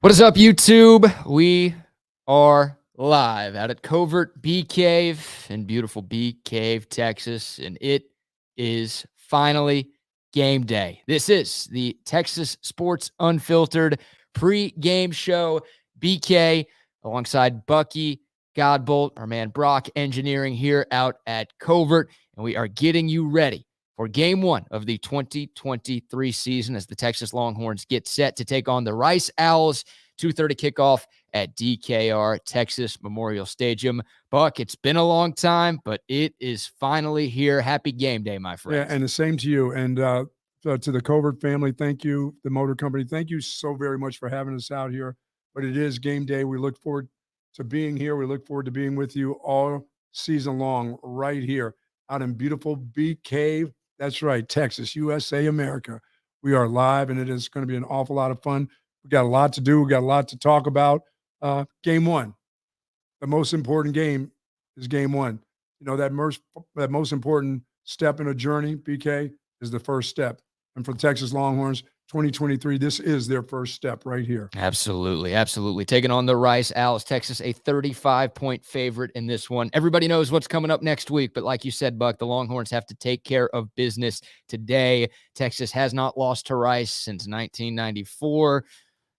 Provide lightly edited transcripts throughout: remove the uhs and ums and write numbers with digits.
What is up, YouTube? We are live out at Covert Bee Cave in beautiful Bee Cave, Texas, and it is finally game day. This is the Texas Sports Unfiltered pre-game show. BK alongside Bucky Godbolt, our man Brock Engineering here out at Covert, and we are getting you ready for game one of the 2023 season as the Texas Longhorns get set to take on the Rice Owls. 2:30 kickoff at DKR Texas Memorial Stadium. Buck, it's been a long time, but it is finally here. Happy game day, my friend. Yeah, and the same to you. And to the Covert family, thank you. The motor company, thank you so very much for having us out here. But it is game day. We look forward to being here. We look forward to being with you all season long right here out in beautiful Bee Cave. That's right, Texas, USA, America. We are live, and it is going to be an awful lot of fun. We got a lot to do. We got a lot to talk about. Game one, the most important game is game one. You know, that most important step in a journey, BK, is the first step. And for the Texas Longhorns, 2023, this is their first step right here. Absolutely, absolutely. Taking on the Rice Owls, Texas, a 35-point favorite in this one. Everybody knows what's coming up next week, but like you said, Buck, the Longhorns have to take care of business today. Texas has not lost to Rice since 1994.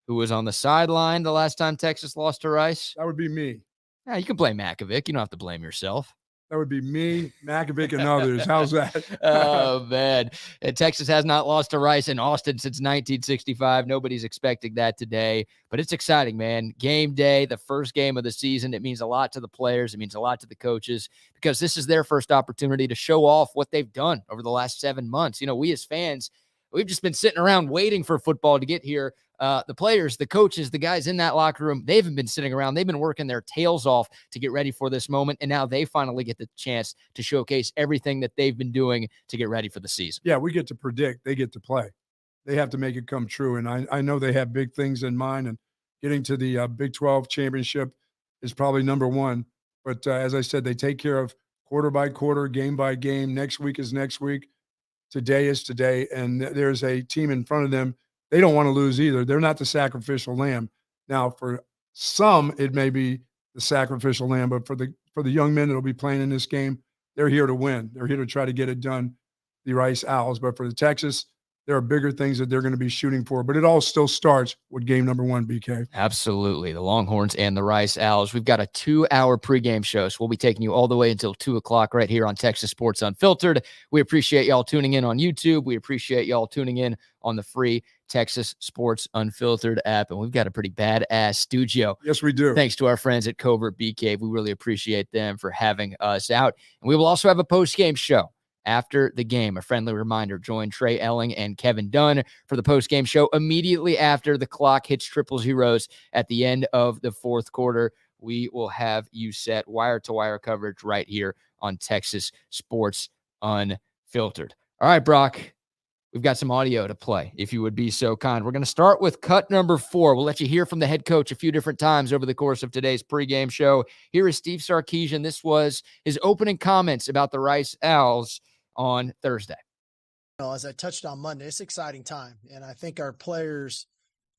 Who was on the sideline the last time Texas lost to Rice? That would be me. Yeah, you can blame Makovic. You don't have to blame yourself. That would be me, Makovic, and others. How's that? Oh, man. And Texas has not lost to Rice in Austin since 1965. Nobody's expecting that today. But it's exciting, man. Game day, the first game of the season. It means a lot to the players. It means a lot to the coaches because this is their first opportunity to show off what they've done over the last 7 months. You know, we as fans, we've just been sitting around waiting for football to get here. The players, the coaches, the guys in that locker room, they haven't been sitting around. They've been working their tails off to get ready for this moment. And now they finally get the chance to showcase everything that they've been doing to get ready for the season. Yeah, we get to predict. They get to play. They have to make it come true. And I know they have big things in mind. And getting to the Big 12 championship is probably number one. But as I said, they take care of quarter by quarter, game by game. Next week is next week. Today is today. And there's a team in front of them. They don't want to lose either. They're not the sacrificial lamb. Now, for some, it may be the sacrificial lamb, but for the young men that will be playing in this game, they're here to win. They're here to try to get it done, the Rice Owls. But for the Texas, there are bigger things that they're going to be shooting for. But it all still starts with game number one, BK. Absolutely. The Longhorns and the Rice Owls. We've got a 2-hour pregame show, so we'll be taking you all the way until 2 o'clock right here on Texas Sports Unfiltered. We appreciate y'all tuning in on YouTube. We appreciate y'all tuning in on the free Texas Sports Unfiltered app, and we've got a pretty badass studio. Yes, we do. Thanks to our friends at Covert Bee Cave. We really appreciate them for having us out. And we will also have a post-game show after the game. A friendly reminder, join Trey Elling and Kevin Dunn for the post-game show immediately after the clock hits triple zeros at the end of the fourth quarter. We will have you set wire-to-wire coverage right here on Texas Sports Unfiltered. All right, Brock. We've got some audio to play, if you would be so kind. We're going to start with cut number 4. We'll let you hear from the head coach a few different times over the course of today's pregame show. Here is Steve Sarkisian. This was his opening comments about the Rice Owls on Thursday. As I touched on Monday, it's an exciting time. And I think our players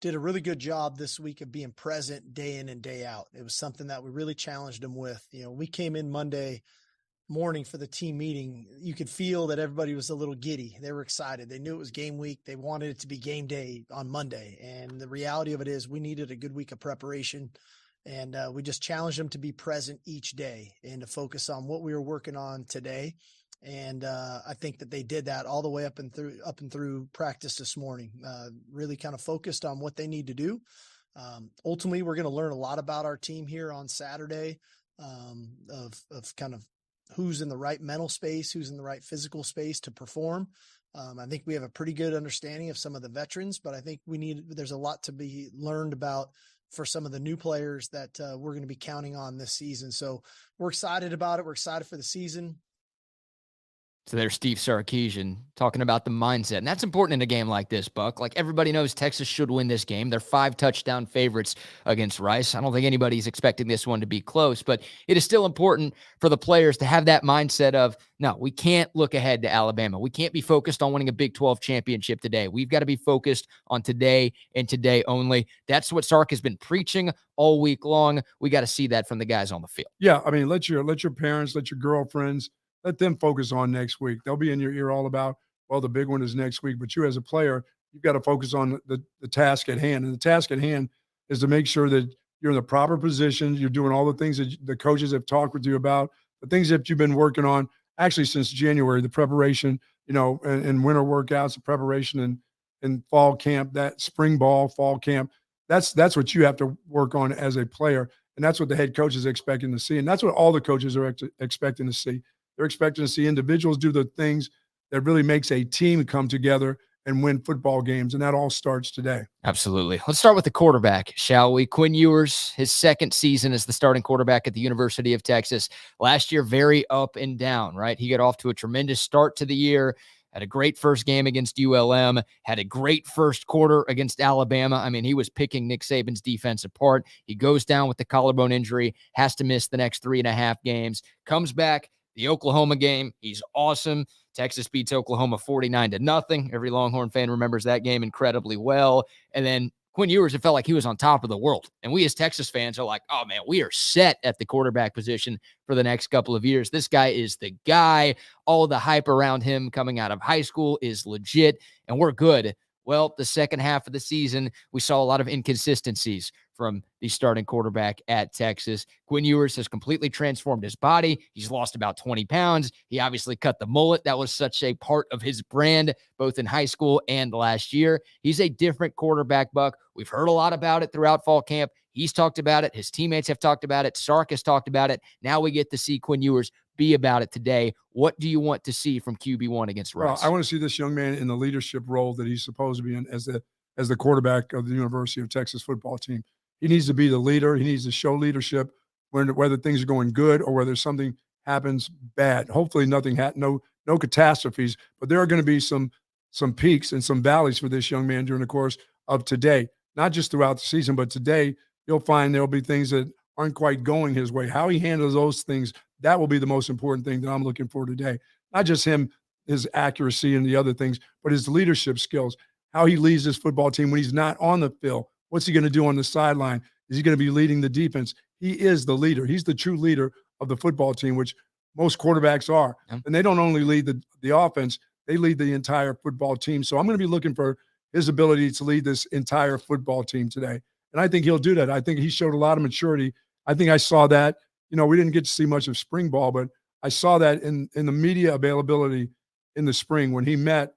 did a really good job this week of being present day in and day out. It was something that we really challenged them with. You know, we came in Monday morning for the team meeting. You could feel that everybody was a little giddy. They were excited. They knew it was game week. They wanted it to be game day on Monday. And the reality of it is we needed a good week of preparation. And we just challenged them to be present each day and to focus on what we were working on today. And I think that they did that all the way up and through practice this morning, really kind of focused on what they need to do. Ultimately, we're going to learn a lot about our team here on Saturday, of kind of who's in the right mental space, who's in the right physical space to perform. I think we have a pretty good understanding of some of the veterans, but I think there's a lot to be learned about for some of the new players that we're going to be counting on this season. So we're excited about it. We're excited for the season. So there's Steve Sarkisian talking about the mindset. And that's important in a game like this, Buck. Like, everybody knows Texas should win this game. They're 5-touchdown favorites against Rice. I don't think anybody's expecting this one to be close, but it is still important for the players to have that mindset of, no, we can't look ahead to Alabama. We can't be focused on winning a Big 12 championship today. We've got to be focused on today and today only. That's what Sark has been preaching all week long. We got to see that from the guys on the field. Yeah, I mean, let your parents, let your girlfriends, let them focus on next week. They'll be in your ear all about, well, the big one is next week. But you as a player, you've got to focus on the task at hand. And the task at hand is to make sure that you're in the proper position. You're doing all the things that the coaches have talked with you about, the things that you've been working on actually since January, the preparation, and winter workouts, the preparation and fall camp, that spring ball, fall camp. That's what you have to work on as a player. And that's what the head coach is expecting to see. And that's what all the coaches are expecting to see. They're expecting to see individuals do the things that really makes a team come together and win football games. And that all starts today. Absolutely. Let's start with the quarterback, shall we? Quinn Ewers, his second season as the starting quarterback at the University of Texas. Last year, very up and down, right? He got off to a tremendous start to the year, had a great first game against ULM, had a great first quarter against Alabama. I mean, he was picking Nick Saban's defense apart. He goes down with the collarbone injury, has to miss the next 3.5 games, comes back. The Oklahoma game, he's awesome. Texas beats Oklahoma 49-0. Every Longhorn fan remembers that game incredibly well. And then Quinn Ewers, it felt like he was on top of the world. And we as Texas fans are like, oh, man, we are set at the quarterback position for the next couple of years. This guy is the guy. All the hype around him coming out of high school is legit, and we're good. Well, the second half of the season, we saw a lot of inconsistencies from the starting quarterback at Texas. Quinn Ewers has completely transformed his body. He's lost about 20 pounds. He obviously cut the mullet. That was such a part of his brand, both in high school and last year. He's a different quarterback, Buck. We've heard a lot about it throughout fall camp. He's talked about it. His teammates have talked about it. Sark has talked about it. Now we get to see Quinn Ewers be about it today. What do you want to see from QB1 against Rice? Well, I want to see this young man in the leadership role that he's supposed to be in as the quarterback of the University of Texas football team. He needs to be the leader. He needs to show leadership whether things are going good or whether something happens bad. Hopefully nothing no catastrophes, but there are going to be some peaks and some valleys for this young man during the course of today, not just throughout the season, but today you'll find there'll be things that aren't quite going his way. How he handles those things, that will be the most important thing that I'm looking for today. Not just his accuracy and the other things, but his leadership skills, how he leads this football team when he's not on the field. What's he going to do on the sideline? Is he going to be leading the defense? He is the leader. He's the true leader of the football team, which most quarterbacks are. And they don't only lead the offense, they lead the entire football team. So I'm going to be looking for his ability to lead this entire football team today. And I think he'll do that. I think he showed a lot of maturity. I think I saw that. We didn't get to see much of spring ball, but I saw that in the media availability in the spring when he met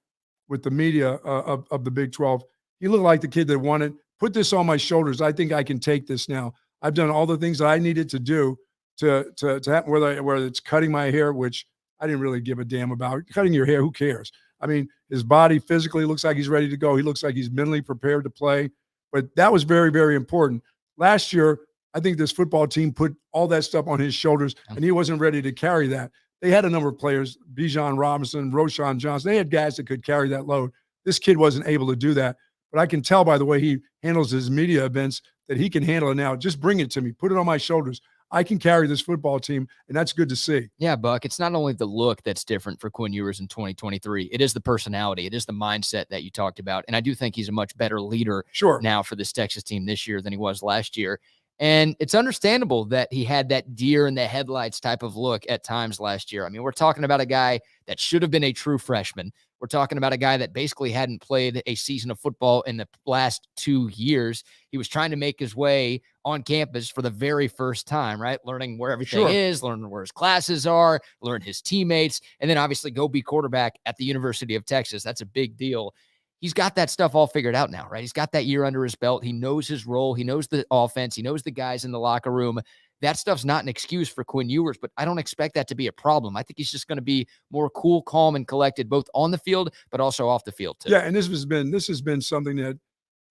with the media of the Big 12. He looked like the kid that wanted, put this on my shoulders. I think I can take this now. I've done all the things that I needed to do to happen, whether it's cutting my hair, which I didn't really give a damn about. Cutting your hair, who cares? I mean, his body physically looks like he's ready to go. He looks like he's mentally prepared to play. But that was very, very important. Last year, I think this football team put all that stuff on his shoulders, and he wasn't ready to carry that. They had a number of players, Bijan Robinson, Roshan Johnson. They had guys that could carry that load. This kid wasn't able to do that. But I can tell by the way he handles his media events that he can handle it now. Just bring it to me. Put it on my shoulders. I can carry this football team, and that's good to see. Yeah, Buck, it's not only the look that's different for Quinn Ewers in 2023. It is the personality. It is the mindset that you talked about. And I do think he's a much better leader now for this Texas team this year than he was last year. And it's understandable that he had that deer in the headlights type of look at times last year. I mean, we're talking about a guy that should have been a true freshman. We're talking about a guy that basically hadn't played a season of football in the last 2 years. He was trying to make his way on campus for the very first time, right? Learning where everything is, learning where his classes are, learn his teammates, and then obviously go be quarterback at the University of Texas. That's a big deal. He's got that stuff all figured out now, right? He's got that year under his belt. He knows his role. He knows the offense. He knows the guys in the locker room. That stuff's not an excuse for Quinn Ewers, but I don't expect that to be a problem. I think he's just going to be more cool, calm, and collected, both on the field, but also off the field too. Yeah, and this has been something that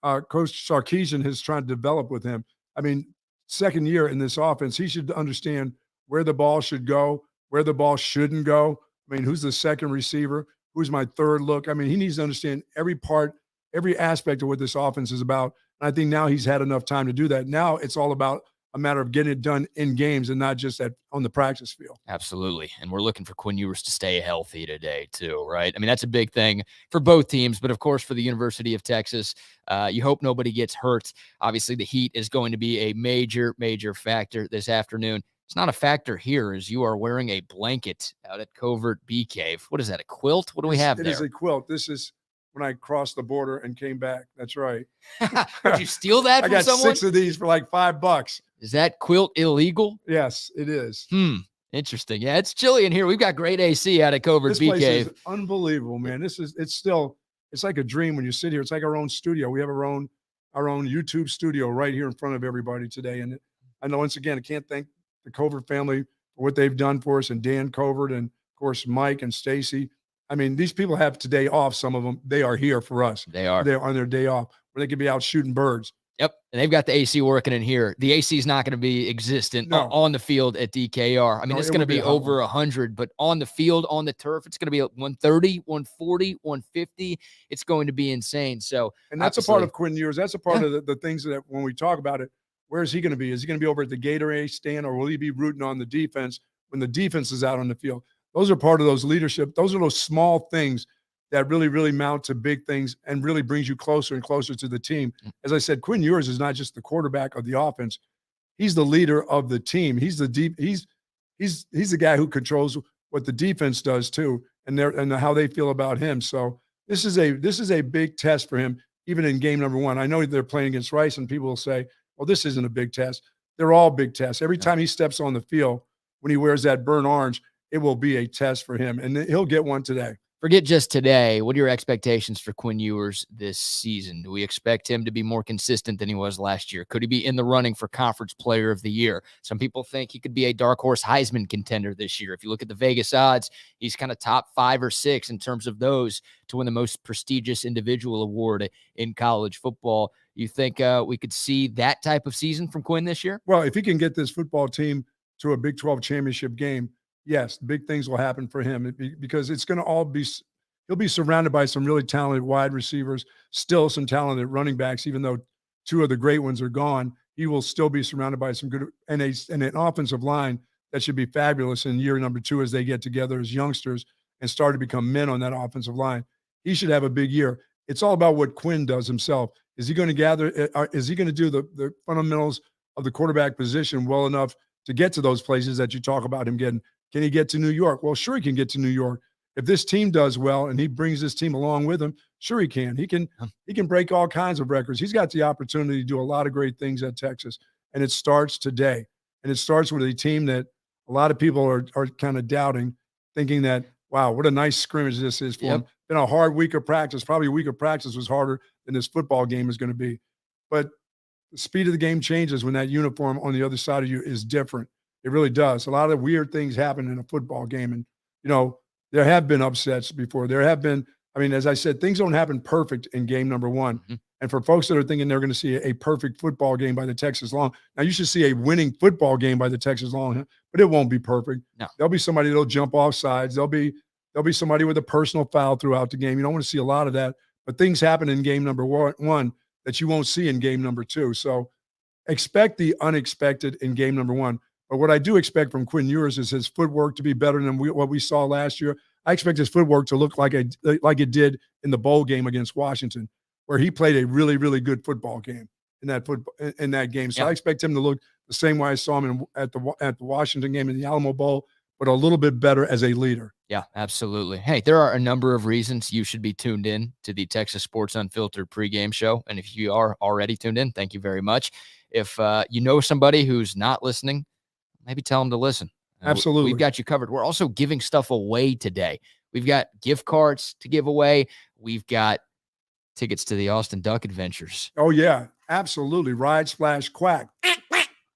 Coach Sarkisian has tried to develop with him. I mean, second year in this offense, he should understand where the ball should go, where the ball shouldn't go, I mean, who's the second receiver? Who's my third look? I mean, he needs to understand every part, every aspect of what this offense is about. And I think now he's had enough time to do that. Now it's all about a matter of getting it done in games and not just on the practice field. Absolutely. And we're looking for Quinn Ewers to stay healthy today too, right? I mean, that's a big thing for both teams, but of course for the University of Texas, you hope nobody gets hurt. Obviously the heat is going to be a major, major factor this afternoon. It's not a factor here as you are wearing a blanket out at Covert Bee Cave. What is that, a quilt? What do we have there? It is a quilt. This is when I crossed the border and came back. That's right. Did you steal that from someone? I got 6 of these for like $5. Is that quilt illegal? Yes, it is. Interesting. Yeah, it's chilly in here. We've got great AC out at Covert Bee Cave. This place is unbelievable, man. It's like a dream when you sit here. It's like our own studio. We have our own YouTube studio right here in front of everybody today. And I know, once again, I can't thank the Covert family for what they've done for us, and Dan Covert, and of course Mike and Stacy. I mean, these people have today off. Some of them, they are here for us. They're on their day off where they could be out shooting birds. Yep. And they've got the AC working in here. The AC is not going to be existent on the field at DKR. I mean, it's going to be over 100, but on the field, on the turf, it's going to be at 130, 140, 150. It's going to be insane. So, and that's a part of Quinn Ewers. That's a part of the things that when we talk about it, where is he going to be? Is he going to be over at the Gatorade stand, or will he be rooting on the defense when the defense is out on the field? Those are part of those leadership. Those are those small things that really, really mount to big things and really brings you closer and closer to the team. As I said, Quinn Ewers is not just the quarterback of the offense. He's the leader of the team. He's the guy who controls what the defense does too, and how they feel about him. So this is a big test for him, even in game number 1. I know they're playing against Rice, and people will say, well, this isn't a big test. They're all big tests. Every time he steps on the field, when he wears that burnt orange, it will be a test for him, and he'll get one today. Forget just today. What are your expectations for Quinn Ewers this season? Do we expect him to be more consistent than he was last year? Could he be in the running for Conference Player of the Year? Some people think he could be a dark horse Heisman contender this year. If you look at the Vegas odds, he's kind of top 5 or 6 in terms of those to win the most prestigious individual award in college football. You think we could see that type of season from Quinn this year? Well, if he can get this football team to a Big 12 championship game, yes, big things will happen for him, because it's going to all be – he'll be surrounded by some really talented wide receivers, still some talented running backs. Even though 2 of the great ones are gone, he will still be surrounded by some good – and an offensive line that should be fabulous in year number 2 as they get together as youngsters and start to become men on that offensive line. He should have a big year. It's all about what Quinn does himself. Is he going to is he going to do the fundamentals of the quarterback position well enough to get to those places that you talk about him getting? Can he get to New York? Well, sure he can get to New York. If this team does well and he brings this team along with him, sure he can. He can break all kinds of records. He's got the opportunity to do a lot of great things at Texas, and it starts today. And it starts with a team that a lot of people are kind of doubting, thinking that, wow, what a nice scrimmage this is for him. Been a hard week of practice. Probably a week of practice was harder than this football game is going to be. But the speed of the game changes when that uniform on the other side of you is different. It really does. A lot of weird things happen in a football game. And, there have been upsets before. There have been, as I said, things don't happen perfect in game number 1. Mm-hmm. And for folks that are thinking they're going to see a perfect football game by the Texas Long, now you should see a winning football game by the Texas Long, but it won't be perfect. No. There'll be somebody that'll jump off sides. There'll be somebody with a personal foul throughout the game. You don't want to see a lot of that, but things happen in game number 1 that you won't see in game number 2. So expect the unexpected in game number 1. But what I do expect from Quinn Ewers is his footwork to be better than what we saw last year. I expect his footwork to look like it did in the bowl game against Washington, where he played a really, really good football game in that game. So I expect him to look the same way I saw him at the Washington game in the Alamo Bowl, but a little bit better as a leader. Yeah, absolutely. Hey, there are a number of reasons you should be tuned in to the Texas Sports Unfiltered pregame show. And if you are already tuned in, thank you very much. If you know somebody who's not listening, maybe tell them to listen. Absolutely. We've got you covered. We're also giving stuff away today. We've got gift cards to give away. We've got tickets to the Austin Duck Adventures. Oh, yeah, absolutely. Ride, splash, quack.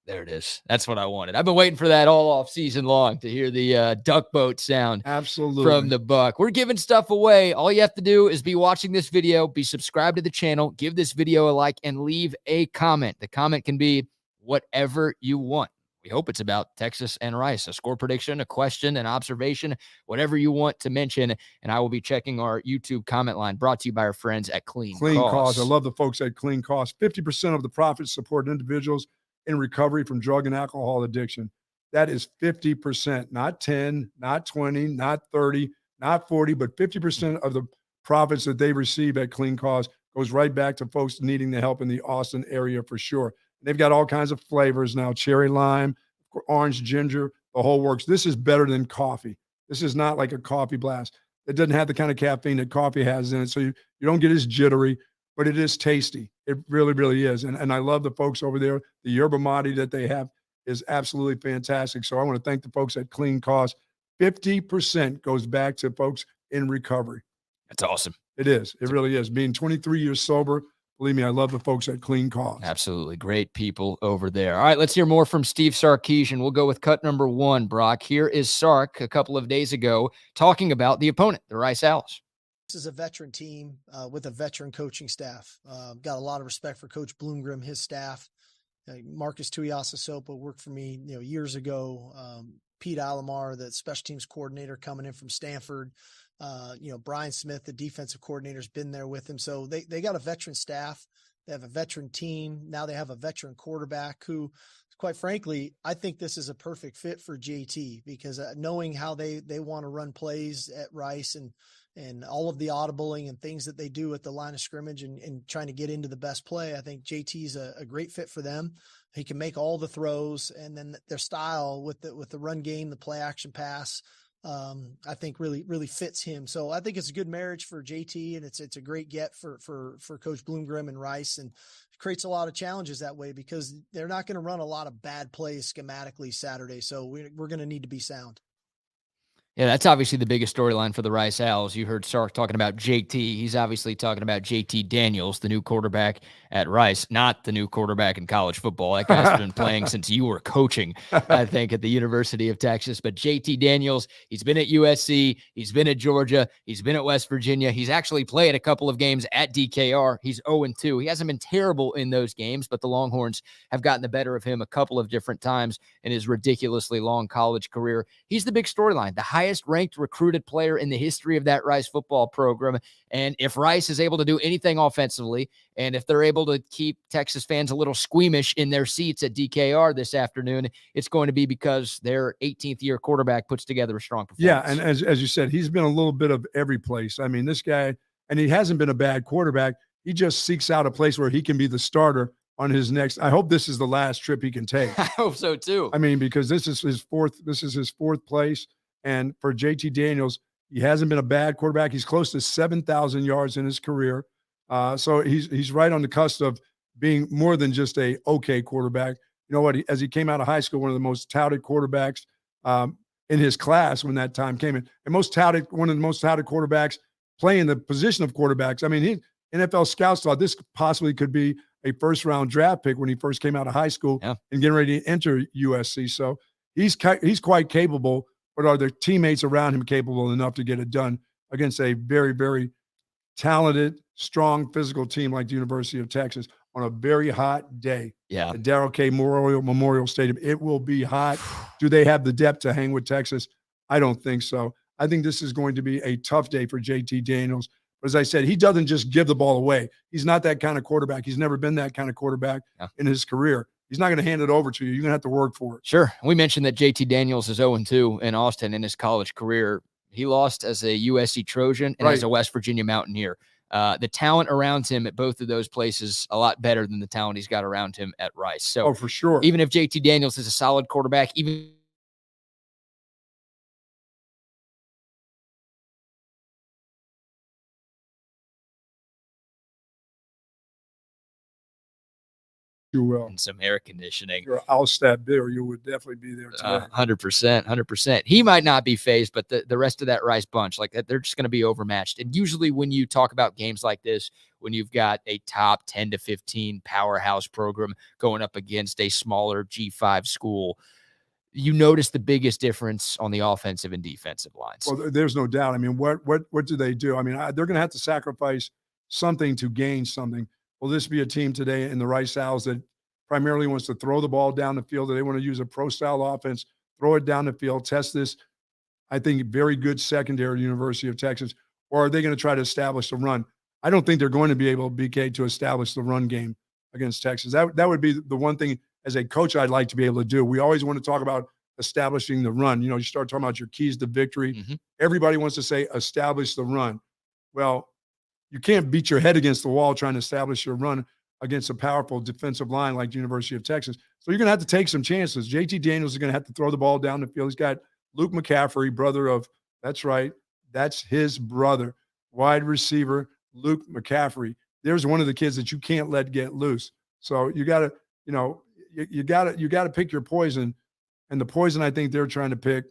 There it is. That's what I wanted. I've been waiting for that all off season long to hear the duck boat sound. Absolutely. From the Buck. We're giving stuff away. All you have to do is be watching this video, be subscribed to the channel, give this video a like, and leave a comment. The comment can be whatever you want. we hope it's about Texas and Rice. A score prediction, a question, an observation, whatever you want to mention. And I will be checking our YouTube comment line, brought to you by our friends at Clean Cost. I love the folks at Clean Cost. 50% of the profits support individuals in recovery from drug and alcohol addiction. That is 50%, not 10, not 20, not 30, not 40, but 50% of the profits that they receive at Clean Cost goes right back to folks needing the help in the Austin area for sure. They've got all kinds of flavors now, cherry lime, orange ginger, the whole works. This is better than coffee. This is not like a coffee blast. It doesn't have the kind of caffeine that coffee has in it, so you don't get as jittery, but it is tasty. It really, really is. And I love the folks over there. The yerba mate that they have is absolutely fantastic. So I want to thank the folks at Clean Cost. 50% goes back to folks in recovery. That's awesome. It is. It really is. Being 23 years sober, believe me, I love the folks at Clean Cost. Absolutely. Great people over there. All right, let's hear more from Steve Sarkisian. We'll go with cut number 1, Brock. Here is Sark a couple of days ago talking about the opponent, the Rice Owls. This is a veteran team with a veteran coaching staff. Got a lot of respect for Coach Bloomgrim, his staff. Marcus Tuiasosopo worked for me, years ago. Pete Alomar, the special teams coordinator coming in from Stanford. Brian Smith, the defensive coordinator, has been there with him. So they got a veteran staff. They have a veteran team. Now they have a veteran quarterback who, quite frankly, I think this is a perfect fit for JT because knowing how they want to run plays at Rice and all of the audibling and things that they do at the line of scrimmage and trying to get into the best play, I think JT is a great fit for them. He can make all the throws, and then their style with the run game, the play action pass, I think really, really fits him. So I think it's a good marriage for JT, and it's a great get for Coach Bloomgrim and Rice, and creates a lot of challenges that way because they're not going to run a lot of bad plays schematically Saturday. So we're going to need to be sound. Yeah, that's obviously the biggest storyline for the Rice Owls. You heard Sark talking about JT. He's obviously talking about JT Daniels, the new quarterback at Rice, not the new quarterback in college football. That guy's been playing since you were coaching, I think, at the University of Texas. But JT Daniels, he's been at USC. He's been at Georgia. He's been at West Virginia. He's actually played a couple of games at DKR. He's 0-2. He hasn't been terrible in those games, but the Longhorns have gotten the better of him a couple of different times in his ridiculously long college career. He's the big storyline, the highest ranked recruited player in the history of that Rice football program. And if Rice is able to do anything offensively, and if they're able to keep Texas fans a little squeamish in their seats at DKR this afternoon, it's going to be because their 18th year quarterback puts together a strong performance. Yeah. And as you said, he's been a little bit of every place. I mean, this guy, and he hasn't been a bad quarterback. He just seeks out a place where he can be the starter on his next. I hope this is the last trip he can take. I hope so too. I mean, because this is his fourth place. And for JT Daniels, he hasn't been a bad quarterback. He's close to 7,000 yards in his career. So he's right on the cusp of being more than just a okay quarterback. You know what? As he came out of high school, one of the most touted quarterbacks in his class when that time came in, and one of the most touted quarterbacks playing the position of quarterbacks. I mean, NFL scouts thought this possibly could be a first-round draft pick when he first came out of high school and getting ready to enter USC. So he's quite capable. But are their teammates around him capable enough to get it done against a very, very talented, strong physical team like the University of Texas on a very hot day? Yeah. At Darrell K. Memorial Stadium. It will be hot. Do they have the depth to hang with Texas? I don't think so. I think this is going to be a tough day for JT Daniels. But as I said, he doesn't just give the ball away. He's not that kind of quarterback. He's never been that kind of quarterback in his career. He's not going to hand it over to you. You're going to have to work for it. Sure. We mentioned that JT Daniels is 0-2 in Austin in his college career. He lost as a USC Trojan and as a West Virginia Mountaineer. The talent around him at both of those places a lot better than the talent he's got around him at Rice. So for sure. Even if JT Daniels is a solid quarterback, even You will. and some air conditioning. You're Alstat Bill. You would definitely be there today. 100%. He might not be phased, but the rest of that Rice bunch, like that, they're just going to be overmatched. And usually when you talk about games like this, when you've got a top 10 to 15 powerhouse program going up against a smaller G5 school, you notice the biggest difference on the offensive and defensive lines. Well, there's no doubt. I mean, what do they do? I mean, they're going to have to sacrifice something to gain something. Will this be a team today in the Rice Owls that primarily wants to throw the ball down the field, or they want to use a pro-style offense, throw it down the field, test this, I think, very good secondary University of Texas, or are they going to try to establish the run? I don't think they're going to be able, BK, to establish the run game against Texas. That would be the one thing as a coach I'd like to be able to do. We always want to talk about establishing the run. You start talking about your keys to victory. Mm-hmm. Everybody wants to say establish the run. Well, you can't beat your head against the wall trying to establish your run against a powerful defensive line like the University of Texas. So you're going to have to take some chances. JT Daniels is going to have to throw the ball down the field. He's got Luke McCaffrey, brother of, that's right, that's his brother, wide receiver Luke McCaffrey. There's one of the kids that you can't let get loose. So you got to, you got to pick your poison. And the poison I think they're trying to pick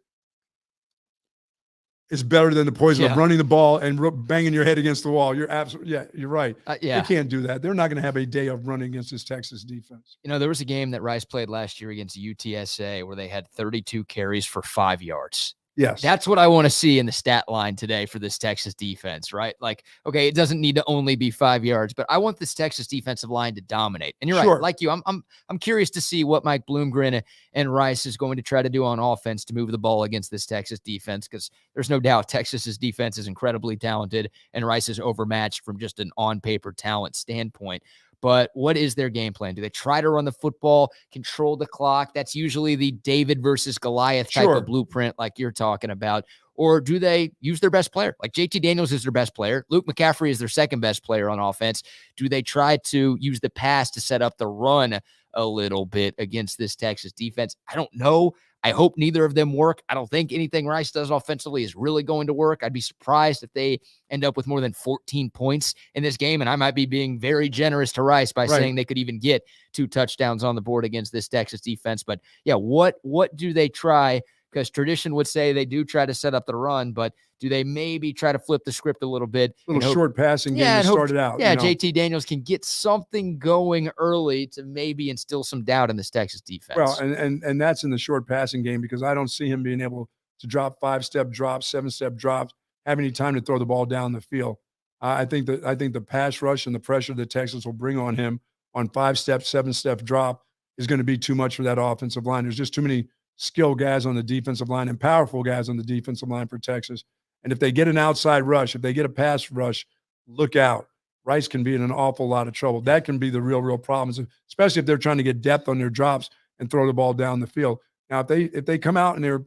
is better than the poison of running the ball and banging your head against the wall. You're absolutely, you're right. They can't do that. They're not going to have a day of running against this Texas defense. There was a game that Rice played last year against UTSA where they had 32 carries for 5 yards. Yes. That's what I want to see in the stat line today for this Texas defense, right? Like, okay, it doesn't need to only be 5 yards, but I want this Texas defensive line to dominate. And you're right, like you, I'm curious to see what Mike Bloomgren and Rice is going to try to do on offense to move the ball against this Texas defense, because there's no doubt Texas's defense is incredibly talented and Rice is overmatched from just an on-paper talent standpoint. But what is their game plan? Do they try to run the football, control the clock? That's usually the David versus Goliath type of blueprint like you're talking about. Or do they use their best player? Like JT Daniels is their best player. Luke McCaffrey is their second best player on offense. Do they try to use the pass to set up the run a little bit against this Texas defense? I don't know. I hope neither of them work. I don't think anything Rice does offensively is really going to work. I'd be surprised if they end up with more than 14 points in this game, and I might be being very generous to Rice by saying they could even get 2 touchdowns on the board against this Texas defense. But, yeah, what do they try? Because tradition would say they do try to set up the run, but do they maybe try to flip the script a little bit? A little short passing game to start it out. Yeah, JT Daniels can get something going early to maybe instill some doubt in this Texas defense. Well, and that's in the short passing game, because I don't see him being able to drop 5-step drops, 7-step drops, have any time to throw the ball down the field. I think the pass rush and the pressure that Texas will bring on him on 5-step, 7-step drop is going to be too much for that offensive line. There's just too many skilled guys on the defensive line and powerful guys on the defensive line for Texas. And if they get an outside rush, if they get a pass rush, look out. Rice can be in an awful lot of trouble. That can be the real problems, especially if they're trying to get depth on their drops and throw the ball down the field. Now, if they come out and they're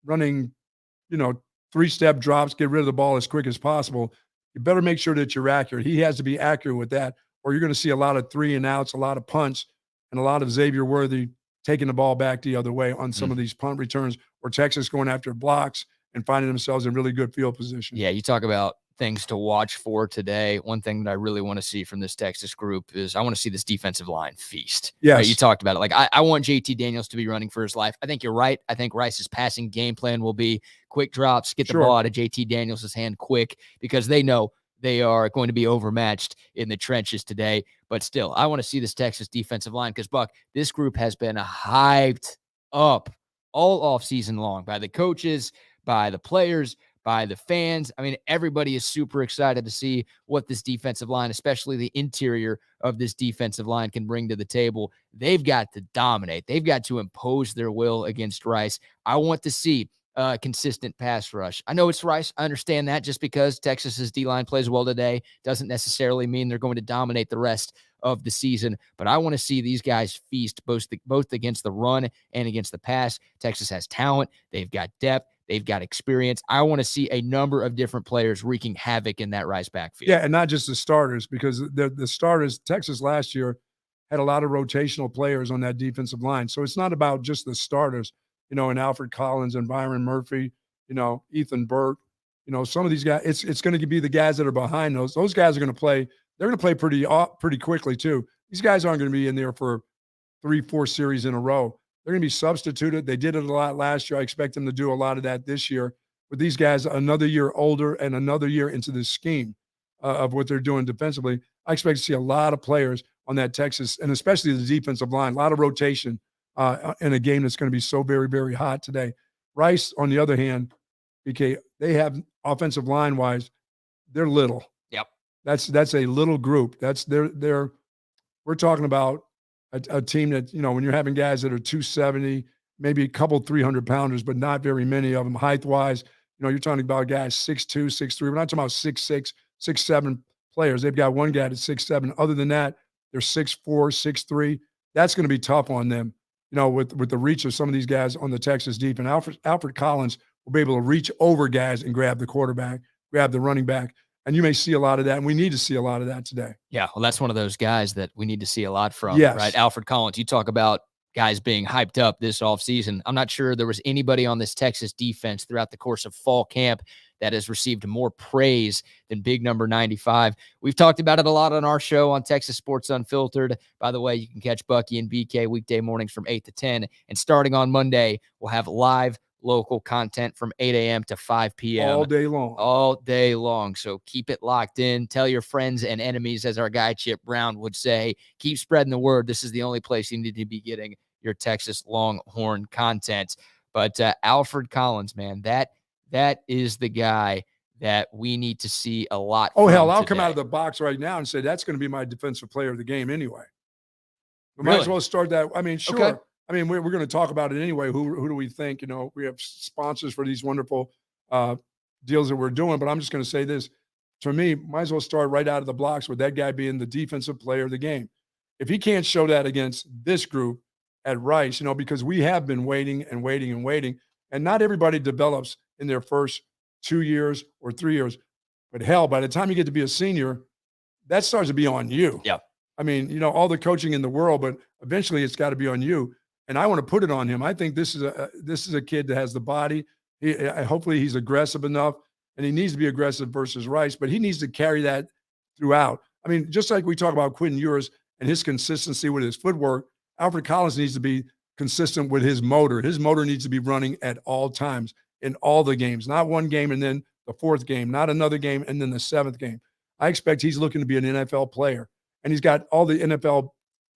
running, 3-step drops, get rid of the ball as quick as possible, you better make sure that you're accurate. He has to be accurate with that, or you're going to see a lot of 3-and-outs, a lot of punts, and a lot of Xavier Worthy taking the ball back the other way on some of these punt returns, or Texas going after blocks and finding themselves in really good field position. Yeah, you talk about things to watch for today. One thing that I really want to see from this Texas group is I want to see this defensive line feast. Yes. Right? You talked about it. Like, I want JT Daniels to be running for his life. I think you're right. I think Rice's passing game plan will be quick drops, get the ball out of JT Daniels' hand quick, because they know they are going to be overmatched in the trenches today. But still, I want to see this Texas defensive line, because, Buck, this group has been hyped up all offseason long by the coaches, by the players, by the fans. I mean, everybody is super excited to see what this defensive line, especially the interior of this defensive line, can bring to the table. They've got to dominate. They've got to impose their will against Rice. I want to see consistent pass rush. I know it's Rice. I understand that. Just because Texas's D-line plays well today doesn't necessarily mean they're going to dominate the rest of the season. But I want to see these guys feast both against the run and against the pass. Texas has talent. They've got depth. They've got experience. I want to see a number of different players wreaking havoc in that Rice backfield. Yeah, and not just the starters, because the starters, Texas last year had a lot of rotational players on that defensive line. So it's not about just the starters, and Alfred Collins and Byron Murphy, Ethan Burke, some of these guys, it's going to be the guys that are behind those. Those guys are going to play. They're going to play pretty quickly too. These guys aren't going to be in there for 3-4 series in a row. They're going to be substituted. They did it a lot last year. I expect them to do a lot of that this year. With these guys another year older and another year into the scheme of what they're doing defensively, I expect to see a lot of players on that Texas, and especially the defensive line, a lot of rotation in a game that's going to be so very, very hot today. Rice, on the other hand, BK, they have offensive line-wise, they're little. Yep. That's a little group. We're talking about a team that, when you're having guys that are 270, maybe a couple 300-pounders, but not very many of them height-wise. You're talking about guys 6'2", 6'3". We're not talking about 6'6", 6'7" players. They've got one guy that's 6'7". Other than that, they're 6'4", 6'3". That's going to be tough on them, with the reach of some of these guys on the Texas defense. Alfred Collins will be able to reach over guys and grab the quarterback, grab the running back. And you may see a lot of that, and we need to see a lot of that today. Yeah, well, that's one of those guys that we need to see a lot from, Yes. right? Alfred Collins, you talk about guys being hyped up this offseason. I'm not sure there was anybody on this Texas defense throughout the course of fall camp that has received more praise than big number 95. We've talked about it a lot on our show on Texas Sports Unfiltered. By the way, you can catch Bucky and BK weekday mornings from 8 to 10. And starting on Monday, we'll have live local content from 8 a.m. to 5 p.m. All day long. All day long. So keep it locked in. Tell your friends and enemies, as our guy Chip Brown would say. Keep spreading the word. This is the only place you need to be getting your Texas Longhorn content. But Alfred Collins, man, that is the guy that we need to see a lot. Oh, hell, I'll today. come out of the box right now and say that's going to be my defensive player of the game anyway. We Really? might as well start that. I mean, sure. Okay. I mean, we're going to talk about it anyway. Who do we think? We have sponsors for these wonderful deals that we're doing. But I'm just going to say this. To me, might as well start right out of the blocks with that guy being the defensive player of the game. If he can't show that against this group at Rice, because we have been waiting and waiting and waiting, and not everybody develops in their first 2 years or 3 years. But hell, by the time you get to be a senior, that starts to be on you. Yeah. I mean, all the coaching in the world, but eventually it's got to be on you. And I want to put it on him. I think this is a kid that has the body. Hopefully he's aggressive enough, and he needs to be aggressive versus Rice, but he needs to carry that throughout. I mean, just like we talk about Quinn Ewers and his consistency with his footwork, Alfred Collins needs to be consistent with his motor. His motor needs to be running at all times in all the games, not one game and then the fourth game, not another game and then the seventh game. I expect he's looking to be an NFL player, and he's got all the NFL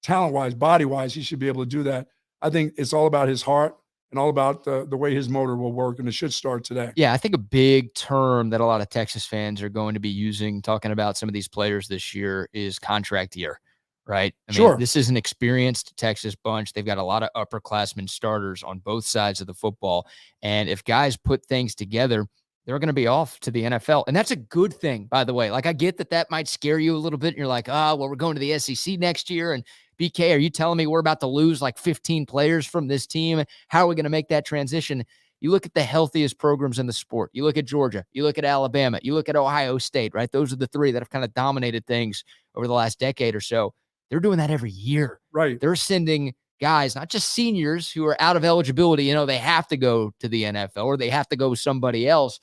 talent-wise, body-wise, he should be able to do that. I think it's all about his heart and all about the way his motor will work, and it should start today. Yeah, I think a big term that a lot of Texas fans are going to be using, talking about some of these players this year, is contract year, right? I mean, Sure. This is an experienced Texas bunch. They've got a lot of upperclassmen starters on both sides of the football. And if guys put things together, they're going to be off to the NFL. And that's a good thing, by the way. Like, I get that might scare you a little bit. And you're like, well, we're going to the SEC next year. And BK, are you telling me we're about to lose like 15 players from this team? How are we going to make that transition? You look at the healthiest programs in the sport. You look at Georgia. You look at Alabama. You look at Ohio State, right? Those are the three that have kind of dominated things over the last decade or so. They're doing that every year. Right. They're sending guys, not just seniors who are out of eligibility. They have to go to the NFL or they have to go somebody else,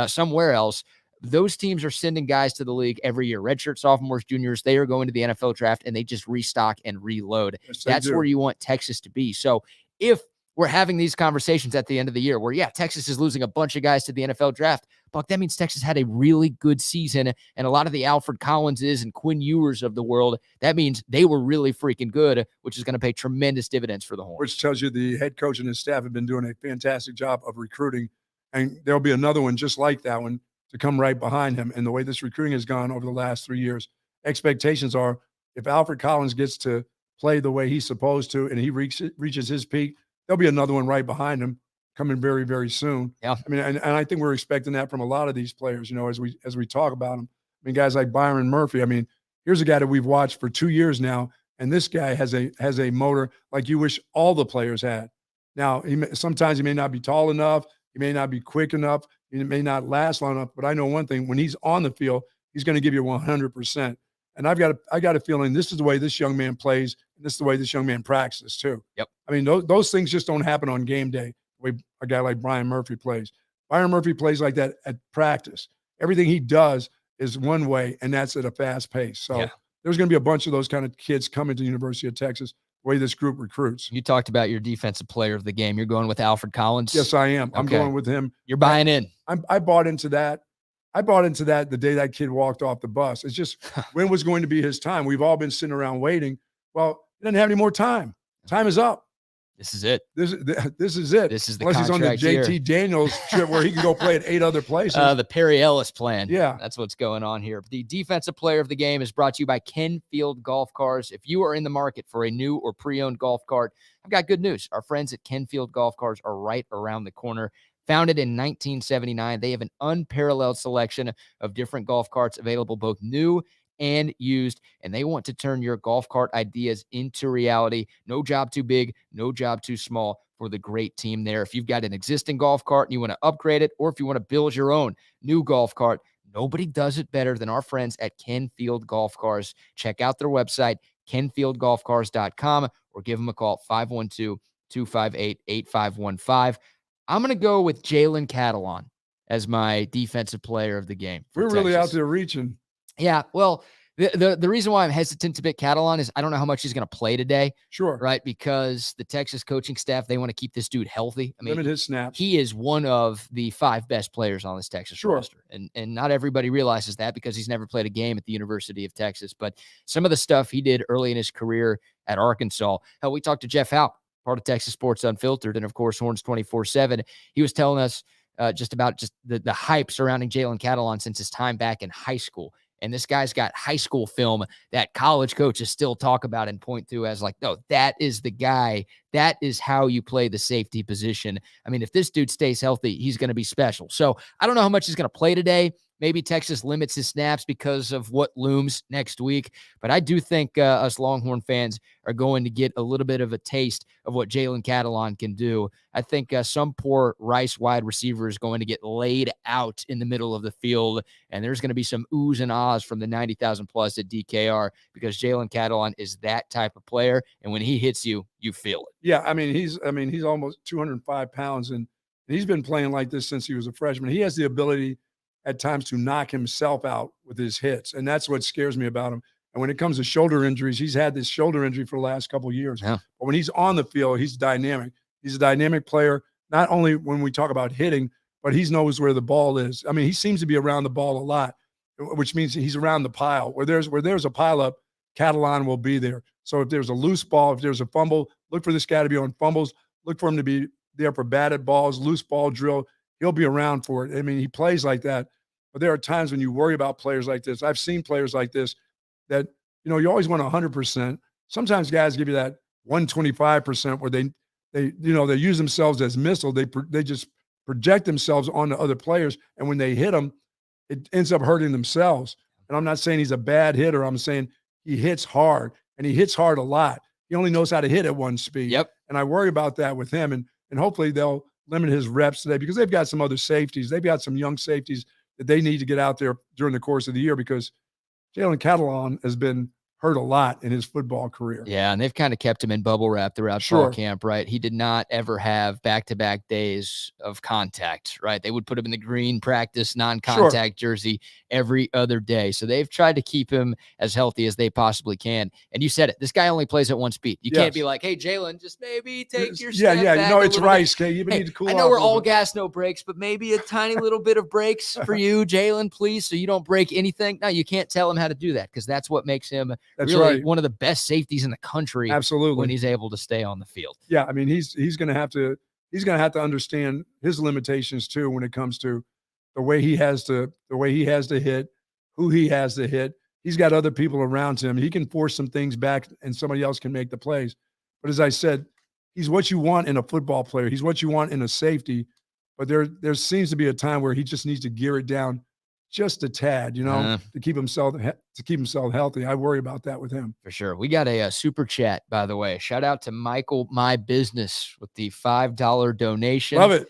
somewhere else. Those teams are sending guys to the league every year. Redshirt sophomores, juniors, they are going to the NFL draft and they just restock and reload. Yes, that's where you want Texas to be. So if we're having these conversations at the end of the year where, Texas is losing a bunch of guys to the NFL draft, Buck, that means Texas had a really good season. And a lot of the Alfred Collinses and Quinn Ewers of the world, that means they were really freaking good, which is going to pay tremendous dividends for the Horns. Which tells you the head coach and his staff have been doing a fantastic job of recruiting. And there'll be another one just like that one to come right behind him. And the way this recruiting has gone over the last 3 years, expectations are if Alfred Collins gets to play the way he's supposed to and he reaches his peak, there'll be another one right behind him coming very, very soon. Yeah. I mean, and I think we're expecting that from a lot of these players, as we talk about them. I mean, guys like Byron Murphy. I mean, here's a guy that we've watched for 2 years now, and this guy has a motor like you wish all the players had. Now, sometimes he may not be tall enough, he may not be quick enough, he may not last long enough, but I know one thing: when he's on the field, he's going to give you 100%. And I got a feeling this is the way this young man plays, and this is the way this young man practices too. Yep. I mean, those things just don't happen on game day, the way a guy like Byron Murphy plays. Byron Murphy plays like that at practice. Everything he does is one way, and that's at a fast pace. So there's going to be a bunch of those kind of kids coming to the University of Texas, the way this group recruits. You talked about your defensive player of the game. You're going with Alfred Collins? Yes, I am. I'm Okay. going with him. You're buying in. I bought into that. I bought into that the day that kid walked off the bus. It's just when was going to be his time? We've all been sitting around waiting. Well, he doesn't have any more time. Time is up. This is it. This is it. This is the Unless he's on the contract here. JT Daniels trip where he can go play at 8 other places. The Perry Ellis plan. Yeah. That's what's going on here. The defensive player of the game is brought to you by Kenfield Golf Cars. If you are in the market for a new or pre-owned golf cart, I've got good news. Our friends at Kenfield Golf Cars are right around the corner. Founded in 1979, they have an unparalleled selection of different golf carts available, both new and used, and they want to turn your golf cart ideas into reality. No job too big, no job too small for the great team there. If you've got an existing golf cart and you want to upgrade it, or if you want to build your own new golf cart, nobody does it better than our friends at Kenfield Golf Cars. Check out their website, kenfieldgolfcars.com, or give them a call, 512-258-8515. I'm going to go with Jalen Catalon as my defensive player of the game. We're really out there reaching. Yeah, well, the reason why I'm hesitant to pick Catalan is I don't know how much he's going to play today. Sure. Right, because the Texas coaching staff, they want to keep this dude healthy. I mean, limit his snaps. He is one of the 5 best players on this Texas roster. And not everybody realizes that because he's never played a game at the University of Texas. But some of the stuff he did early in his career at Arkansas. Hell, we talked to Jeff Howe, part of Texas Sports Unfiltered, and of course, Horns 24/7. He was telling us just about the hype surrounding Jalen Catalan since his time back in high school. And this guy's got high school film that college coaches still talk about and point to as like, no, that is the guy. That is how you play the safety position. I mean, if this dude stays healthy, he's going to be special. So I don't know how much he's going to play today. Maybe Texas limits his snaps because of what looms next week. But I do think us Longhorn fans are going to get a little bit of a taste of what Jalen Catalan can do. I think some poor Rice wide receiver is going to get laid out in the middle of the field, and there's going to be some oohs and ahs from the 90,000 plus at DKR because Jalen Catalan is that type of player, and when he hits you, you feel it. Yeah, I mean he's almost 205 pounds, and he's been playing like this since he was a freshman. He has the ability at times to knock himself out with his hits, and that's what scares me about him. And when it comes to shoulder injuries, he's had this shoulder injury for the last couple of years. Yeah. But when he's on the field, he's dynamic. He's a dynamic player, not only when we talk about hitting, but he knows where the ball is. I mean, he seems to be around the ball a lot, which means he's around the pile. Where there's a pile up, Catalan will be there. So if there's a loose ball, if there's a fumble, look for this guy to be on fumbles. Look for him to be there for batted balls, loose ball drill. He'll be around for it. I mean, he plays like that. But there are times when you worry about players like this. I've seen players like this that, you always want 100%. Sometimes guys give you that 125% where they use themselves as missiles. They just project themselves onto other players. And when they hit them, it ends up hurting themselves. And I'm not saying he's a bad hitter. I'm saying he hits hard, and he hits hard a lot. He only knows how to hit at one speed. Yep. And I worry about that with him. And hopefully they'll limit his reps today because they've got some other safeties. They've got some young safeties that they need to get out there during the course of the year because Jalen Catalan has been hurt a lot in his football career. Yeah, and they've kind of kept him in bubble wrap throughout fall camp, right? He did not ever have back-to-back days of contact, right? They would put him in the green practice, non-contact jersey every other day. So they've tried to keep him as healthy as they possibly can. And you said it. This guy only plays at one speed. You can't be like, hey, Jalen, just maybe take your step back it's Rice. Okay, you need to cool off. I know we're all gas, no brakes, but maybe a tiny little bit of brakes for you, Jalen, please, so you don't break anything. No, you can't tell him how to do that because that's what makes him one of the best safeties in the country. Absolutely. When he's able to stay on the field. Yeah, I mean he's going to have to understand his limitations too when it comes to the way he has to hit, who he has to hit. He's got other people around him. He can force some things back and somebody else can make the plays. But as I said, he's what you want in a football player. He's what you want in a safety. But there seems to be a time where he just needs to gear it down just a tad, to keep himself healthy. I worry about that with him. For sure. We got a super chat, by the way. Shout out to Michael, my business, with the $5 donation. Love it.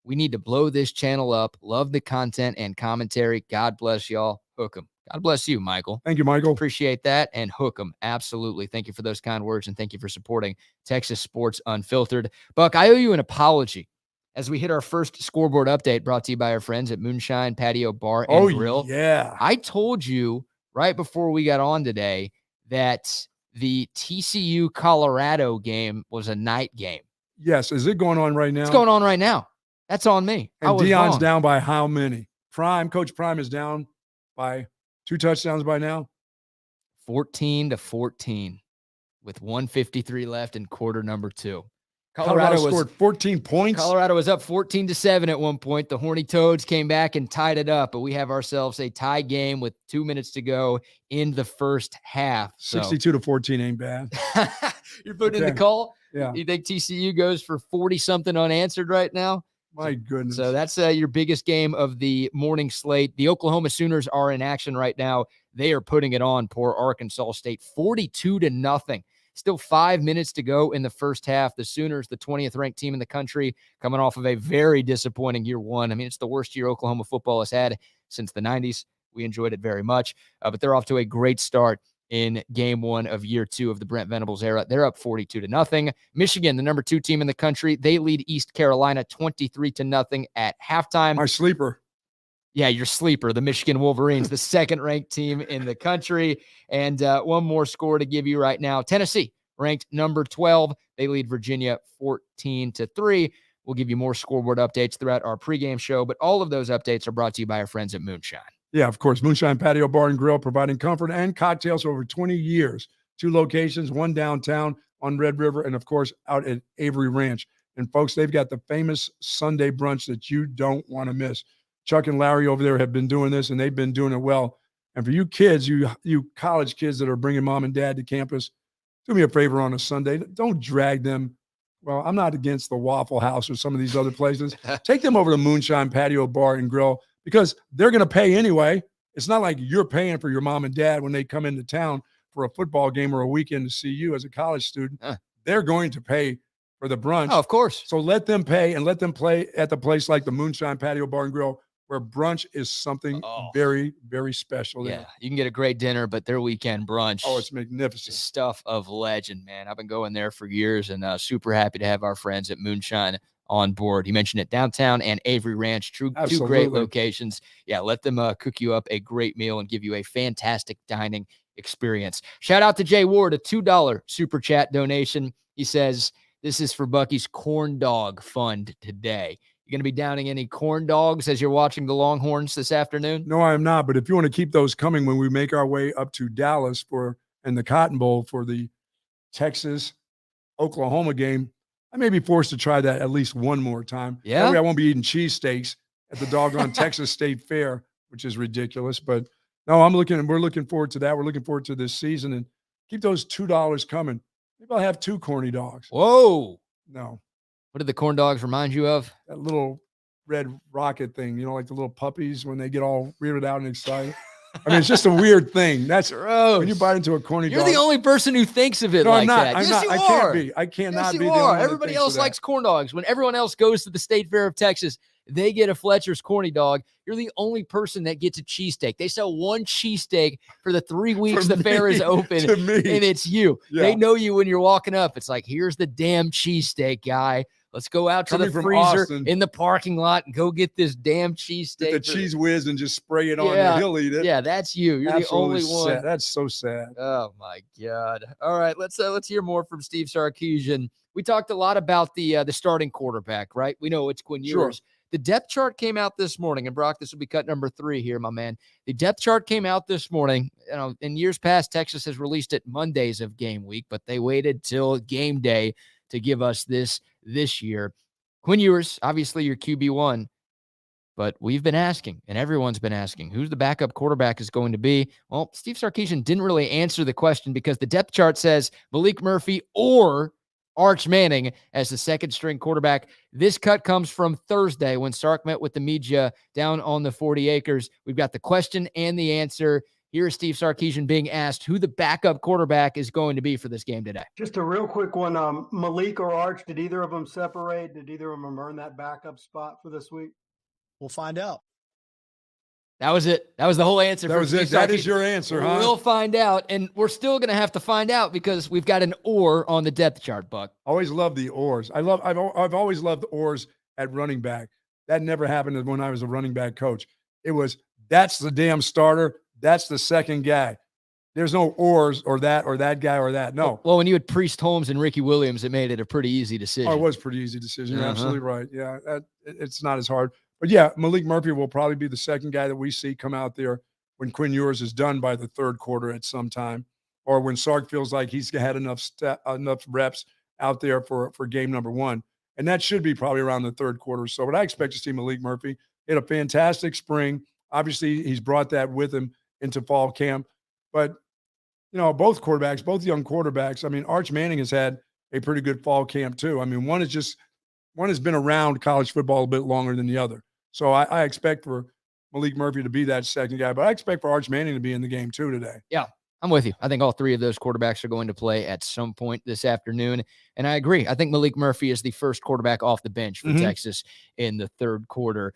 We need to blow this channel up. Love the content and commentary. God bless y'all. Hook 'em. God bless you, Michael. Thank you, Michael. Appreciate that. And hook 'em. Absolutely. Thank you for those kind words, and thank you for supporting Texas Sports Unfiltered. Buck, I owe you an apology as we hit our first scoreboard update brought to you by our friends at Moonshine Patio Bar and Grill. Yeah. I told you right before we got on today that the TCU Colorado game was a night game. Yes. Is it going on right now? It's going on right now. That's on me. And Deion's down by how many? Coach Prime is down by 2 touchdowns by now. 14-14 with 1:53 left in quarter number 2. Colorado scored 14 points. Colorado was up 14-7 at one point. The Horny Toads came back and tied it up, but we have ourselves a tie game with 2 minutes to go in the first half. 62-14 ain't bad. You're putting in the call? Yeah. You think TCU goes for 40-something unanswered right now? My goodness. So that's your biggest game of the morning slate. The Oklahoma Sooners are in action right now. They are putting it on poor Arkansas State 42-0. Still 5 minutes to go in the first half. The Sooners, the 20th ranked team in the country, coming off of a very disappointing year one. I mean, it's the worst year Oklahoma football has had since the 90s. We enjoyed it very much, but they're off to a great start in game one of year two of the Brent Venables era. They're up 42-0. Michigan, the number 2 team in the country, they lead East Carolina 23-0 at halftime. My sleeper. Yeah, your sleeper, the Michigan Wolverines, the second-ranked team in the country. And one more score to give you right now. Tennessee, ranked number 12. They lead Virginia 14-3. We'll give you more scoreboard updates throughout our pregame show, but all of those updates are brought to you by our friends at Moonshine. Yeah, of course. Moonshine Patio Bar and Grill, providing comfort and cocktails for over 20 years. 2 locations, one downtown on Red River, and, of course, out at Avery Ranch. And, folks, they've got the famous Sunday brunch that you don't want to miss. Chuck and Larry over there have been doing this, and they've been doing it well. And for you kids, you college kids that are bringing mom and dad to campus, do me a favor on a Sunday. Don't drag them. Well, I'm not against the Waffle House or some of these other places. Take them over to Moonshine Patio Bar and Grill because they're going to pay anyway. It's not like you're paying for your mom and dad when they come into town for a football game or a weekend to see you as a college student. They're going to pay for the brunch. Oh, of course. So let them pay and let them play at the place like the Moonshine Patio Bar and Grill, where brunch is something very, very special. Yeah, you can get a great dinner, but their weekend brunch. Oh, it's magnificent. Stuff of legend, man. I've been going there for years and super happy to have our friends at Moonshine on board. You mentioned it, downtown and Avery Ranch, two great locations. Yeah, let them cook you up a great meal and give you a fantastic dining experience. Shout out to Jay Ward, a $2 super chat donation. He says, this is for Bucky's corn dog fund today. You going to be downing any corn dogs as you're watching the Longhorns this afternoon? No, I am not. But if you want to keep those coming when we make our way up to Dallas and the Cotton Bowl for the Texas-Oklahoma game, I may be forced to try that at least one more time. Yeah. That way I won't be eating cheesesteaks at the doggone Texas State Fair, which is ridiculous. But no, we're looking forward to that. We're looking forward to this season. And keep those $2 coming. Maybe I'll have 2 corny dogs. Whoa. No. What did the corn dogs remind you of? That little red rocket thing, like the little puppies when they get all weirded out and excited. I mean, it's just a weird thing. That's gross. When you bite into a corny dog. You're the only person who thinks of it like that. I'm yes, not. you I are. can't be. I cannot yes, be. You the are. only Everybody else likes corn dogs. When everyone else goes to the State Fair of Texas, they get a Fletcher's corny dog. You're the only person that gets a cheesesteak. They sell one cheesesteak for the 3 weeks the fair is open, and it's you. Yeah. They know you when you're walking up. It's like, here's the damn cheesesteak guy. Let's go out to the freezer in the parking lot and go get this damn cheesesteak. Get the cheese whiz and just spray it on there. He'll eat it. Yeah, that's you. You're absolutely the only one. That's so sad. Oh my God. All right, let's hear more from Steve Sarkisian. We talked a lot about the starting quarterback, right? We know it's Quinn Ewers. Sure. The depth chart came out this morning, and Brock, this will be cut number 3 here, my man. The depth chart came out this morning. In years past, Texas has released it Mondays of game week, but they waited till game day to give us this year. Quinn Ewers, obviously your QB1, but we've been asking, and everyone's been asking, who's the backup quarterback is going to be? Well, Steve Sarkisian didn't really answer the question because the depth chart says Malik Murphy or Arch Manning as the second-string quarterback. This cut comes from Thursday when Sark met with the media down on the 40 acres. We've got the question and the answer. Here's Steve Sarkisian being asked who the backup quarterback is going to be for this game today. Just a real quick one. Malik or Arch, did either of them separate? Did either of them earn that backup spot for this week? We'll find out. That was it. That was the whole answer. That was it. That is your answer, huh? We'll find out, and we're still going to have to find out because we've got an or on the depth chart, Buck. Always love the ors. I've always loved the ors at running back. That never happened when I was a running back coach. It was, that's the damn starter. That's the second guy. There's no ors or that guy or that. No. Well, when you had Priest Holmes and Ricky Williams, it made it a pretty easy decision. Oh, it was a pretty easy decision. You're absolutely right. Yeah, it's not as hard. But yeah, Malik Murphy will probably be the second guy that we see come out there when Quinn Ewers is done by the third quarter at some time, or when Sark feels like he's had enough reps out there for game number one. And that should be probably around the third quarter or so. But I expect to see Malik Murphy. He had a fantastic spring. Obviously, he's brought that with him into fall camp. But, both quarterbacks, both young quarterbacks, I mean, Arch Manning has had a pretty good fall camp too. I mean, one has been around college football a bit longer than the other. So I expect for Malik Murphy to be that second guy, but I expect for Arch Manning to be in the game too today. Yeah, I'm with you. I think all three of those quarterbacks are going to play at some point this afternoon. And I agree. I think Malik Murphy is the first quarterback off the bench for Texas in the third quarter.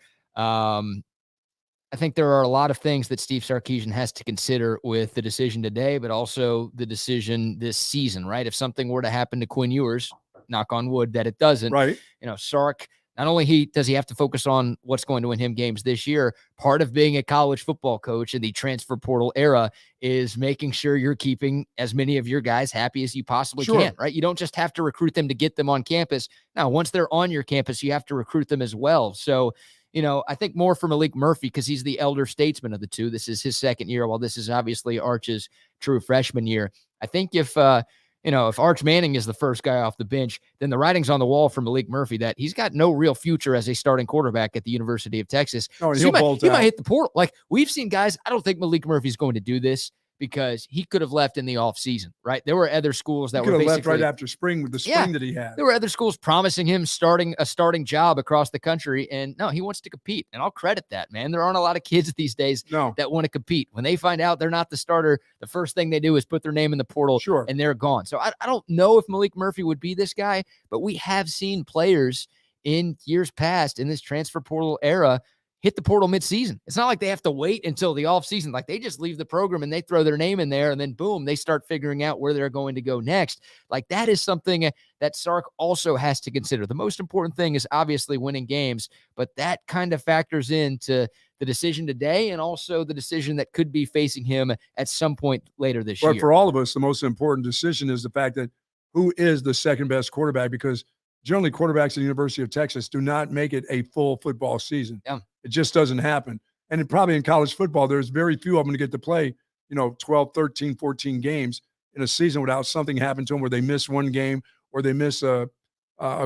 I think there are a lot of things that Steve Sarkisian has to consider with the decision today, but also the decision this season, right? If something were to happen to Quinn Ewers, knock on wood that it doesn't, right? Sark, not only does he have to focus on what's going to win him games this year, part of being a college football coach in the transfer portal era is making sure you're keeping as many of your guys happy as you possibly can, right? You don't just have to recruit them to get them on campus. Now, once they're on your campus, you have to recruit them as well. So, I think more for Malik Murphy because he's the elder statesman of the two. This is his second year, while this is obviously Arch's true freshman year. I think if Arch Manning is the first guy off the bench, then the writing's on the wall for Malik Murphy that he's got no real future as a starting quarterback at the University of Texas. No, he might hit the portal. Like we've seen guys, I don't think Malik Murphy's going to do this because he could have left in the offseason, right? There were other schools that were basically left right after spring with the spring that he had. There were other schools promising him a starting job across the country, and no, he wants to compete, and I'll credit that, man. There aren't a lot of kids these days that want to compete. When they find out they're not the starter, the first thing they do is put their name in the portal, and they're gone. So I don't know if Malik Murphy would be this guy, but we have seen players in years past in this transfer portal era hit the portal midseason. It's not like they have to wait until the offseason. Like they just leave the program and they throw their name in there and then boom, they start figuring out where they're going to go next. Like that is something that Sark also has to consider. The most important thing is obviously winning games, but that kind of factors into the decision today and also the decision that could be facing him at some point later this year. But for all of us, the most important decision is the fact that who is the second best quarterback, because generally quarterbacks at the University of Texas do not make it a full football season. Yeah. It just doesn't happen. And probably in college football, there's very few of them to get to play, 12, 13, 14 games in a season without something happen to them where they miss one game or they miss a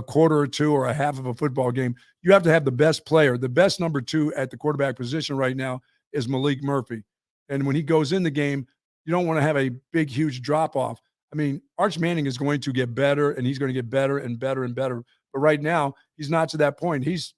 quarter or two or a half of a football game. You have to have the best player. The best number two at the quarterback position right now is Malik Murphy. And when he goes in the game, you don't want to have a big, huge drop-off. I mean, Arch Manning is going to get better, and he's going to get better and better and better. But right now, he's not to that point. He's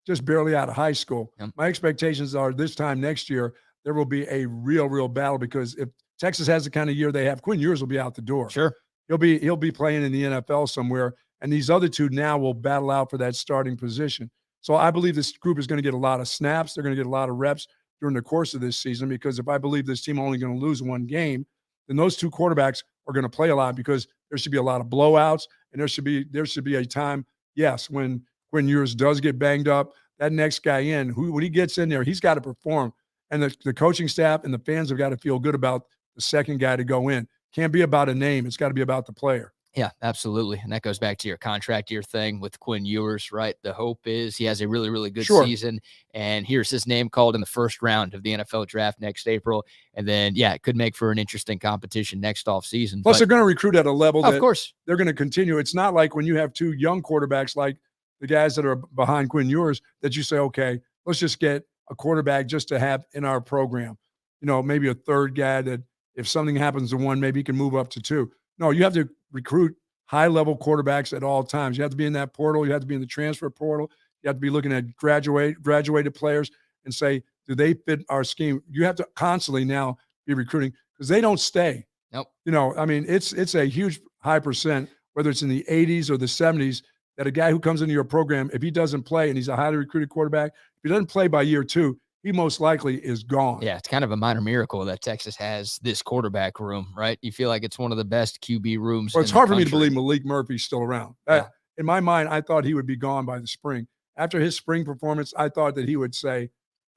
just barely out of high school. Yep. My expectations are this time next year, there will be a real battle, because if Texas has the kind of year they have, Quinn Ewers will be out the door. Sure. He'll be playing in the NFL somewhere, and these other two now will battle out for that starting position. So I believe this group is going to get a lot of snaps. They're going to get a lot of reps during the course of this season, because if I believe this team only going to lose one game, then those two quarterbacks are going to play a lot, because there should be a lot of blowouts, and there should be a time, yes, when Quinn Ewers does get banged up, that next guy when he gets in there, he's got to perform. And the coaching staff and the fans have got to feel good about the second guy to go in. Can't be about a name. It's got to be about the player. Yeah, absolutely. And that goes back to your contract year thing with Quinn Ewers, right? The hope is he has a really, really good season, and here's his name called in the first round of the NFL draft next April. And then, it could make for an interesting competition next offseason. Plus, they're going to recruit at a level that, of course, they're going to continue. It's not like when you have two young quarterbacks like the guys that are behind Quinn Ewers that you say, okay, let's just get a quarterback just to have in our program. Maybe a third guy that if something happens to one, maybe he can move up to two. No, you have to recruit high-level quarterbacks at all times. You have to be in that portal. You have to be in the transfer portal. You have to be looking at graduated players and say, do they fit our scheme? You have to constantly now be recruiting, because they don't stay. Nope. It's a huge high percent, whether it's in the 80s or the 70s, that a guy who comes into your program, if he doesn't play and he's a highly recruited quarterback, if he doesn't play by year two, he most likely is gone. Yeah, it's kind of a minor miracle that Texas has this quarterback room, right? You feel like it's one of the best QB rooms. Well, it's hard for me to believe Malik Murphy's still around. In my mind, I thought he would be gone by the spring. After his spring performance, I thought that he would say,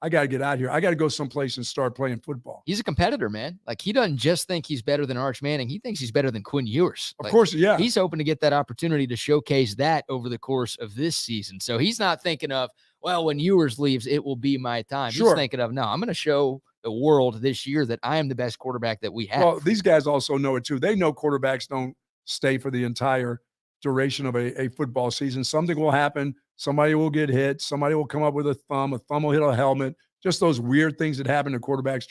I got to get out of here. I got to go someplace and start playing football. He's a competitor, man. Like, he doesn't just think he's better than Arch Manning. He thinks he's better than Quinn Ewers. Of course, yeah. He's hoping to get that opportunity to showcase that over the course of this season. So he's not thinking of, well, when Ewers leaves, it will be my time. Sure. He's thinking of, no, I'm going to show the world this year that I am the best quarterback that we have. Well, these guys also know it too. They know quarterbacks don't stay for the entire duration of a football season. Something will happen. Somebody will get hit. Somebody will come up with a thumb. A thumb will hit a helmet. Just those weird things that happen to quarterbacks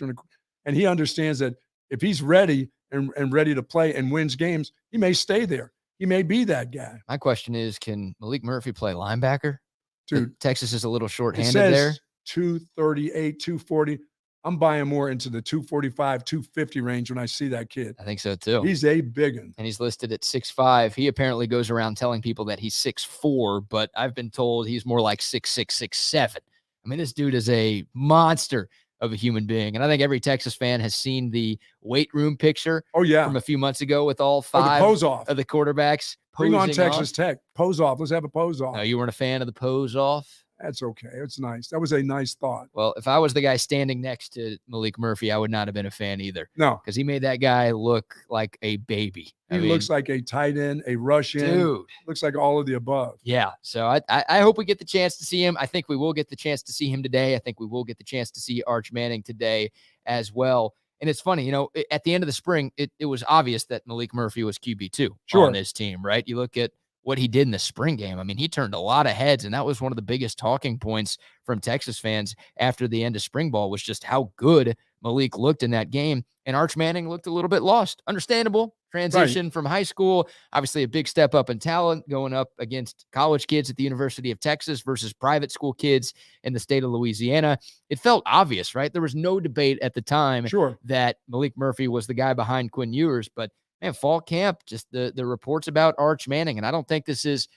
and he understands that if he's ready and ready to play and wins games, he may stay there. He may be that guy. My question is, can Malik Murphy play linebacker? Dude, Texas is a little shorthanded it says there. 238, 240. I'm buying more into the 245, 250 range when I see that kid. I think so too. He's a big one. And he's listed at 6'5". He apparently goes around telling people that he's 6'4", but I've been told he's more like 6'6", 6'7". I mean, this dude is a monster of a human being. And I think every Texas fan has seen the weight room picture from a few months ago with all five of the quarterbacks. Bring on Texas Tech. Pose off. Let's have a pose off. No, you weren't a fan of the pose off? That's okay. It's nice. That was a nice thought. Well, if I was the guy standing next to Malik Murphy, I would not have been a fan either. No. Because he made that guy look like a baby. He looks like a tight end, a rush end. Dude. Looks like all of the above. Yeah. So I hope we get the chance to see him. I think we will get the chance to see him today. I think we will get the chance to see Arch Manning today as well. And it's funny, at the end of the spring, it was obvious that Malik Murphy was QB2 on this team, right? You look at what he did in the spring game. I mean, he turned a lot of heads, and that was one of the biggest talking points from Texas fans after the end of spring ball was just how good Malik looked in that game. And Arch Manning looked a little bit lost. Understandable. Transition from high school, obviously a big step up in talent, going up against college kids at the University of Texas versus private school kids in the state of Louisiana. It felt obvious, right? There was no debate at the time that Malik Murphy was the guy behind Quinn Ewers, but man, fall camp, just the reports about Arch Manning. And I don't think this is,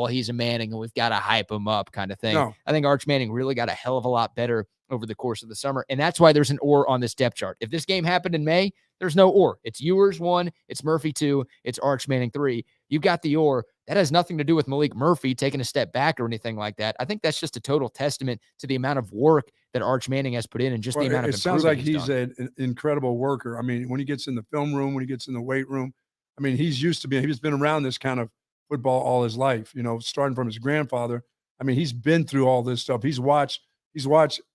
he's a Manning and we've got to hype him up kind of thing. No. I think Arch Manning really got a hell of a lot better over the course of the summer. And that's why there's an or on this depth chart. If this game happened in May, there's no or. It's Ewers 1, it's Murphy 2, it's Arch Manning 3. You've got the or. That has nothing to do with Malik Murphy taking a step back or anything like that. I think that's just a total testament to the amount of work that Arch Manning has put in and just the amount of improvement. It sounds like he's an incredible worker. I mean, when he gets in the film room, when he gets in the weight room, I mean, he's been around this kind of football all his life, starting from his grandfather. I mean, he's been through all this stuff. He's watched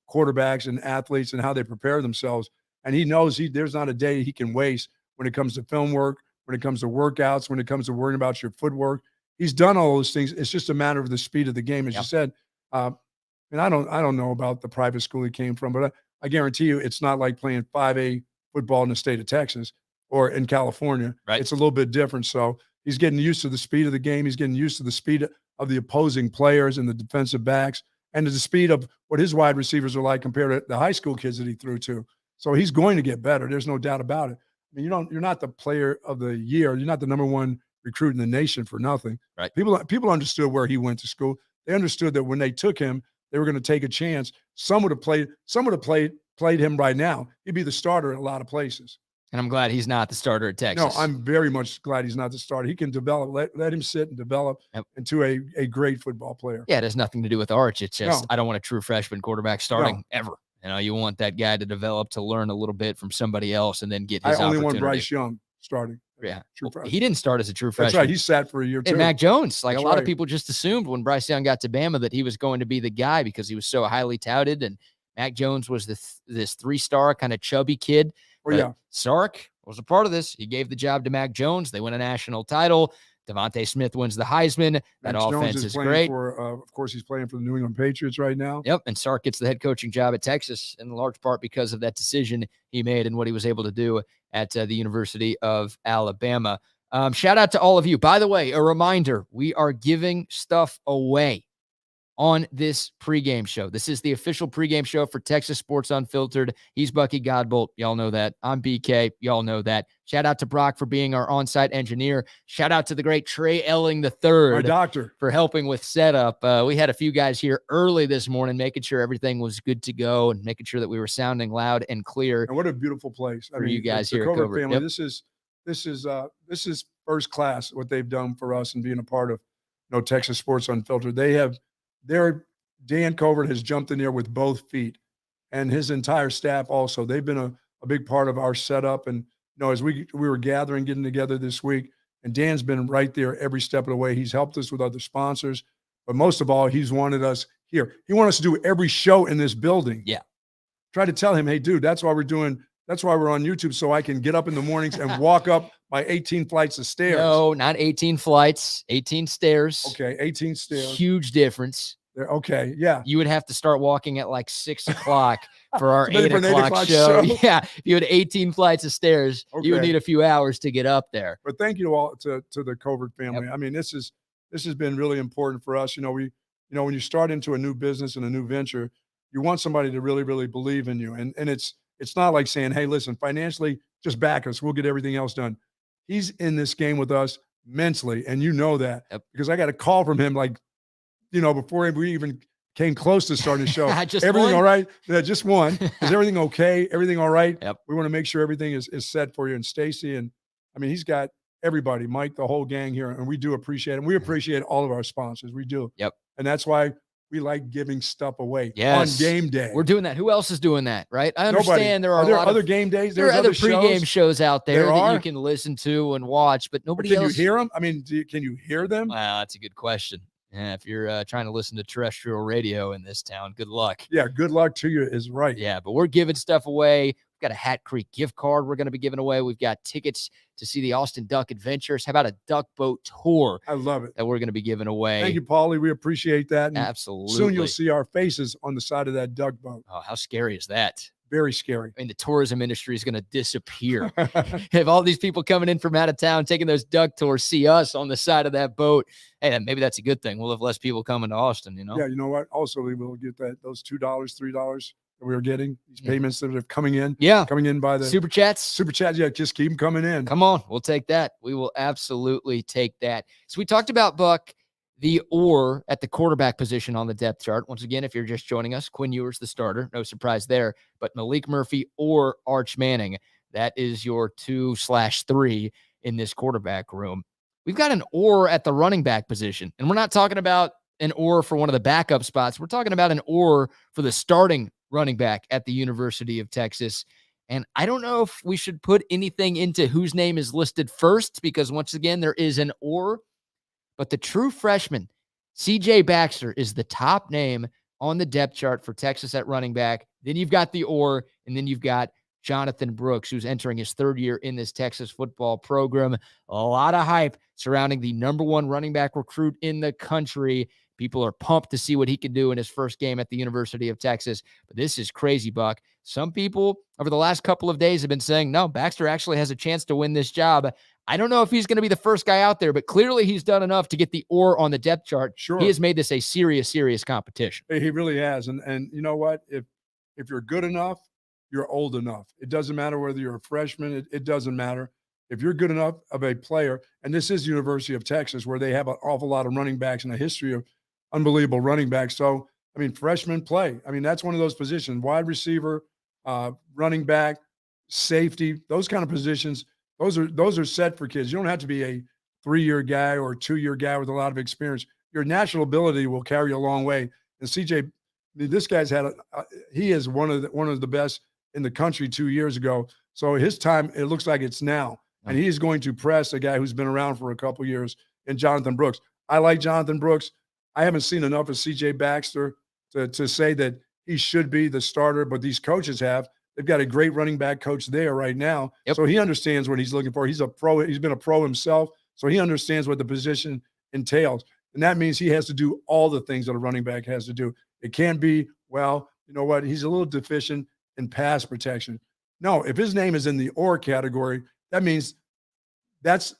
quarterbacks and athletes and how they prepare themselves. And he knows there's not a day he can waste when it comes to film work, when it comes to workouts, when it comes to worrying about your footwork. He's done all those things. It's just a matter of the speed of the game, as you said. And I don't know about the private school he came from, but I guarantee you it's not like playing 5A football in the state of Texas or in California. Right. It's a little bit different. So he's getting used to the speed of the game. He's getting used to the speed of the opposing players and the defensive backs and to the speed of what his wide receivers are like compared to the high school kids that he threw to. So he's going to get better. There's no doubt about it. I mean, you're not the player of the year. You're not the number one recruit in the nation for nothing. Right. People understood where he went to school. They understood that when they took him, they were going to take a chance. Some would have played him right now. He'd be the starter in a lot of places. And I'm glad he's not the starter at Texas. No, I'm very much glad he's not the starter. He can develop, let him sit and develop into a great football player. Yeah, it has nothing to do with Arch. It's just I don't want a true freshman quarterback starting ever. You want that guy to develop, to learn a little bit from somebody else and then get his opportunity. I only want Bryce Young starting. Yeah. He didn't start as a true freshman. That's right. He sat for a year too. And Mac Jones. A lot of people just assumed when Bryce Young got to Bama that he was going to be the guy because he was so highly touted. And Mac Jones was this 3-star kind of chubby kid. Sark was a part of this. He gave the job to Mac Jones. They win a national title. Devontae Smith wins the Heisman. That offense is great. Of course, he's playing for the New England Patriots right now. Yep, and Sark gets the head coaching job at Texas in large part because of that decision he made and what he was able to do at the University of Alabama. Shout out to all of you. By the way, a reminder, we are giving stuff away on this pregame show. This is the official pregame show for Texas Sports Unfiltered. He's Bucky Godbolt. Y'all know that. I'm BK. Y'all know that. Shout out to Brock for being our on-site engineer. Shout out to the great Trey Elling III. Our doctor. For helping with setup. We had a few guys here early this morning, making sure everything was good to go and making sure that we were sounding loud and clear. And what a beautiful place. For you guys here at Covert family. Yep. This is first class what they've done for us and being a part of Texas Sports Unfiltered. Dan Covert has jumped in there with both feet, and his entire staff also. They've been a big part of our setup. And as we were getting together this week, and Dan's been right there every step of the way. He's helped us with other sponsors, but most of all, he's wanted us here. He wanted us to do every show in this building. Yeah. Try to tell him, hey, dude, that's why we're doing That's why we're on YouTube, so I can get up in the mornings and walk up my 18 flights of stairs. No, not 18 flights, 18 stairs. Okay, 18 stairs. Huge difference. Okay, yeah. You would have to start walking at like 6 o'clock for our 8 for an o'clock show. Yeah, if you had 18 flights of stairs, you would Okay. need a few hours to get up there. But thank you all to the Covert family. Yep. I mean, this has been really important for us. When you start into a new business and a new venture, you want somebody to really, really believe in you. And it's not like saying, hey, listen, financially, just back us. We'll get everything else done. He's in this game with us mentally, and you know that. Yep. Because I got a call from him before we even came close to starting the show. Just everything one? all right? Yeah, just one. Is everything okay? Everything all right? Yep. We want to make sure everything is set for you. And Stacy, and I mean, he's got everybody, Mike, the whole gang here, and we do appreciate it. And we appreciate all of our sponsors. We do. Yep. And that's why we like giving stuff away Yes. on game day. We're doing that. Who else is doing that, right? I understand there are there a lot other of game days. there are There's other pregame shows out there There that are? you can listen to and watch, but nobody Can else. you hear them? I mean, can you hear them? Wow, that's a good question. Yeah, if you're trying to listen to terrestrial radio in this town, good luck. Yeah, good luck to you is right. Yeah, but we're giving stuff away. We've got a Hat Creek gift card we're going to be giving away. We've got tickets to see the Austin Duck Adventures. How about a duck boat tour I love it. that we're going to be giving away? Thank you, Paulie. We appreciate that. And Absolutely. soon you'll see our faces on the side of that duck boat. Oh, how scary is that? Very scary. I mean, the tourism industry is going to disappear. If all these people coming in from out of town taking those duck tours see us on the side of that boat, hey, then maybe that's a good thing. We'll have less people coming to Austin, Yeah, you know what? Also, we will get those $2, $3 that we were getting, these payments that are coming in. Yeah. Coming in by the Super chats. super chat. Yeah, just keep them coming in. Come on. We'll take that. We will absolutely take that. So we talked about, Buck, the or at the quarterback position on the depth chart. Once again, if you're just joining us, Quinn Ewers, the starter. No surprise there. But Malik Murphy or Arch Manning, that is your 2/3 in this quarterback room. We've got an or at the running back position. And we're not talking about an or for one of the backup spots. We're talking about an or for the starting running back at the University of Texas. And I don't know if we should put anything into whose name is listed first, because once again, there is an or. But the true freshman, CJ Baxter, is the top name on the depth chart for Texas at running back. Then you've got the or, and then you've got Jonathan Brooks, who's entering his third year in this Texas football program. A lot of hype surrounding the #1 running back recruit in the country. People are pumped to see what he can do in his first game at the University of Texas. But this is crazy, Buck. Some people over the last couple of days have been saying, no, Baxter actually has a chance to win this job. I don't know if he's going to be the first guy out there, but clearly he's done enough to get the or on the depth chart. Sure. He has made this a serious, serious competition. He really has. And you know what? If you're good enough, you're old enough. It doesn't matter whether you're a freshman. It doesn't matter. If you're good enough of a player, and this is University of Texas, where they have an awful lot of running backs and a history of unbelievable running backs. So, I mean, freshmen play. I mean, that's one of those positions, wide receiver, running back, safety, those kind of positions. Those are set for kids. You don't have to be a 3-year guy or a 2-year guy with a lot of experience. Your natural ability will carry you a long way. And CJ, this guy's had he is one of the best in the country 2 years ago. So his time, it looks like it's now. And he is going to press a guy who's been around for a couple of years in Jonathan Brooks. I like Jonathan Brooks. I haven't seen enough of CJ Baxter to say that he should be the starter, but these coaches have. They've got a great running back coach there right now. Yep. So he understands what he's looking for. He's a pro. He's been a pro himself. So he understands what the position entails. And that means he has to do all the things that a running back has to do. It can't be, well, you know what? He's a little deficient in pass protection. No, if his name is in the or category, that means that's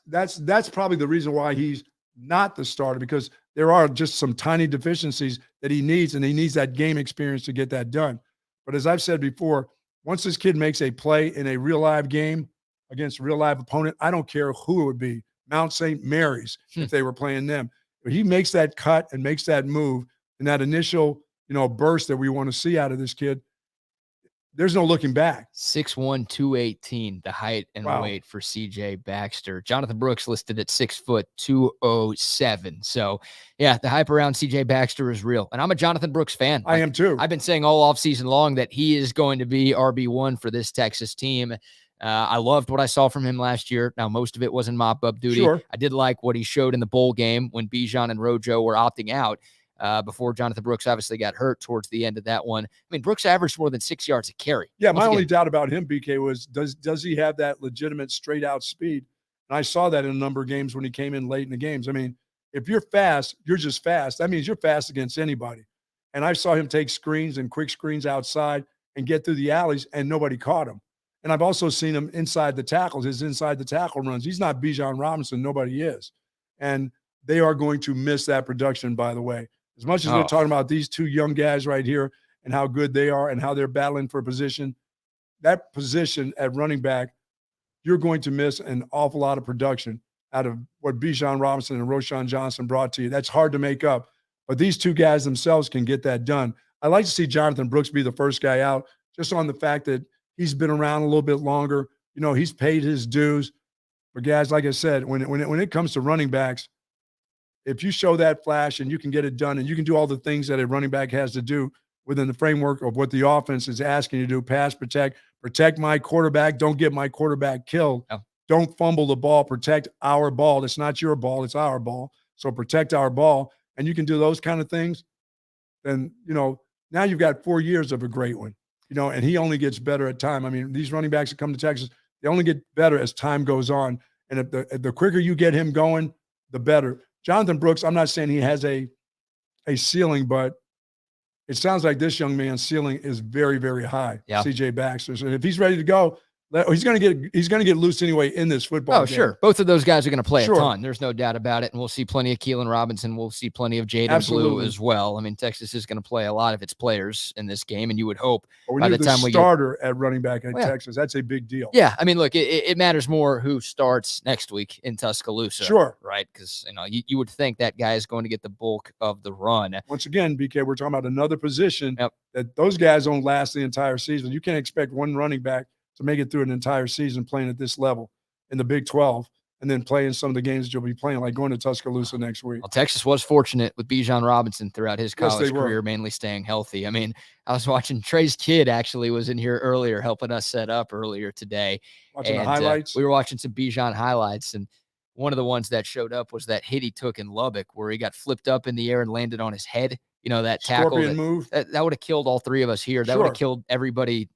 probably the reason why he's not the starter, because there are just some tiny deficiencies that he needs, and he needs that game experience to get that done. But as I've said before, once this kid makes a play in a real live game against a real live opponent, I don't care who it would be, Mount St. Mary's, if they were playing them. But he makes that cut and makes that move and that initial, burst that we want to see out of this kid. There's no looking back. 6'1", 218, the height and weight for CJ Baxter. Jonathan Brooks listed at 6 foot 207. So, yeah, the hype around CJ Baxter is real. And I'm a Jonathan Brooks fan. I am too. I've been saying all offseason long that he is going to be RB1 for this Texas team. I loved what I saw from him last year. Now, most of it was in mop-up duty. Sure. I did like what he showed in the bowl game when Bijan and Rojo were opting out. before Jonathan Brooks obviously got hurt towards the end of that one. I mean, Brooks averaged more than 6 yards a carry. Yeah, my only doubt about him, BK, was does he have that legitimate straight-out speed? And I saw that in a number of games when he came in late in the games. I mean, if you're fast, you're just fast. That means you're fast against anybody. And I saw him take screens and quick screens outside and get through the alleys, and nobody caught him. And I've also seen him inside the tackles, his inside the tackle runs. He's not Bijan Robinson. Nobody is. And they are going to miss that production, by the way. As much as we're talking about these two young guys right here and how good they are and how they're battling for a position, that position at running back, you're going to miss an awful lot of production out of what Bijan Robinson and Roschon Johnson brought to you. That's hard to make up. But these two guys themselves can get that done. I'd like to see Jonathan Brooks be the first guy out, just on the fact that he's been around a little bit longer. You know, he's paid his dues. But guys, like I said, when it comes to running backs, if you show that flash and you can get it done and you can do all the things that a running back has to do within the framework of what the offense is asking you to do, pass, protect my quarterback, don't get my quarterback killed. Oh. Don't fumble the ball, protect our ball. It's not your ball, it's our ball. So protect our ball. And you can do those kind of things, then, you know, now you've got 4 years of a great one, you know, and he only gets better at time. I mean, these running backs that come to Texas, they only get better as time goes on. And if the quicker you get him going, the better. Jonathan Brooks, I'm not saying he has a ceiling, but it sounds like this young man's ceiling is very, very high. Yeah. CJ Baxter. So if he's ready to go, he's going to get loose anyway in this football game. Sure. Both of those guys are going to play a ton. There's no doubt about it. And we'll see plenty of Keelan Robinson. We'll see plenty of Jaden Blue as well. I mean, Texas is going to play a lot of its players in this game, and you would hope by the time we starter at running back at Texas, that's a big deal. Yeah. I mean, look, it matters more who starts next week in Tuscaloosa. Sure. Right? Because, you know, you would think that guy is going to get the bulk of the run. Once again, BK, we're talking about another position that those guys don't last the entire season. You can't expect one running back to make it through an entire season playing at this level in the Big 12 and then playing some of the games that you'll be playing, like going to Tuscaloosa next week. Well, Texas was fortunate with Bijan Robinson throughout his college career, mainly staying healthy. I mean, I was watching Trey's kid actually was in here earlier, helping us set up earlier today. Watching the highlights? We were watching some Bijan highlights, and one of the ones that showed up was that hit he took in Lubbock where he got flipped up in the air and landed on his head. You know, that tackle. Move. That would have killed all three of us here. That would have killed everybody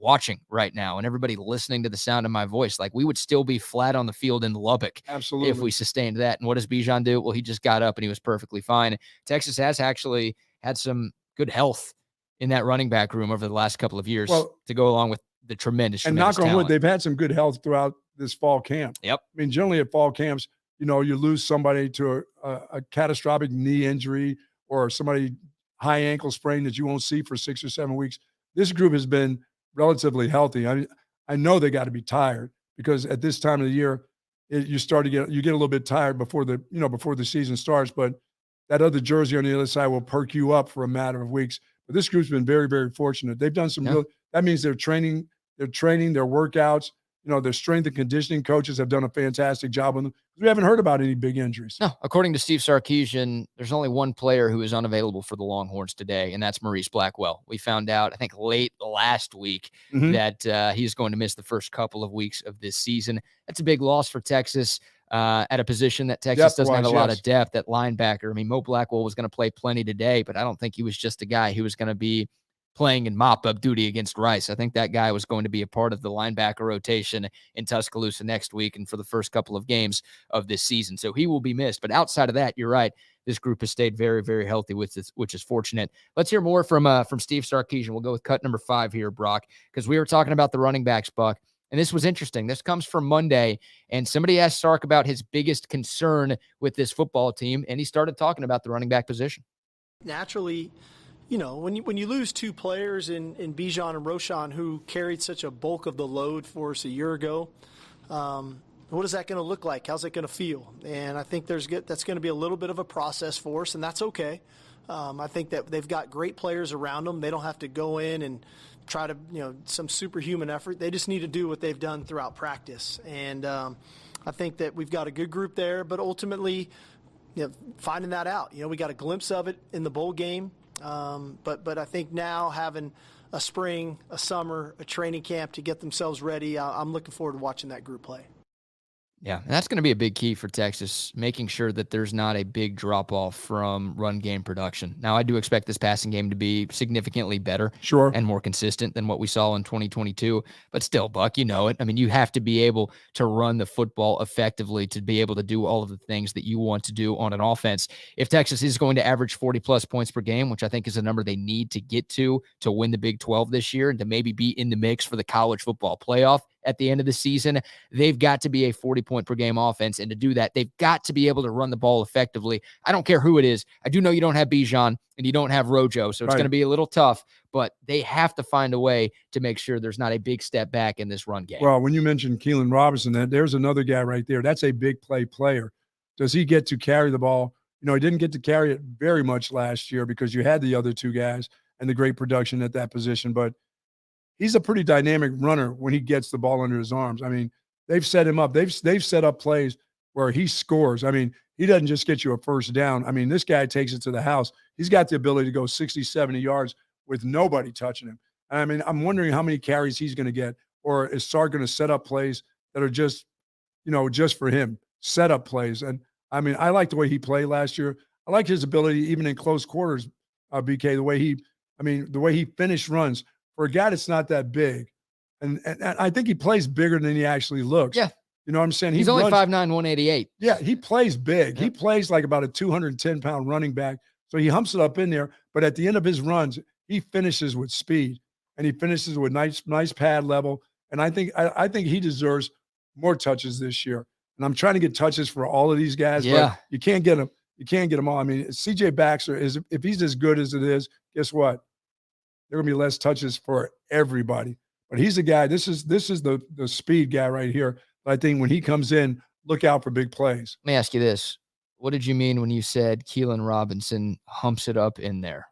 watching right now and everybody listening to the sound of my voice. Like, we would still be flat on the field in Lubbock if we sustained that. And what does Bijan do? Well, he just got up and he was perfectly fine. Texas has actually had some good health in that running back room over the last couple of years to go along with the tremendous knock on talent. wood, they've had some good health throughout this fall camp. Yep. I mean, generally at fall camps, you know, you lose somebody to a catastrophic knee injury or somebody high ankle sprain that you won't see for 6 or 7 weeks. This group has been relatively healthy. I know they got to be tired because at this time of the year, you get a little bit tired before the season starts. But that other jersey on the other side will perk you up for a matter of weeks. But this group's been very, very fortunate. They've done some that means they're training their workouts. You know, their strength and conditioning coaches have done a fantastic job on them. We haven't heard about any big injuries. No, according to Steve Sarkisian, there's only one player who is unavailable for the Longhorns today, and that's Maurice Blackwell. We found out, I think, late last week that he's going to miss the first couple of weeks of this season. That's a big loss for Texas at a position that Texas doesn't have a lot of depth at linebacker. I mean, Mo Blackwell was going to play plenty today, but I don't think he was just a guy who was going to be playing in mop-up duty against Rice. I think that guy was going to be a part of the linebacker rotation in Tuscaloosa next week and for the first couple of games of this season. So he will be missed. But outside of that, you're right. This group has stayed very, very healthy, which is fortunate. Let's hear more from Steve Sarkisian. We'll go with cut number 5 here, Brock, because we were talking about the running backs, Buck. And this was interesting. This comes from Monday, and somebody asked Sark about his biggest concern with this football team, and he started talking about the running back position. Naturally, you know, when you lose 2 players in Bijan and Roschon who carried such a bulk of the load for us a year ago, what is that going to look like? How's it going to feel? And I think that's going to be a little bit of a process for us, and that's okay. I think that they've got great players around them. They don't have to go in and try to, some superhuman effort. They just need to do what they've done throughout practice. And I think that we've got a good group there, but ultimately, finding that out. We got a glimpse of it in the bowl game. But I think now having a spring, a summer, a training camp to get themselves ready, I'm looking forward to watching that group play. Yeah, and that's going to be a big key for Texas, making sure that there's not a big drop-off from run game production. Now, I do expect this passing game to be significantly better Sure. and more consistent than what we saw in 2022, but still, Buck, you know it. I mean, you have to be able to run the football effectively to be able to do all of the things that you want to do on an offense. If Texas is going to average 40-plus points per game, which I think is a number they need to get to win the Big 12 this year and to maybe be in the mix for the college football playoff at the end of the season, they've got to be a 40-point per game offense. And to do that, they've got to be able to run the ball effectively. I don't care who it is. I do know you don't have Bijan and you don't have Rojo, so it's going to be a little tough, but they have to find a way to make sure there's not a big step back in this run game. Well, when you mentioned Keelan Robinson, there's another guy right there. That's a big play player. Does he get to carry the ball? You know, he didn't get to carry it very much last year because you had the other two guys and the great production at that position, but he's a pretty dynamic runner when he gets the ball under his arms. I mean, they've set him up. They've set up plays where he scores. I mean, he doesn't just get you a first down. I mean, this guy takes it to the house. He's got the ability to go 60, 70 yards with nobody touching him. I mean, I'm wondering how many carries he's going to get, or is Sark going to set up plays that are just, you know, just for him, set up plays. And I mean, I like the way he played last year. I like his ability, even in close quarters, BK, the way he finished runs. For a guy that's not that big, and I think he plays bigger than he actually looks. Yeah. You know what I'm saying? He's only 5'9", 188. Yeah, he plays big. Yep. He plays like about a 210-pound running back. So he humps it up in there. But at the end of his runs, he finishes with speed, and he finishes with nice pad level. And I think he deserves more touches this year. And I'm trying to get touches for all of these guys, but you can't get them. You can't get them all. I mean, C.J. Baxter if he's as good as it is, guess what? There are going to be less touches for everybody. But he's a guy, this is the speed guy right here. But I think when he comes in, look out for big plays. Let me ask you this. What did you mean when you said Keelan Robinson humps it up in there?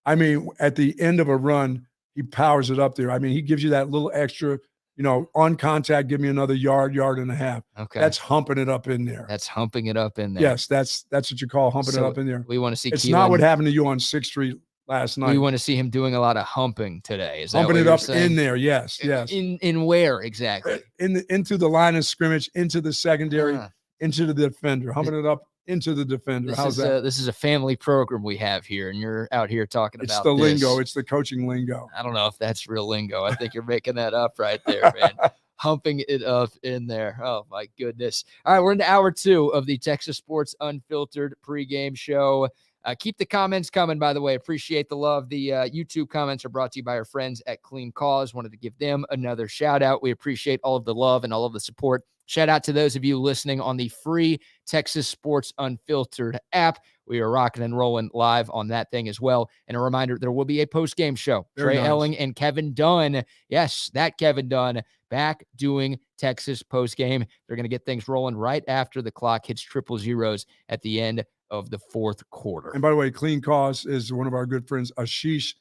I mean, at the end of a run, he powers it up there. I mean, he gives you that little extra, you know, on contact, give me another yard and a half. Okay. That's humping it up in there. That's humping it up in there. Yes, that's what you call humping it up in there. We want to see It's Keelan. not what happened to you on 6th Street last night. We want to see him doing a lot of humping today. Is that humping what it you're up saying? in there? Yes. In where exactly? Into the line of scrimmage, into the secondary, into the defender. Humping it up into the defender. How's that? This is a family program we have here, and you're out here talking it's about the this. lingo. It's the coaching lingo. I don't know if that's real lingo. I think you're making that up right there, man. Humping it up in there. Oh, my goodness. All right, we're into hour 2 of the Texas Sports Unfiltered pregame show. Keep the comments coming, by the way. Appreciate the love. The YouTube comments are brought to you by our friends at Clean Cause. Wanted to give them another shout out. We appreciate all of the love and all of the support. Shout out to those of you listening on the free Texas Sports Unfiltered app. We are rocking and rolling live on that thing as well. And a reminder, there will be a post-game show. Very Trey nice. Elling and Kevin Dunn. Yes, that Kevin Dunn back doing Texas post-game. They're going to get things rolling right after the clock hits 000 at the end of the 4th quarter. And by the way, Clean Cause is one of our good friends, Ashish.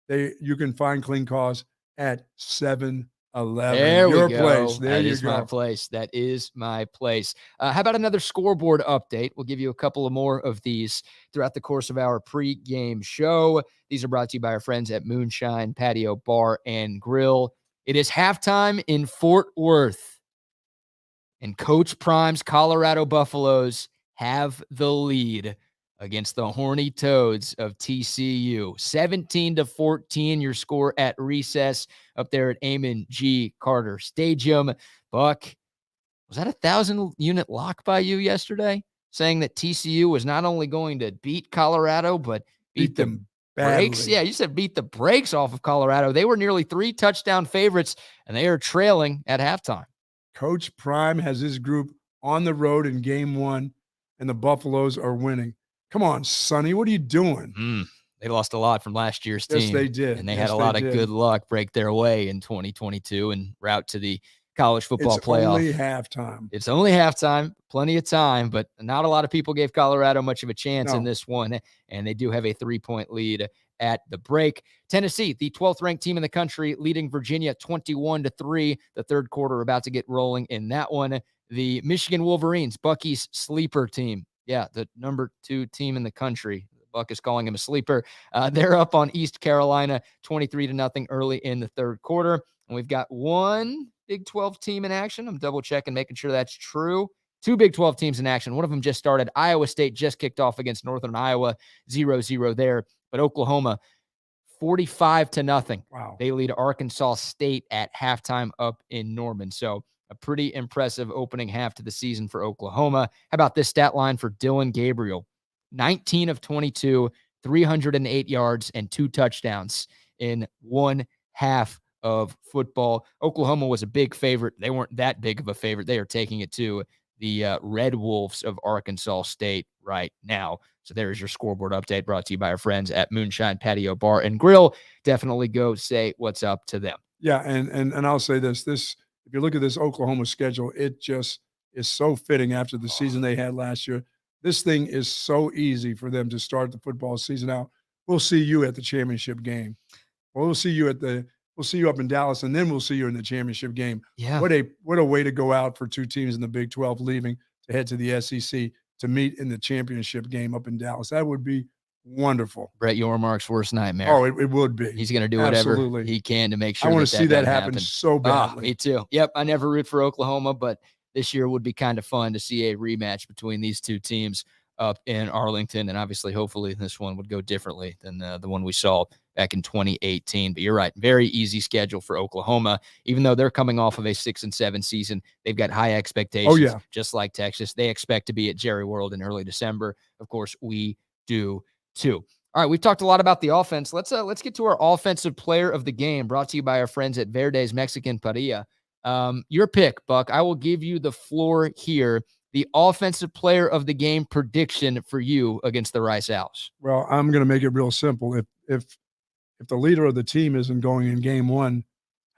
You can find Clean Cause at 7-Eleven. There Your we go. Place. There that you is go. my place. That is my place. How about another scoreboard update? We'll give you a couple of more of these throughout the course of our pregame show. These are brought to you by our friends at Moonshine Patio Bar and Grill. It is halftime in Fort Worth, and Coach Prime's Colorado Buffaloes have the lead against the Horny Toads of TCU. 17-14, your score at recess up there at Amon G. Carter Stadium. Buck, was that a 1,000-unit lock by you yesterday, saying that TCU was not only going to beat Colorado, but beat them brakes? badly. Yeah, you said beat the brakes off of Colorado. They were nearly 3 touchdown favorites, and they are trailing at halftime. Coach Prime has his group on the road in game 1, and the Buffaloes are winning. Come on, Sonny, what are you doing? They lost a lot from last year's team. Yes, they did. And they had a lot of good luck break their way in 2022 and route to the college football playoff. It's only halftime, plenty of time, but not a lot of people gave Colorado much of a chance in this one, and they do have a 3-point lead at the break. Tennessee, the 12th ranked team in the country, leading Virginia 21-3. The 3rd quarter about to get rolling in that one. The Michigan Wolverines, Bucky's sleeper team. Yeah, the number 2 team in the country. Buck is calling him a sleeper. They're up on East Carolina 23-0 early in the 3rd quarter. And we've got one Big 12 team in action. I'm double checking, making sure that's true. 2 Big 12 teams in action. One of them just started. Iowa State just kicked off against Northern Iowa, 0-0 there. But Oklahoma, 45-0. Wow. They lead Arkansas State at halftime up in Norman. So a pretty impressive opening half to the season for Oklahoma. How about this stat line for Dylan Gabriel? 19 of 22, 308 yards, and 2 touchdowns in one half of football. Oklahoma was a big favorite. They weren't that big of a favorite. They are taking it to the Red Wolves of Arkansas State right now. So there's your scoreboard update brought to you by our friends at Moonshine Patio Bar and Grill. Definitely go say what's up to them. Yeah, and I'll say this, if you look at this Oklahoma schedule, it just is so fitting after the season they had last year. This thing is so easy for them to start the football season out. We'll see you at the championship game. We'll see you up in Dallas, and then we'll see you in the championship game. Yeah. What a way to go out for 2 teams in the Big 12 leaving to head to the SEC to meet in the championship game up in Dallas. That would be wonderful. Brett Yormark's worst nightmare. Oh, it would be. He's going to do whatever he can to make sure I want to see that happen happens. so badly. Me too. Yep. I never root for Oklahoma, but this year would be kind of fun to see a rematch between these 2 teams up in Arlington. And obviously, hopefully this one would go differently than the one we saw back in 2018. But you're right. Very easy schedule for Oklahoma. Even though they're coming off of a 6-7 season, they've got high expectations. Oh, yeah. Just like Texas. They expect to be at Jerry World in early December. Of course, we do too. All right, we've talked a lot about the offense. Let's get to our offensive player of the game, brought to you by our friends at Verde's Mexican Paella. Your pick, Buck. I will give you the floor here. The offensive player of the game prediction for you against the Rice Owls. Well, I'm going to make it real simple. If the leader of the team isn't going in game 1,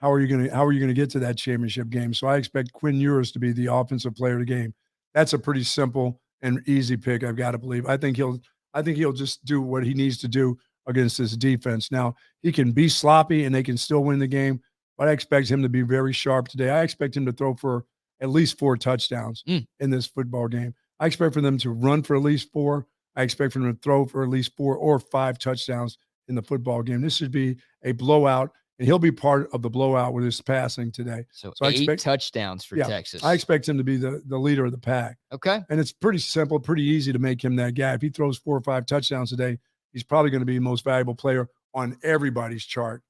how are you going to get to that championship game? So I expect Quinn Ewers to be the offensive player of the game. That's a pretty simple and easy pick, I've got to believe. I think he'll just do what he needs to do against this defense. Now, he can be sloppy and they can still win the game, but I expect him to be very sharp today. I expect him to throw for at least 4 touchdowns in this football game. I expect for them to run for at least 4. I expect for them to throw for at least 4 or 5 touchdowns in the football game. This should be a blowout, and he'll be part of the blowout with his passing today. So I 8 expect touchdowns for Texas. I expect him to be the leader of the pack. Okay. And it's pretty simple, pretty easy to make him that guy. If he throws 4 or 5 touchdowns today, he's probably going to be the most valuable player on everybody's chart,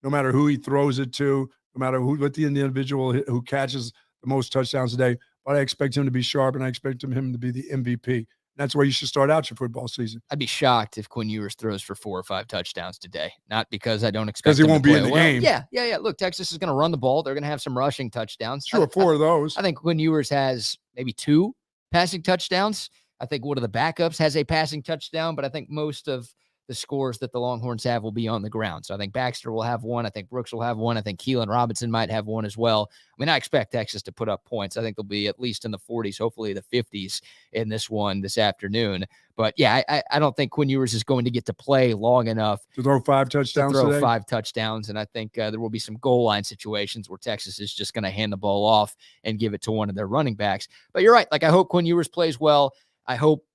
no matter who he throws it to, no matter what the individual who catches the most touchdowns today. But I expect him to be sharp, and I expect him to be the MVP. That's where you should start out your football season. I'd be shocked if Quinn Ewers throws for 4 or 5 touchdowns today. Not because I don't expect because he won't be in the game. Yeah. Look, Texas is going to run the ball. They're going to have some rushing touchdowns. Sure, 4 of those. I think Quinn Ewers has maybe 2 passing touchdowns. I think one of the backups has a passing touchdown, but I think most of the scores that the Longhorns have will be on the ground. So I think Baxter will have 1. I think Brooks will have 1. I think Keelan Robinson might have 1 as well. I mean, I expect Texas to put up points. I think they'll be at least in the 40s, hopefully the 50s in this one this afternoon. But yeah, I don't think Quinn Ewers is going to get to play long enough to throw 5 touchdowns. To throw 5 touchdowns. And I think there will be some goal line situations where Texas is just going to hand the ball off and give it to one of their running backs. But you're right. Like, I hope Quinn Ewers plays well. I hope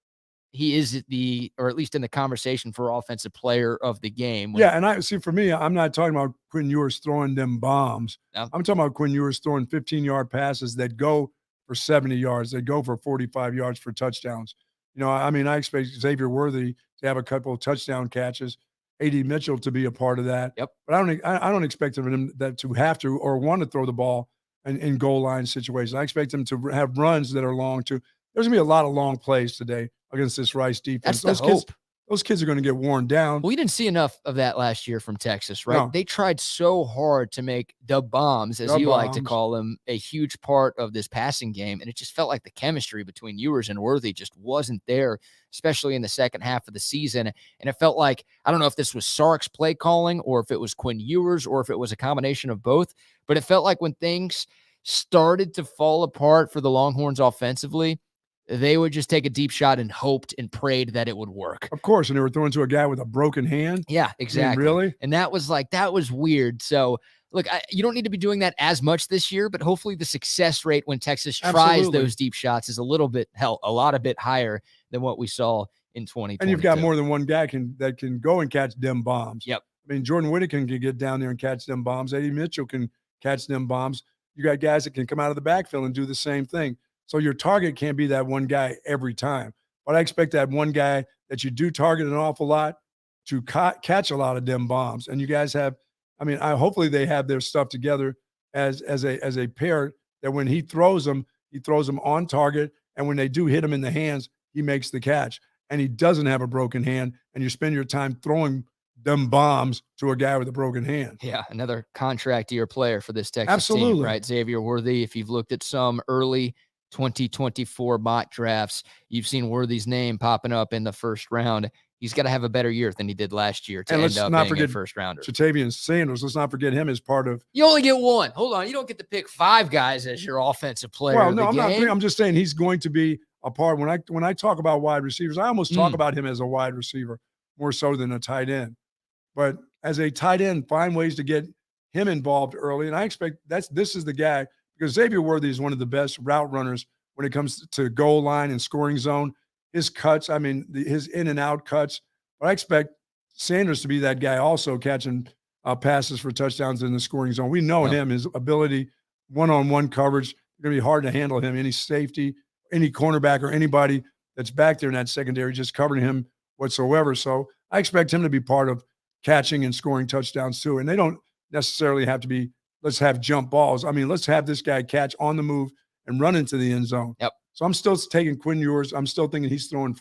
he is or at least in the conversation for offensive player of the game. Yeah, and I see, for me, I'm not talking about Quinn Ewers throwing them bombs. No. I'm talking about Quinn Ewers throwing 15-yard passes that go for 70 yards, that go for 45 yards for touchdowns. You know, I mean, I expect Xavier Worthy to have a couple of touchdown catches, A.D. Mitchell to be a part of that. Yep. But I don't expect him to have to or want to throw the ball in goal line situations. I expect him to have runs that are long too. There's going to be a lot of long plays today against this Rice defense. That's the hope. Those kids are going to get worn down. We didn't see enough of that last year from Texas, right? No. They tried so hard to make the bombs, as you like to call them, a huge part of this passing game. And it just felt like the chemistry between Ewers and Worthy just wasn't there, especially in the second half of the season. And it felt like, I don't know if this was Sark's play calling or if it was Quinn Ewers or if it was a combination of both, but it felt like when things started to fall apart for the Longhorns offensively, they would just take a deep shot and hoped and prayed that it would work. Of course. And they were throwing to a guy with a broken hand. Yeah, exactly. I mean, really? And that was weird. So look, you don't need to be doing that as much this year, but hopefully the success rate when Texas tries those deep shots is a lot bit higher than what we saw in 2020. And you've got more than one guy that can go and catch them bombs. Yep. I mean, Jordan Whittaker can get down there and catch them bombs. A.D. Mitchell can catch them bombs. You got guys that can come out of the backfield and do the same thing. So your target can't be that one guy every time. But I expect that one guy that you do target an awful lot to catch a lot of them bombs. And you guys have, hopefully they have their stuff together as a pair that when he throws them on target. And when they do hit him in the hands, he makes the catch. And he doesn't have a broken hand. And you spend your time throwing them bombs to a guy with a broken hand. Yeah, another contract year player for this Texas team, right? Xavier Worthy, if you've looked at some early 2024 mock drafts, you've seen Worthy's name popping up in the first round. He's got to have a better year than he did last year to end up being a first rounder. Chatavian Sanders, let's not forget him as part of. You only get one. Hold on. You don't get to pick 5 guys as your offensive player. Well, no, I'm just saying he's going to be a part. When I talk about wide receivers, I almost talk about him as a wide receiver more so than a tight end. But as a tight end, find ways to get him involved early. And I expect this is the guy, because Xavier Worthy is one of the best route runners when it comes to goal line and scoring zone. His cuts, his in and out cuts. But I expect Sanders to be that guy also catching passes for touchdowns in the scoring zone. We know him, his ability, one-on-one coverage. It's going to be hard to handle him. Any safety, any cornerback, or anybody that's back there in that secondary just covering him whatsoever. So I expect him to be part of catching and scoring touchdowns too. And they don't necessarily have to be, let's have jump balls. Let's have this guy catch on the move and run into the end zone. Yep. So I'm still taking Quinn Ewers. I'm still thinking he's throwing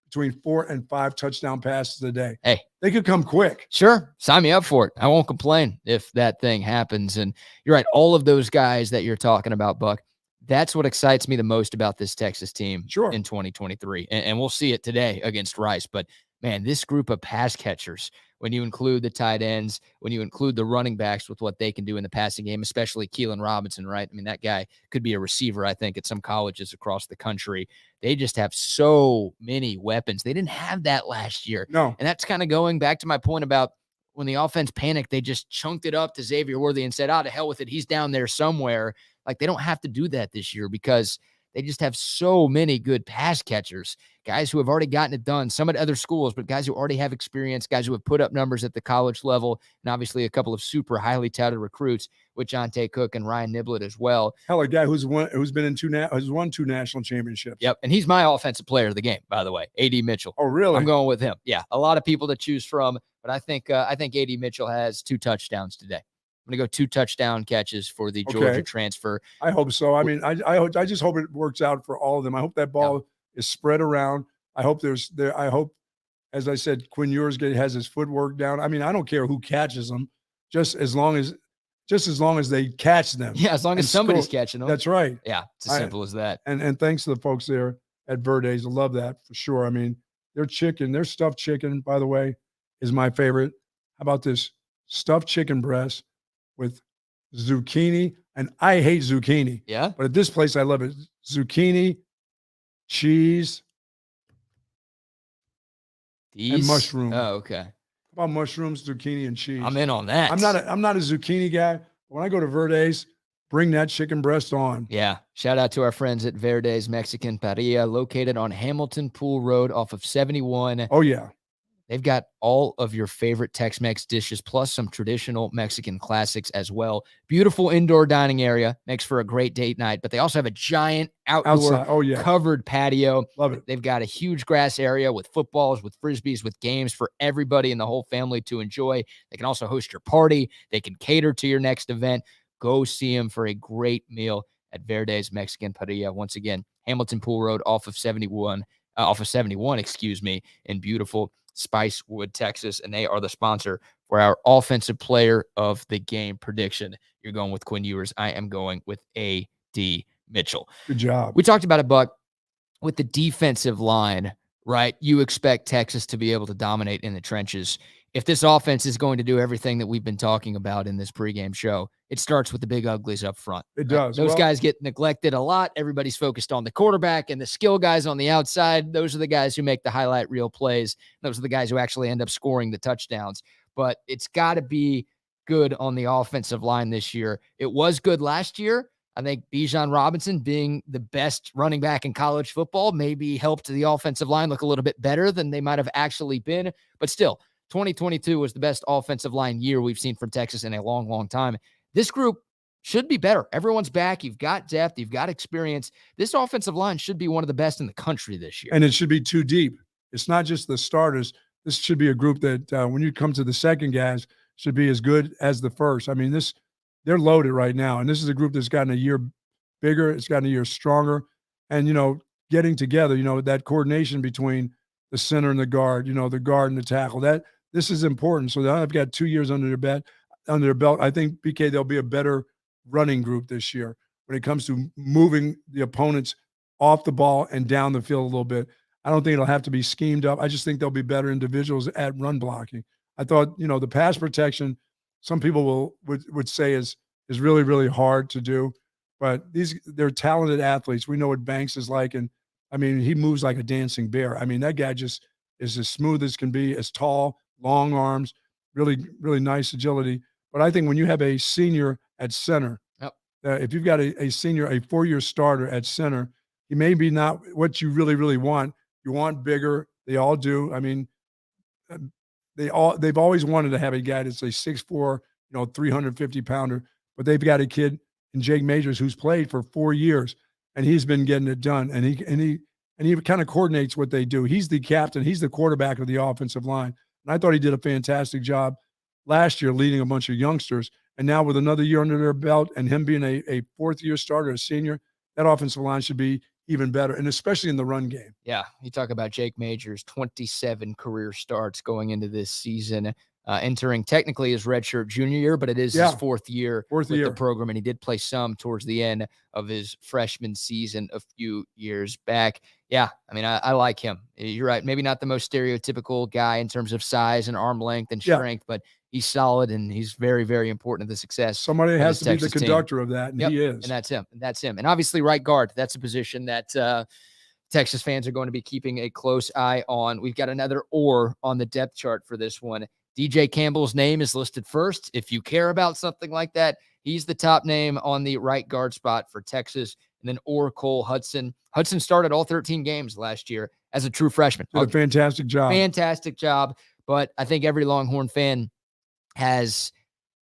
between 4 and 5 touchdown passes a day. Hey, they could come quick. Sure. Sign me up for it. I won't complain if that thing happens. And you're right. All of those guys that you're talking about, Buck, that's what excites me the most about this Texas team in 2023. And we'll see it today against Rice. But man, this group of pass catchers, when you include the tight ends, when you include the running backs with what they can do in the passing game, especially Keelan Robinson, right? That guy could be a receiver, I think, at some colleges across the country. They just have so many weapons. They didn't have that last year. No. And that's kind of going back to my point about when the offense panicked, they just chunked it up to Xavier Worthy and said, to hell with it. He's down there somewhere. Like, they don't have to do that this year because they just have so many good pass catchers, guys who have already gotten it done, some at other schools, but guys who already have experience, guys who have put up numbers at the college level, and obviously a couple of super highly touted recruits with Jonte Cook and Ryan Niblett as well. Hell, a guy who's won 2 national championships. Yep, and he's my offensive player of the game, by the way, A.D. Mitchell. Oh, really? I'm going with him. Yeah, a lot of people to choose from, but I think A.D. Mitchell has 2 touchdowns today. I'm going to go 2 touchdown catches for the Georgia transfer. I hope so. I just hope it works out for all of them. I hope that ball is spread around. I hope I hope, as I said, Quinn Ewers has his footwork down. I don't care who catches them, just as long as they catch them. Yeah, as long as somebody's catching them. That's right. Yeah, it's as simple as that. And thanks to the folks there at Verde's. I love that for sure. Their stuffed chicken, by the way, is my favorite. How about this stuffed chicken breast with zucchini? And I hate zucchini. Yeah. But at this place, I love it. Zucchini, cheese, and mushroom. Oh, okay. How about mushrooms, zucchini, and cheese? I'm in on that. I'm not a zucchini guy. When I go to Verde's, bring that chicken breast on. Yeah. Shout out to our friends at Verde's Mexican Parrilla, located on Hamilton Pool Road off of 71. Oh, yeah. They've got all of your favorite Tex-Mex dishes, plus some traditional Mexican classics as well. Beautiful indoor dining area. Makes for a great date night. But they also have a giant outdoor covered patio. Love it. They've got a huge grass area with footballs, with Frisbees, with games for everybody in the whole family to enjoy. They can also host your party. They can cater to your next event. Go see them for a great meal at Verde's Mexican Parrilla. Once again, Hamilton Pool Road off of 71, in beautiful Spicewood, Texas, and they are the sponsor for our offensive player of the game prediction. You're going with Quinn Ewers. I am going with A.D. Mitchell. Good job. We talked about it, Buck, with the defensive line, right? You expect Texas to be able to dominate in the trenches. If this offense is going to do everything that we've been talking about in this pregame show, it starts with the big uglies up front. It does. Those guys get neglected a lot. Everybody's focused on the quarterback and the skill guys on the outside. Those are the guys who make the highlight reel plays. Those are the guys who actually end up scoring the touchdowns. But it's got to be good on the offensive line this year. It was good last year. I think Bijan Robinson being the best running back in college football maybe helped the offensive line look a little bit better than they might have actually been. But still, 2022 was the best offensive line year we've seen from Texas in a long, long time. This group should be better. Everyone's back. You've got depth. You've got experience. This offensive line should be one of the best in the country this year. And it should be too deep. It's not just the starters. This should be a group that when you come to the second guys should be as good as the first. I mean, they're loaded right now. And this is a group that's gotten a year bigger. It's gotten a year stronger. And, getting together, that coordination between the center and the guard, the guard and the tackle, this is important. So now I've got 2 years under their belt. I think, BK, they'll be a better running group this year when it comes to moving the opponents off the ball and down the field a little bit. I don't think it'll have to be schemed up. I just think they'll be better individuals at run blocking. I thought, the pass protection, some people would say is really, really hard to do, but they're talented athletes. We know what Banks is like. And I mean, he moves like a dancing bear. I mean, that guy just is as smooth as can be, as tall, long arms, really, really nice agility. But I think when you have a senior at center, if you've got a senior, a 4-year starter at center, he may be not what you really, really want. You want bigger. They all do. I mean, they've always wanted to have a guy that's a 6'4", 350-pounder, but they've got a kid in Jake Majors who's played for 4 years, and he's been getting it done. And he kind of coordinates what they do. He's the captain. He's the quarterback of the offensive line. And I thought he did a fantastic job last year leading a bunch of youngsters. And now with another year under their belt and him being a 4th-year starter, a senior, that offensive line should be even better, and especially in the run game. Yeah, you talk about Jake Majors, 27 career starts going into this season, entering technically his redshirt junior year, but it is his 4th year with the program, and he did play some towards the end of his freshman season a few years back. Yeah, I mean, I like him. You're right. Maybe not the most stereotypical guy in terms of size and arm length and strength, but he's solid, and he's very, very important to the success. Somebody has to be the conductor of that, and he is. And that's him. And obviously right guard, that's a position that Texas fans are going to be keeping a close eye on. We've got another or on the depth chart for this one. DJ Campbell's name is listed first. If you care about something like that, he's the top name on the right guard spot for Texas. And then Cole Hudson. Hudson started all 13 games last year as a true freshman. Did a fantastic job. Fantastic job. But I think every Longhorn fan has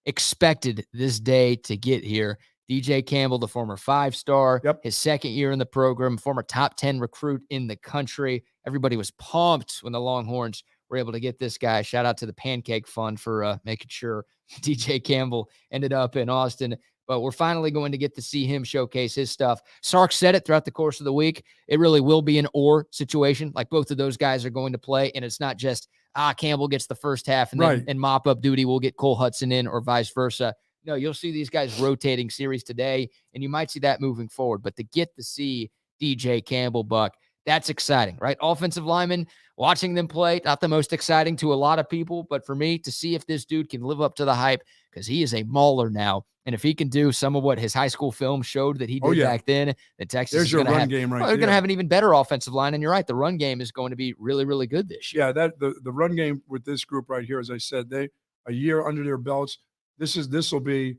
expected this day to get here. DJ Campbell, the former 5-star, his 2nd year in the program, former top 10 recruit in the country. Everybody was pumped when the Longhorns were able to get this guy. Shout out to the Pancake Fund for making sure DJ Campbell ended up in Austin. But we're finally going to get to see him showcase his stuff. Sark said it throughout the course of the week. It really will be an or situation. Like both of those guys are going to play, and it's not just Campbell gets the first half and then in mop-up duty we'll get Cole Hudson in or vice versa. No, you'll see these guys rotating series today, and you might see that moving forward. But to get to see DJ Campbell, Buck, that's exciting, right? Offensive linemen, watching them play, not the most exciting to a lot of people, but for me, to see if this dude can live up to the hype, because he is a mauler now. And if he can do some of what his high school film showed that he did back then, then Texas is going to have, game right they're going to have an even better offensive line. And you're right, the run game is going to be really, really good this year. Yeah, the run game with this group right here, as I said, they a year under their belts. This will be,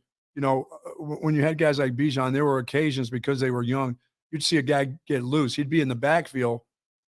when you had guys like Bijan, there were occasions because they were young, you'd see a guy get loose. He'd be in the backfield,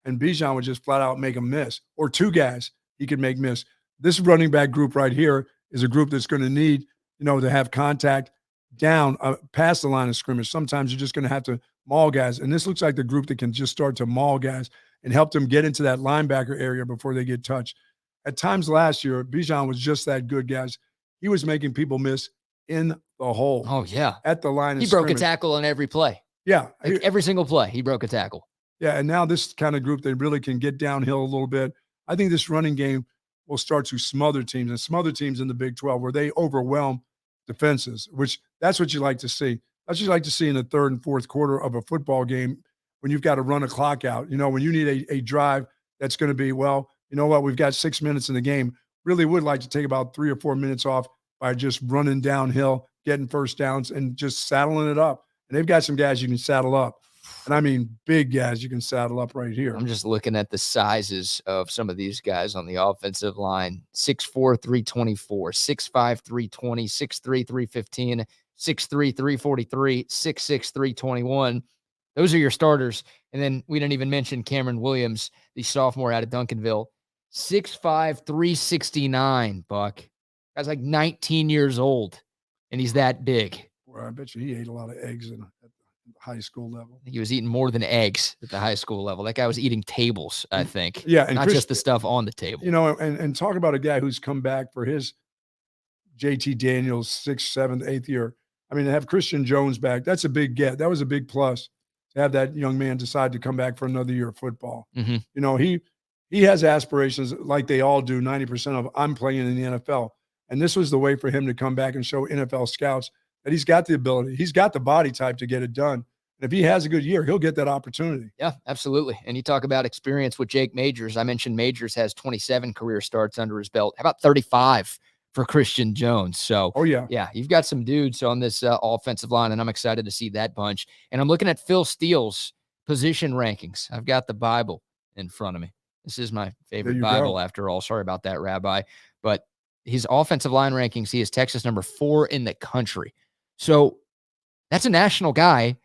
and Bijan would just flat out make him miss, or 2 guys he could make miss. This running back group right here is a group that's going to need, to have contact down past the line of scrimmage. Sometimes you're just going to have to maul guys, and this looks like the group that can just start to maul guys and help them get into that linebacker area before they get touched. At times last year, Bijan was just that good, guys. He was making people miss in the hole. Oh, yeah. At the line of scrimmage. He broke a tackle on every play. Yeah. Like every single play, he broke a tackle. Yeah, and now this kind of group, they really can get downhill a little bit. I think this running game will start to smother teams in the Big 12 where they overwhelm defenses, which that's what you like to see. That's what you like to see in the 3rd and 4th quarter of a football game when you've got to run a clock out. When you need a drive that's going to be, we've got 6 minutes in the game. Really would like to take about 3 or 4 minutes off by just running downhill, getting first downs, and just saddling it up. And they've got some guys you can saddle up. And I mean big guys you can saddle up right here. I'm just looking at the sizes of some of these guys on the offensive line. 6'4", 324, 6'5", 320, 6'3", 315, 6'3", 343, 6'6", 321. Those are your starters. And then we didn't even mention Cameron Williams, the sophomore out of Duncanville. 6'5", 369, Buck. Guy's like 19 years old, and he's that big. Boy, I bet you he ate a lot of eggs at the high school level. He was eating more than eggs at the high school level. That guy was eating tables, I think. Yeah, and not just the stuff on the table. You know, and talk about a guy who's come back for his JT Daniels 6th, 7th, 8th year. I mean, to have Christian Jones back, that's a big get. That was a big plus to have that young man decide to come back for another year of football. Mm-hmm. You know, he has aspirations like they all do. 90% of I'm playing in the NFL, and this was the way for him to come back and show NFL scouts that he's got the ability, he's got the body type to get it done. And if he has a good year, he'll get that opportunity. Yeah, absolutely. And you talk about experience with Jake Majors. I mentioned Majors has 27 career starts under his belt. How about 35 for Christian Jones? So, yeah, you've got some dudes on this offensive line, and I'm excited to see that bunch. And I'm looking at Phil Steele's position rankings. I've got the Bible in front of me. This is my favorite Bible after all. Sorry about that, Rabbi. But his offensive line rankings, he is Texas number 4 in the country. So that's a national guy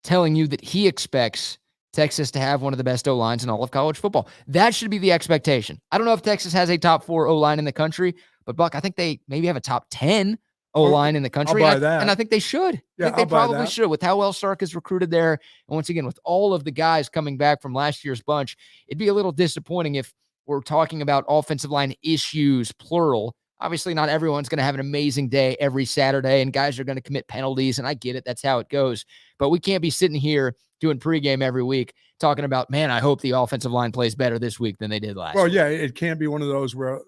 telling you that he expects Texas to have one of the best O-lines in all of college football. That should be the expectation. I don't know if Texas has a top 4 O-line in the country, but Buck, I think they maybe have a top 10 O-line in the country. I'll buy that. And I think they should. Yeah, I think they probably should with how well Sark is recruited there. And once again, with all of the guys coming back from last year's bunch, it'd be a little disappointing if we're talking about offensive line issues, plural. Obviously, not everyone's going to have an amazing day every Saturday, and guys are going to commit penalties, and I get it. That's how it goes. But we can't be sitting here doing pregame every week talking about, man, I hope the offensive line plays better this week than they did last week. Yeah, it can't be one of those where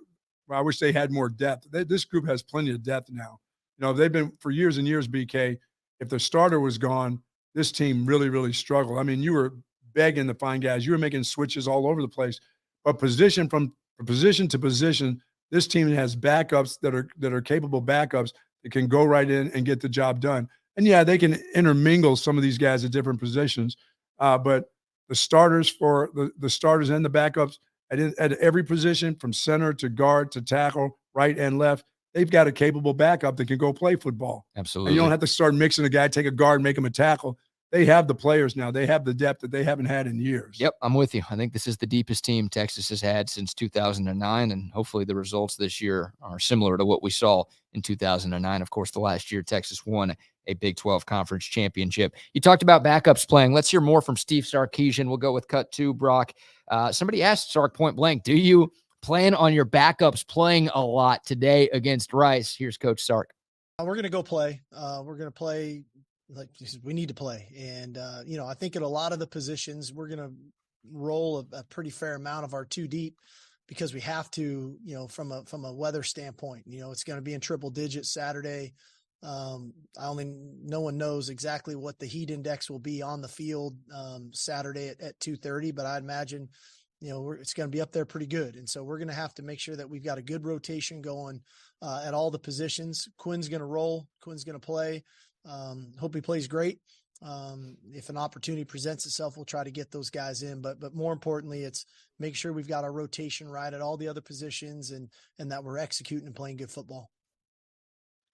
I wish they had more depth. This group has plenty of depth now. You know, they've been for years and years, BK, if the starter was gone, this team really, really struggled. I mean, you were begging to find guys. You were making switches all over the place. But position to position, this team has backups that are capable backups that can go right in and get the job done. And yeah, they can intermingle some of these guys at different positions. But the starters for the starters and the backups at every position, from center to guard to tackle, right and left, they've got a capable backup that can go play football. Absolutely. And you don't have to start mixing a guy, take a guard, make him a tackle. They have the players now. They have the depth that they haven't had in years. Yep, I'm with you. I think this is the deepest team Texas has had since 2009, and hopefully the results this year are similar to what we saw in 2009. Of course, the last year Texas won a Big 12 conference championship. You talked about backups playing. Let's hear more from Steve Sarkisian. We'll go with cut 2, Brock. Somebody asked Sark point blank, do you plan on your backups playing a lot today against Rice? Here's Coach Sark. We're going to go play. We're going to play. Like we need to play. And, I think in a lot of the positions, we're going to roll a pretty fair amount of our 2 deep because we have to, from a weather standpoint, it's going to be in triple digits Saturday. No one knows exactly what the heat index will be on the field Saturday at 2:30, but I'd imagine, it's going to be up there pretty good. And so we're going to have to make sure that we've got a good rotation going at all the positions. Quinn's going to roll. Quinn's going to play. Hope he plays great. If an opportunity presents itself, we'll try to get those guys in, but more importantly, it's make sure we've got our rotation right at all the other positions and that we're executing and playing good football.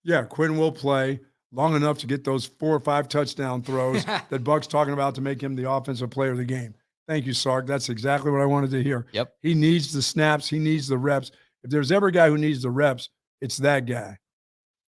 Yeah. Quinn will play long enough to get those 4 or 5 touchdown throws that Buck's talking about to make him the offensive player of the game. Thank you, Sark. That's exactly what I wanted to hear. Yep. He needs the snaps. He needs the reps. If there's ever a guy who needs the reps, it's that guy.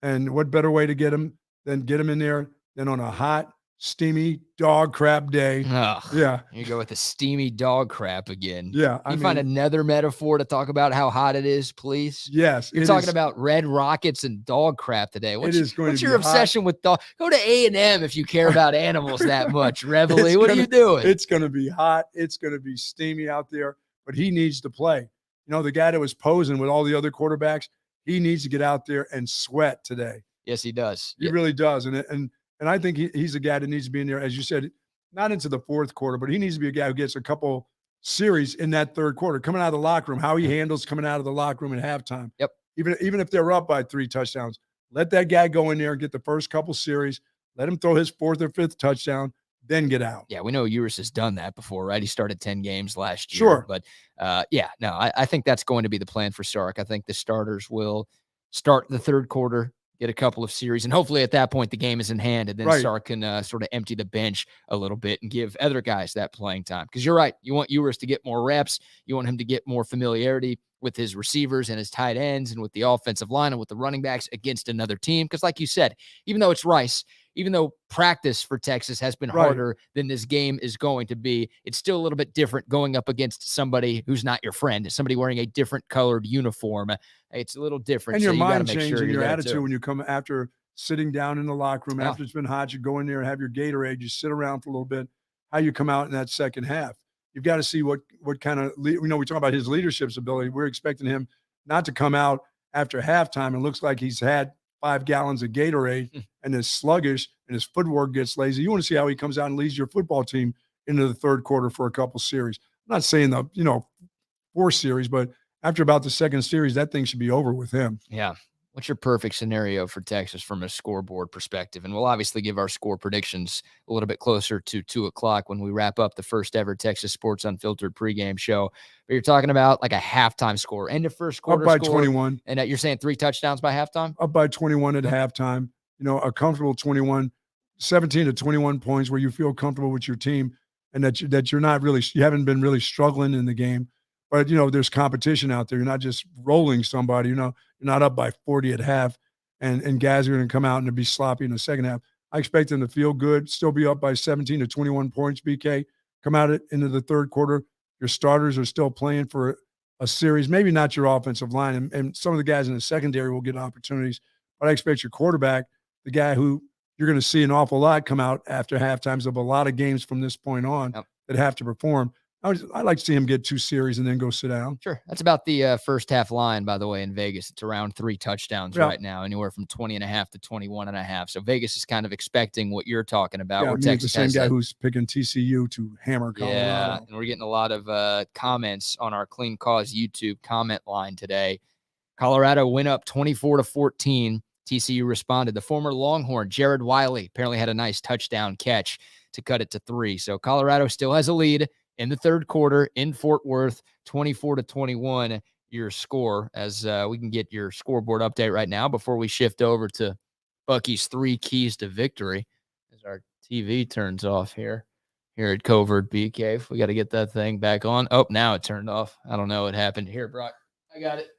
And what better way to get him than get him in there than on a hot, steamy dog crap day? Ugh, yeah. You go with the steamy dog crap again. Yeah. Can you find another metaphor to talk about how hot it is, please? Yes. You're talking about red rockets and dog crap today. What's your obsession with dog? Go to A&M if you care about animals that much. Reveille, what are you doing? It's going to be hot. It's going to be steamy out there, but he needs to play. The guy that was posing with all the other quarterbacks, he needs to get out there and sweat today. Yes, he does. He really does. And I think he's a guy that needs to be in there, as you said, not into the 4th quarter, but he needs to be a guy who gets a couple series in that 3rd quarter, coming out of the locker room, how he handles coming out of the locker room at halftime. Yep. Even if they're up by 3 touchdowns, let that guy go in there and get the first couple series, let him throw his 4th or 5th touchdown, then get out. Yeah, we know Ewers has done that before, right? He started 10 games last year. Sure. But, I think that's going to be the plan for Sark. I think the starters will start the 3rd quarter, get a couple of series, and hopefully at that point the game is in hand, and then Right. Sark can sort of empty the bench a little bit and give other guys that playing time. Because you're right, you want Ewers to get more reps, you want him to get more familiarity with his receivers and his tight ends and with the offensive line and with the running backs against another team. Because like you said, even though it's Rice, even though practice for Texas has been harder than this game is going to be, it's still a little bit different going up against somebody who's not your friend, somebody wearing a different colored uniform. It's a little different. And so your you gotta mind make change sure and you're your there attitude too. when you come after sitting down in the locker room, after it's been hot, you go in there and have your Gatorade, you sit around for a little bit, how you come out in that second half. You've got to see what kind of, we talk about his leadership ability. We're expecting him not to come out after halftime. It looks like he's had 5 gallons of Gatorade and is sluggish and his footwork gets lazy. You want to see how he comes out and leads your football team into the third quarter for a couple series. I'm not saying the, 4 series, but after about the second series, that thing should be over with him. Yeah. What's your perfect scenario for Texas from a scoreboard perspective? And we'll obviously give our score predictions a little bit closer to 2:00 when we wrap up the first ever Texas Sports Unfiltered pregame show. But you're talking about like a halftime score, end of first quarter Up by score, 21. And you're saying 3 touchdowns by halftime? Up by 21 at halftime, a comfortable 17 to 21 points where you feel comfortable with your team and that you're not really, you haven't been really struggling in the game. But, there's competition out there. You're not just rolling somebody, you're not up by 40 at half and guys are going to come out and be sloppy in the second half. I expect them to feel good, still be up by 17 to 21 points, BK. Come out into the third quarter. Your starters are still playing for a series, maybe not your offensive line. And some of the guys in the secondary will get opportunities. But I expect your quarterback, the guy who you're going to see an awful lot come out after halftimes of a lot of games from this point on that have to perform. I'd like to see him get 2 series and then go sit down. Sure. That's about the first half line, by the way, in Vegas. It's around 3 touchdowns right now, anywhere from 20.5 to 21.5. So Vegas is kind of expecting what you're talking about. Yeah, where Texas the same guy who's picking TCU to hammer Colorado. Yeah, and we're getting a lot of comments on our Clean Cause YouTube comment line today. Colorado went up 24-14. TCU responded. The former Longhorn, Jared Wiley, apparently had a nice touchdown catch to cut it to 3. So Colorado still has a lead in the third quarter in Fort Worth, 24-21, your score, as we can get your scoreboard update right now before we shift over to Bucky's 3 keys to victory as our TV turns off here at Covert Bee Cave. We got to get that thing back on. Oh, now it turned off. I don't know what happened here, Brock. I got it.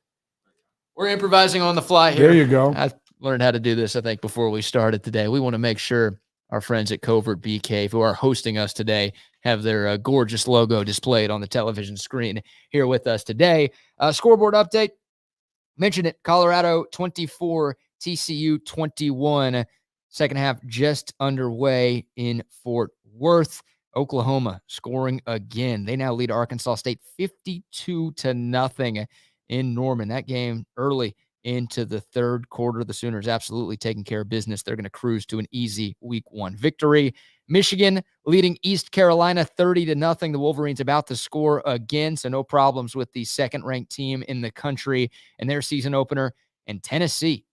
We're improvising on the fly here. There you go. I learned how to do this, I think, before we started today. We want to make sure our friends at Covert Bee Cave, who are hosting us today, have their gorgeous logo displayed on the television screen here with us today. Scoreboard update. Mentioned it. Colorado 24, TCU 21. Second half just underway in Fort Worth. Oklahoma scoring again. They now lead Arkansas State 52-0 in Norman. That game early into the third quarter. The Sooners absolutely taking care of business. They're going to cruise to an easy week 1 victory. Michigan leading East Carolina 30-0. The Wolverines about to score again, so no problems with the second-ranked team in the country in their season opener. And Tennessee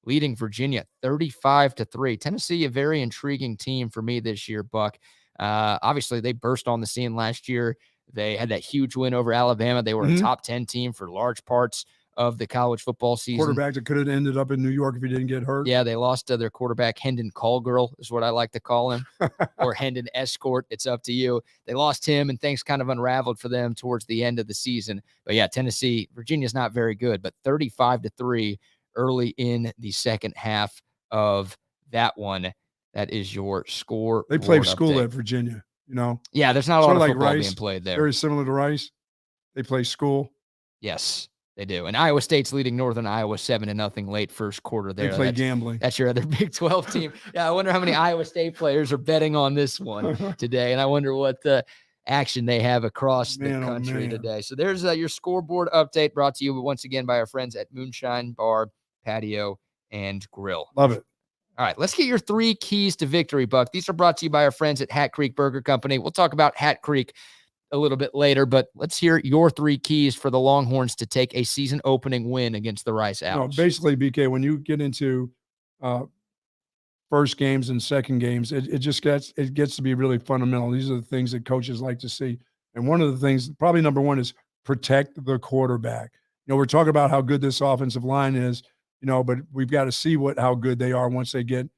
leading Virginia 35-3. Tennessee, a very intriguing team for me this year, Buck. Obviously, they burst on the scene last year. They had that huge win over Alabama. They were a top 10 team for large parts of the college football season. Quarterback that could have ended up in New York if he didn't get hurt. Yeah, they lost to their quarterback, Hendon Callgirl is what I like to call him, or Hendon Escort. It's up to you. They lost him, and things kind of unraveled for them towards the end of the season. But yeah, Tennessee, Virginia's not very good, but 35-3 early in the second half of that one. That is your score. They play school at Virginia, Yeah, there's not a lot of football being played there. Very similar to Rice. They play school. Yes, they do. And Iowa State's leading Northern Iowa 7-0 late first quarter there. They play gambling. That's your other Big 12 team. Yeah, I wonder how many Iowa State players are betting on this one today. And I wonder what action they have across the country today. So there's your scoreboard update brought to you once again by our friends at Moonshine Bar, Patio, and Grill. Love it. All right, let's get your 3 keys to victory, Buck. These are brought to you by our friends at Hat Creek Burger Company. We'll talk about Hat Creek a little bit later, but let's hear your 3 keys for the Longhorns to take a season-opening win against the Rice Owls. Basically, BK, when you get into first games and second games, it gets to be really fundamental. These are the things that coaches like to see. And one of the things, probably number one, is protect the quarterback. We're talking about how good this offensive line is, but we've got to see how good they are once they get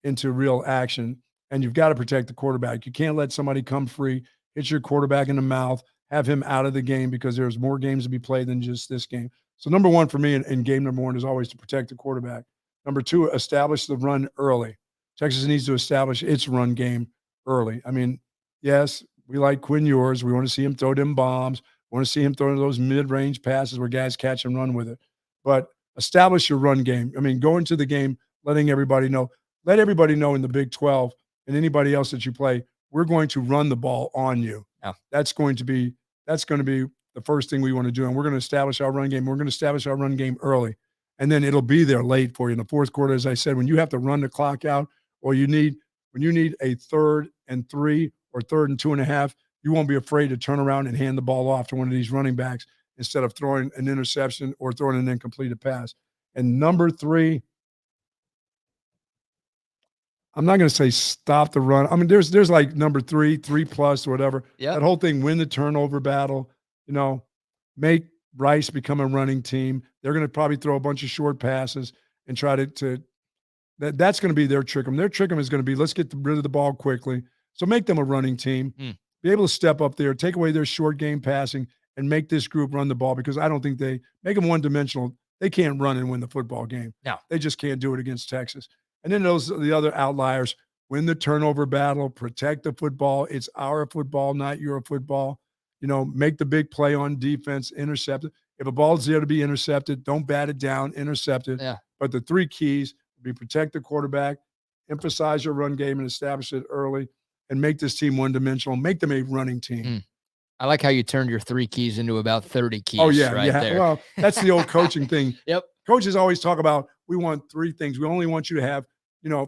into real action. And you've got to protect the quarterback. You can't let somebody come free, hit your quarterback in the mouth, have him out of the game, because there's more games to be played than just this game. So number one for me in game number one is always to protect the quarterback. Number two, establish the run early. Texas needs to establish its run game early. I mean, yes, we like Quinn Ewers. We want to see him throw them bombs. We want to see him throw those mid-range passes where guys catch and run with it. But establish your run game. I mean, go into the game letting everybody know. Let everybody know in the Big 12 and anybody else that you play, we're going to run the ball on you. Yeah. That's going to be the first thing we want to do. And we're going to establish our run game. We're going to establish our run game early. And then it'll be there late for you in the fourth quarter. As I said, when you have to run the clock out, or when you need a 3rd and 3 or 3rd and 2.5, you won't be afraid to turn around and hand the ball off to one of these running backs instead of throwing an interception or throwing an incompleted pass. And number 3, I'm not going to say stop the run. I mean, there's like number 3 plus or whatever. Yeah. That whole thing, win the turnover battle, make Rice become a running team. They're going to probably throw a bunch of short passes and try that's going to be their trick 'em. Their trick 'em is going to be, let's get rid of the ball quickly. So make them a running team, be able to step up there, take away their short game passing, and make this group run the ball, because I don't think they make them one-dimensional. They can't run and win the football game. No. They just can't do it against Texas. And then the other outliers, win the turnover battle, protect the football. It's our football, not your football. Make the big play on defense, intercept it. If a ball's there to be intercepted, don't bat it down, intercept it. Yeah. But the 3 keys would be protect the quarterback, emphasize your run game and establish it early, and make this team one-dimensional, make them a running team. I like how you turned your 3 keys into about 30 keys. Oh, yeah. Right there. Well, that's the old coaching thing. Yep. Coaches always talk about, we want 3 things. We only want you to have,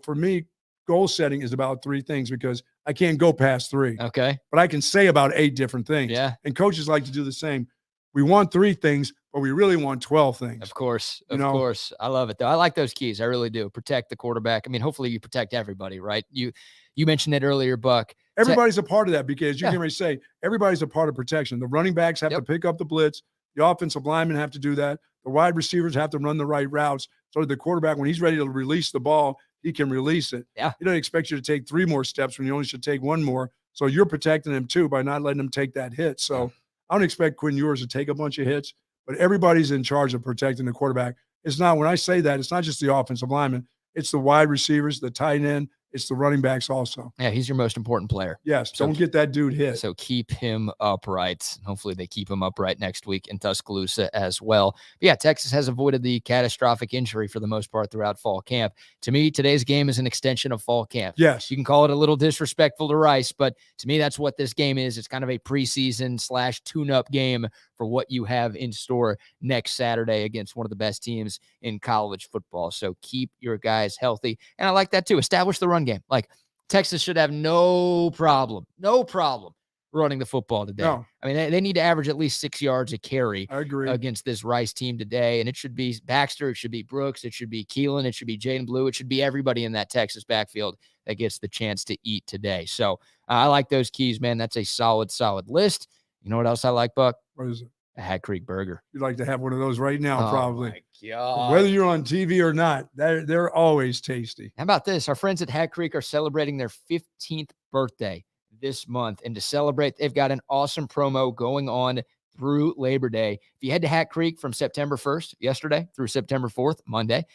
for me, goal setting is about 3 things, because I can't go past 3. Okay. But I can say about 8 different things. Yeah. And coaches like to do the same. We want 3 things, but we really want 12 things. Of course. Of course. I love it, though. I like those keys. I really do. Protect the quarterback. I mean, hopefully you protect everybody, right? You mentioned it earlier, Buck. Everybody's a part of that, because you can say everybody's a part of protection. The running backs have to pick up the blitz. The offensive linemen have to do that. The wide receivers have to run the right routes. So the quarterback, when he's ready to release the ball, he can release it. Yeah. He doesn't expect you to take 3 more steps when you only should take 1 more. So you're protecting him too by not letting him take that hit. So I don't expect Quinn Ewers to take a bunch of hits, but everybody's in charge of protecting the quarterback. It's not, when I say that, it's not just the offensive lineman. It's the wide receivers, the tight end. It's the running backs also. Yeah, he's your most important player. Yes, So don't get that dude hit. So keep him upright. Hopefully they keep him upright next week in Tuscaloosa as well. But yeah, Texas has avoided the catastrophic injury for the most part throughout fall camp. To me, today's game is an extension of fall camp. Yes. You can call it a little disrespectful to Rice, but to me, that's what this game is. It's kind of a preseason / tune-up game for what you have in store next Saturday against one of the best teams in college football. So keep your guys healthy. And I like that too. Establish the run game. Like, Texas should have no problem running the football today. No. I mean, they need to average at least 6 yards a carry I agree. against this Rice team today. And it should be Baxter, it should be Brooks, it should be Keelan, it should be Jaden Blue, it should be everybody in that Texas backfield that gets the chance to eat today. So I like those keys, man. That's a solid list. You know what else I like, Buck? What is it? A Hat Creek burger. You'd like to have one of those right now, probably. My God. Whether you're on TV or not, they're always tasty. How about this? Our friends at Hat Creek are celebrating their 15th birthday this month. And to celebrate, they've got an awesome promo going on through Labor Day. If you head to Hat Creek from September 1st, yesterday, through September 4th, Monday,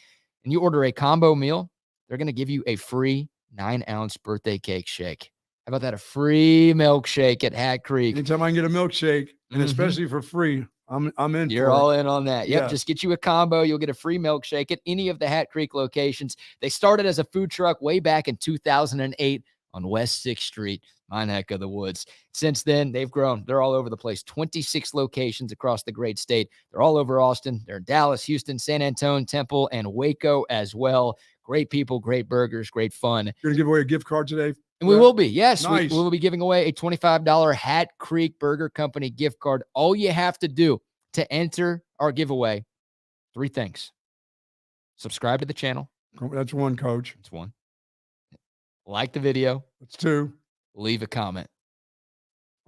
and you order a combo meal, they're going to give you a free 9-ounce birthday cake shake. How about that? A free milkshake at Hat Creek. Anytime I can get a milkshake, and especially for free, I'm in. You're all in on that. Yep. Yeah. Just get you a combo. You'll get a free milkshake at any of the Hat Creek locations. They started as a food truck way back in 2008 on West 6th Street, my neck of the woods. Since then, they've grown. They're all over the place. 26 locations across the great state. They're all over Austin. They're in Dallas, Houston, San Antonio, Temple, and Waco as well. Great people, great burgers, great fun. You're going to give away a gift card today? And we will be. Yes, Nice. we will be giving away a $25 Hat Creek Burger Company gift card. All you have to do to enter our giveaway, 3 things. Subscribe to the channel. That's 1, Coach. That's 1. Like the video. That's 2. Leave a comment.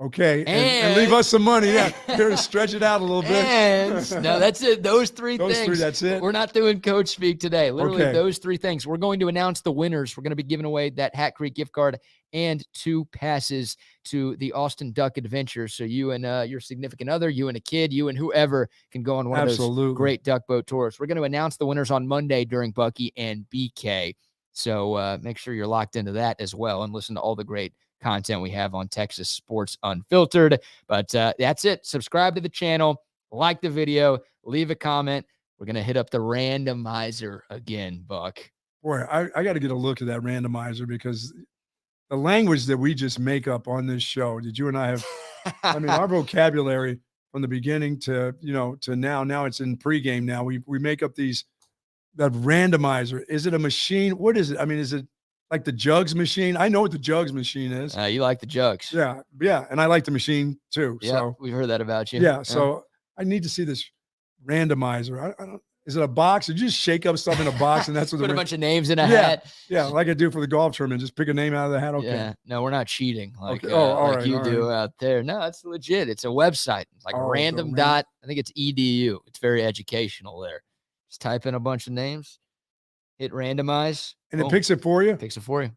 Okay, and leave us some money. Yeah, here to stretch it out a little bit. And no, that's it. Those three Those things. three, that's it. We're not doing coach speak today. Literally, Okay. those three things. We're going to announce the winners. We're going to be giving away that Hat Creek gift card and 2 passes to the Austin Duck Adventure. So you and your significant other, you and a kid, you and whoever can go on one of those great duck boat tours. We're going to announce the winners on Monday during Bucky and BK. So make sure you're locked into that as well and listen to all the great content we have on Texas Sports Unfiltered. But that's it. Subscribe to the channel, like the video, leave a comment. We're going to hit up the randomizer again, Buck. Boy, I got to get a look at that randomizer because the language that we just make up on this show, did you and I have, I mean, our vocabulary from the beginning to now it's in pregame now. We make up that randomizer. Is it a machine? What is it? I mean, is it like the jugs machine? I know what the jugs machine is. You like the jugs. Yeah. And I like the machine too. Yeah, so we've heard that about you. Yeah. So I need to see this randomizer. I don't. Is it a box? Did you just shake up stuff in a box and that's what put a bunch of names in a hat? Yeah, like I do for the golf tournament. Just pick a name out of the hat. Okay. Yeah. No, we're not cheating like, okay. All right, you do out there. No, it's legit. It's a website. It's like random dot. I think it's edu. It's very educational there. Just type in a bunch of names, hit randomize, and it picks it for you. Picks it for you.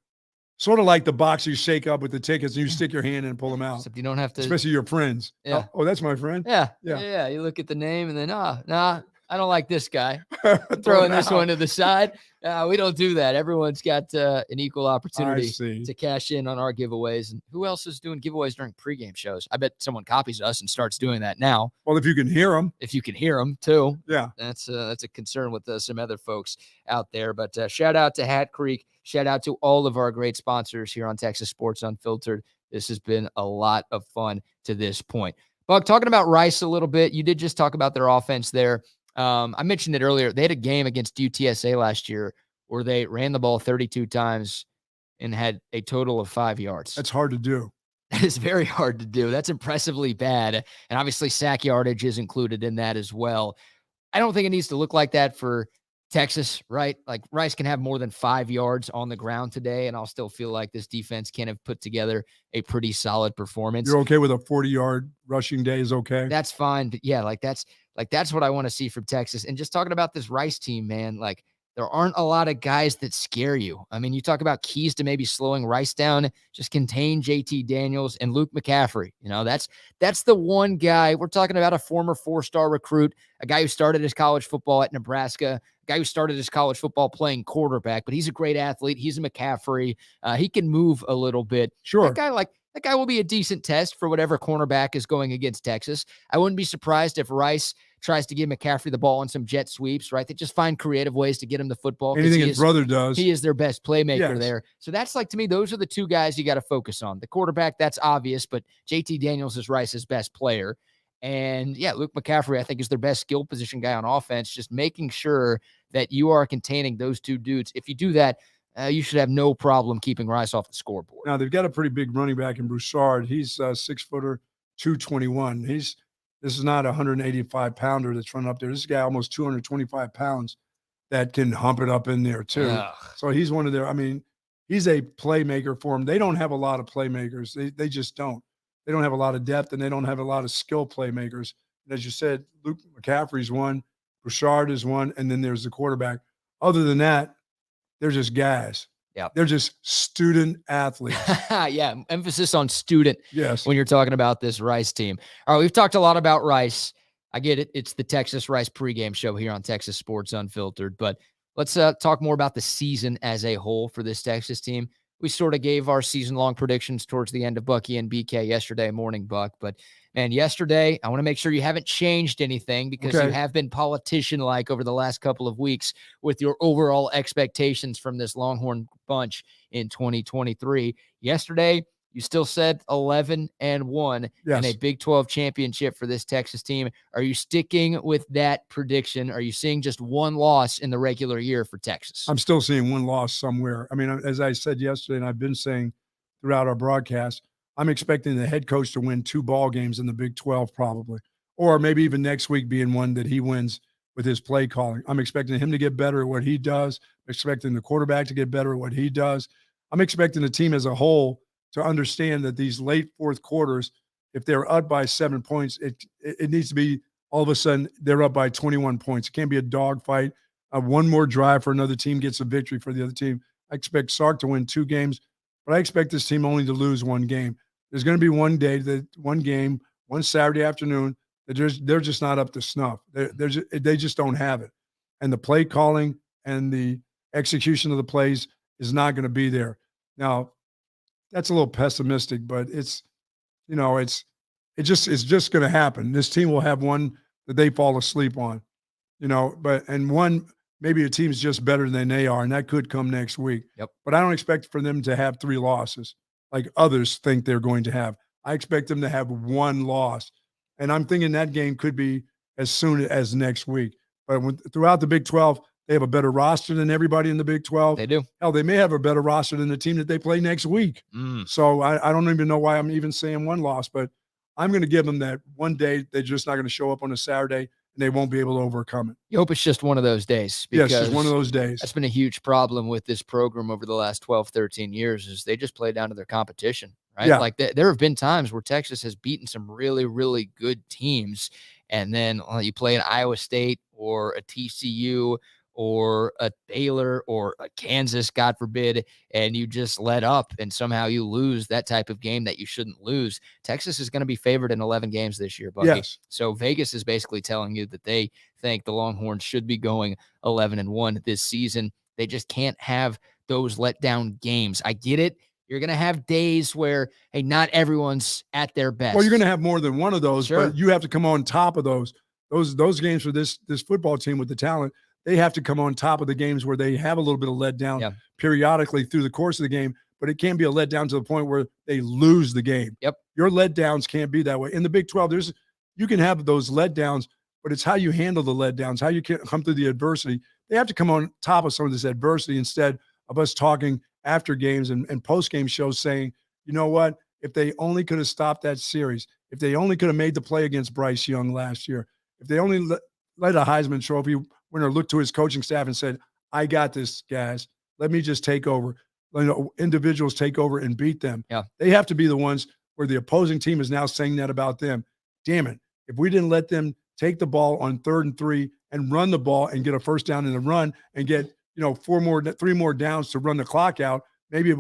Sort of like the box you shake up with the tickets and you stick your hand in and pull them out. Except you don't have to. Especially your friends. Yeah. Oh, that's my friend. Yeah. You look at the name and then, nah, I don't like this guy. I'm throwing this one to the side. We don't do that. Everyone's got an equal opportunity to cash in on our giveaways. And who else is doing giveaways during pregame shows? I bet someone copies us and starts doing that now. Well, if you can hear them. If you can hear them too. Yeah. That's a concern with some other folks out there. But shout out to Hat Creek. Shout out to all of our great sponsors here on Texas Sports Unfiltered. This has been a lot of fun to this point. Buck, talking about Rice a little bit, you did just talk about their offense there. I mentioned it earlier. They had a game against UTSA last year where they ran the ball 32 times and had a total of 5 yards. That's hard to do. That is very hard to do. That's impressively bad. And obviously sack yardage is included in that as well. I don't think it needs to look like that for Texas, right? Like Rice can have more than 5 yards on the ground today, and I'll still feel like this defense can have put together a pretty solid performance. You're okay with a 40-yard rushing day is okay? That's fine. But yeah, that's what I want to see from Texas. And just talking about this Rice team, man, like there aren't a lot of guys that scare you. I mean, you talk about keys to maybe slowing Rice down, just contain JT Daniels and Luke McCaffrey. You know, that's the one guy. We're talking about a former 4-star recruit, a guy who started his college football at Nebraska, a guy who started his college football playing quarterback, but he's a great athlete. He's a McCaffrey. He can move a little bit. Sure. That guy will be a decent test for whatever cornerback is going against Texas. I wouldn't be surprised if Rice tries to give McCaffrey the ball on some jet sweeps, right? They just find creative ways to get him the football. Anything his brother does. He is their best playmaker there. So that's like, to me, those are the two guys you got to focus on. The quarterback, that's obvious, but JT Daniels is Rice's best player. And yeah, Luke McCaffrey, I think, is their best skill position guy on offense, just making sure that you are containing those two dudes. If you do that, you should have no problem keeping Rice off the scoreboard. Now, they've got a pretty big running back in Broussard. He's 6-footer, 221. This is not a 185-pounder that's running up there. This guy almost 225 pounds that can hump it up in there too. Ugh. So he's one of their, I mean, he's a playmaker for them. They don't have a lot of playmakers. They just don't. They don't have a lot of depth, and they don't have a lot of skill playmakers. And as you said, Luke McCaffrey's one, Broussard is one, and then there's the quarterback. Other than that, they're just guys. Yeah. They're just student athletes. Yeah. Emphasis on student. Yes. When you're talking about this Rice team. All right. We've talked a lot about Rice. I get it. It's the Texas Rice pregame show here on Texas Sports Unfiltered, but let's talk more about the season as a whole for this Texas team. We sort of gave our season-long predictions towards the end of Bucky and BK yesterday morning, Buck. But, man, yesterday, I want to make sure you haven't changed anything because you have been politician-like over the last couple of weeks with your overall expectations from this Longhorn bunch in 2023. Yesterday, you still said 11-1 in a Big 12 championship for this Texas team. Are you sticking with that prediction? Are you seeing just one loss in the regular year for Texas? I'm still seeing one loss somewhere. I mean, as I said yesterday, and I've been saying throughout our broadcast, I'm expecting the head coach to win 2 ball games in the Big 12 probably, or maybe even next week being one that he wins with his play calling. I'm expecting him to get better at what he does. I'm expecting the quarterback to get better at what he does. I'm expecting the team as a whole to understand that these late fourth quarters, if they're up by 7 points, it needs to be all of a sudden they're up by 21 points. It can't be a dogfight. One more drive for another team gets a victory for the other team. I expect Sark to win 2 games, but I expect this team only to lose 1 game. There's going to be one game, one Saturday afternoon that they're just not up to snuff. They just don't have it. And the play calling and the execution of the plays is not going to be there. Now, that's a little pessimistic, but it's just going to happen. This team will have one that they fall asleep on, and one, maybe a team's just better than they are, and that could come next week. Yep. But I don't expect for them to have 3 losses like others think they're going to have. I expect them to have 1 loss. And I'm thinking that game could be as soon as next week. But throughout the Big 12, they have a better roster than everybody in the Big 12. They do. Hell, they may have a better roster than the team that they play next week. So I don't even know why I'm even saying 1 loss, but I'm going to give them that one day they're just not going to show up on a Saturday and they won't be able to overcome it. You hope it's just one of those days. Yes, it's one of those days. That's been a huge problem with this program over the last 12, 13 years is they just play down to their competition, right? Yeah. Like there have been times where Texas has beaten some really, really good teams, and then you play an Iowa State or a TCU or a Baylor or a Kansas, God forbid, and you just let up and somehow you lose that type of game that you shouldn't lose. Texas is going to be favored in 11 games this year, Bucky. Yes. So Vegas is basically telling you that they think the Longhorns should be going 11-1 this season. They just can't have those letdown games. I get it. You're going to have days where, hey, not everyone's at their best. Well, you're going to have more than one of those, Sure. but you have to come on top of those. Those games for this football team with the talent, they have to come on top of the games where they have a little bit of letdown periodically through the course of the game, but it can't be a letdown to the point where they lose the game. Yep. Your letdowns can't be that way. In the Big 12, you can have those letdowns, but it's how you handle the letdowns, how you can come through the adversity. They have to come on top of some of this adversity instead of us talking after games and post-game shows saying, you know what, if they only could have stopped that series, if they only could have made the play against Bryce Young last year, if they only let a Heisman Trophy winner look to his coaching staff and said, I got this, guys. Let me just take over. Individuals take over and beat them. Yeah. They have to be the ones where the opposing team is now saying that about them. Damn it. If we didn't let them take the ball on 3rd and 3 and run the ball and get a first down in the run and get, 3 more downs to run the clock out, maybe we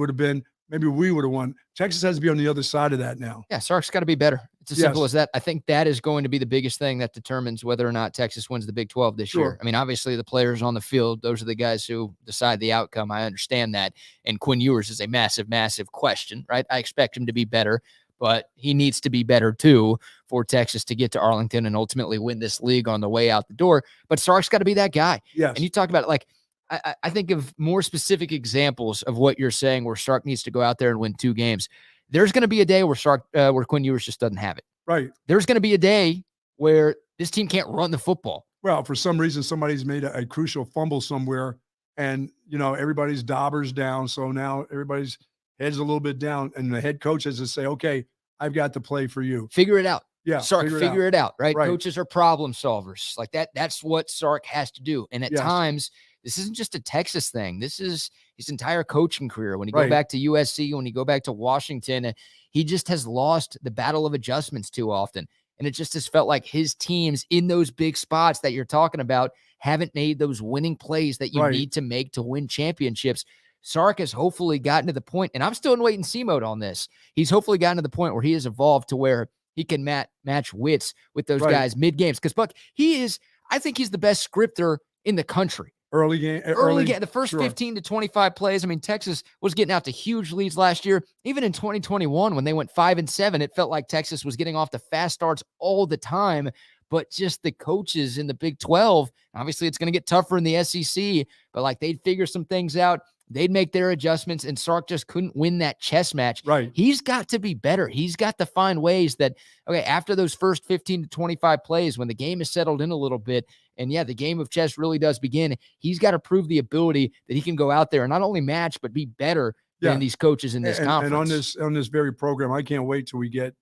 would have won. Texas has to be on the other side of that now. Yeah, Sark's got to be better. It's as simple as that. I think that is going to be the biggest thing that determines whether or not Texas wins the Big 12 this year. I mean, obviously the players on the field, those are the guys who decide the outcome. I understand that. And Quinn Ewers is a massive, massive question, right? I expect him to be better, but he needs to be better too for Texas to get to Arlington and ultimately win this league on the way out the door. But Sark's got to be that guy. Yes. And you talk about it like, I think of more specific examples of what you're saying where Sark needs to go out there and win 2 games. There's going to be a day where Quinn Ewers just doesn't have it. Right. There's going to be a day where this team can't run the football. Well, for some reason, somebody's made a crucial fumble somewhere and, everybody's daubers down. So now everybody's head's a little bit down and the head coach has to say, okay, I've got to play for you. Figure it out. Yeah. Sark, figure it out, right? Right. Coaches are problem solvers like that. That's what Sark has to do. And at times, this isn't just a Texas thing. This is his entire coaching career. When you go back to USC, when you go back to Washington, he just has lost the battle of adjustments too often. And it just has felt like his teams in those big spots that you're talking about haven't made those winning plays that you need to make to win championships. Sark has hopefully gotten to the point, and I'm still in wait and see mode on this. He's hopefully gotten to the point where he has evolved to where he can match wits with those guys mid games. Because Buck, I think he's the best scripter in the country. Early game, the first 15 to 25 plays. I mean, Texas was getting out to huge leads last year. Even in 2021, when they went 5-7, it felt like Texas was getting off to fast starts all the time. But just the coaches in the Big 12, obviously it's going to get tougher in the SEC, but like they'd figure some things out. They'd make their adjustments, and Sark just couldn't win that chess match. Right. He's got to be better. He's got to find ways that, okay, after those first 15 to 25 plays, when the game is settled in a little bit, and the game of chess really does begin, he's got to prove the ability that he can go out there and not only match, but be better than these coaches in this conference. And on this very program, I can't wait till we get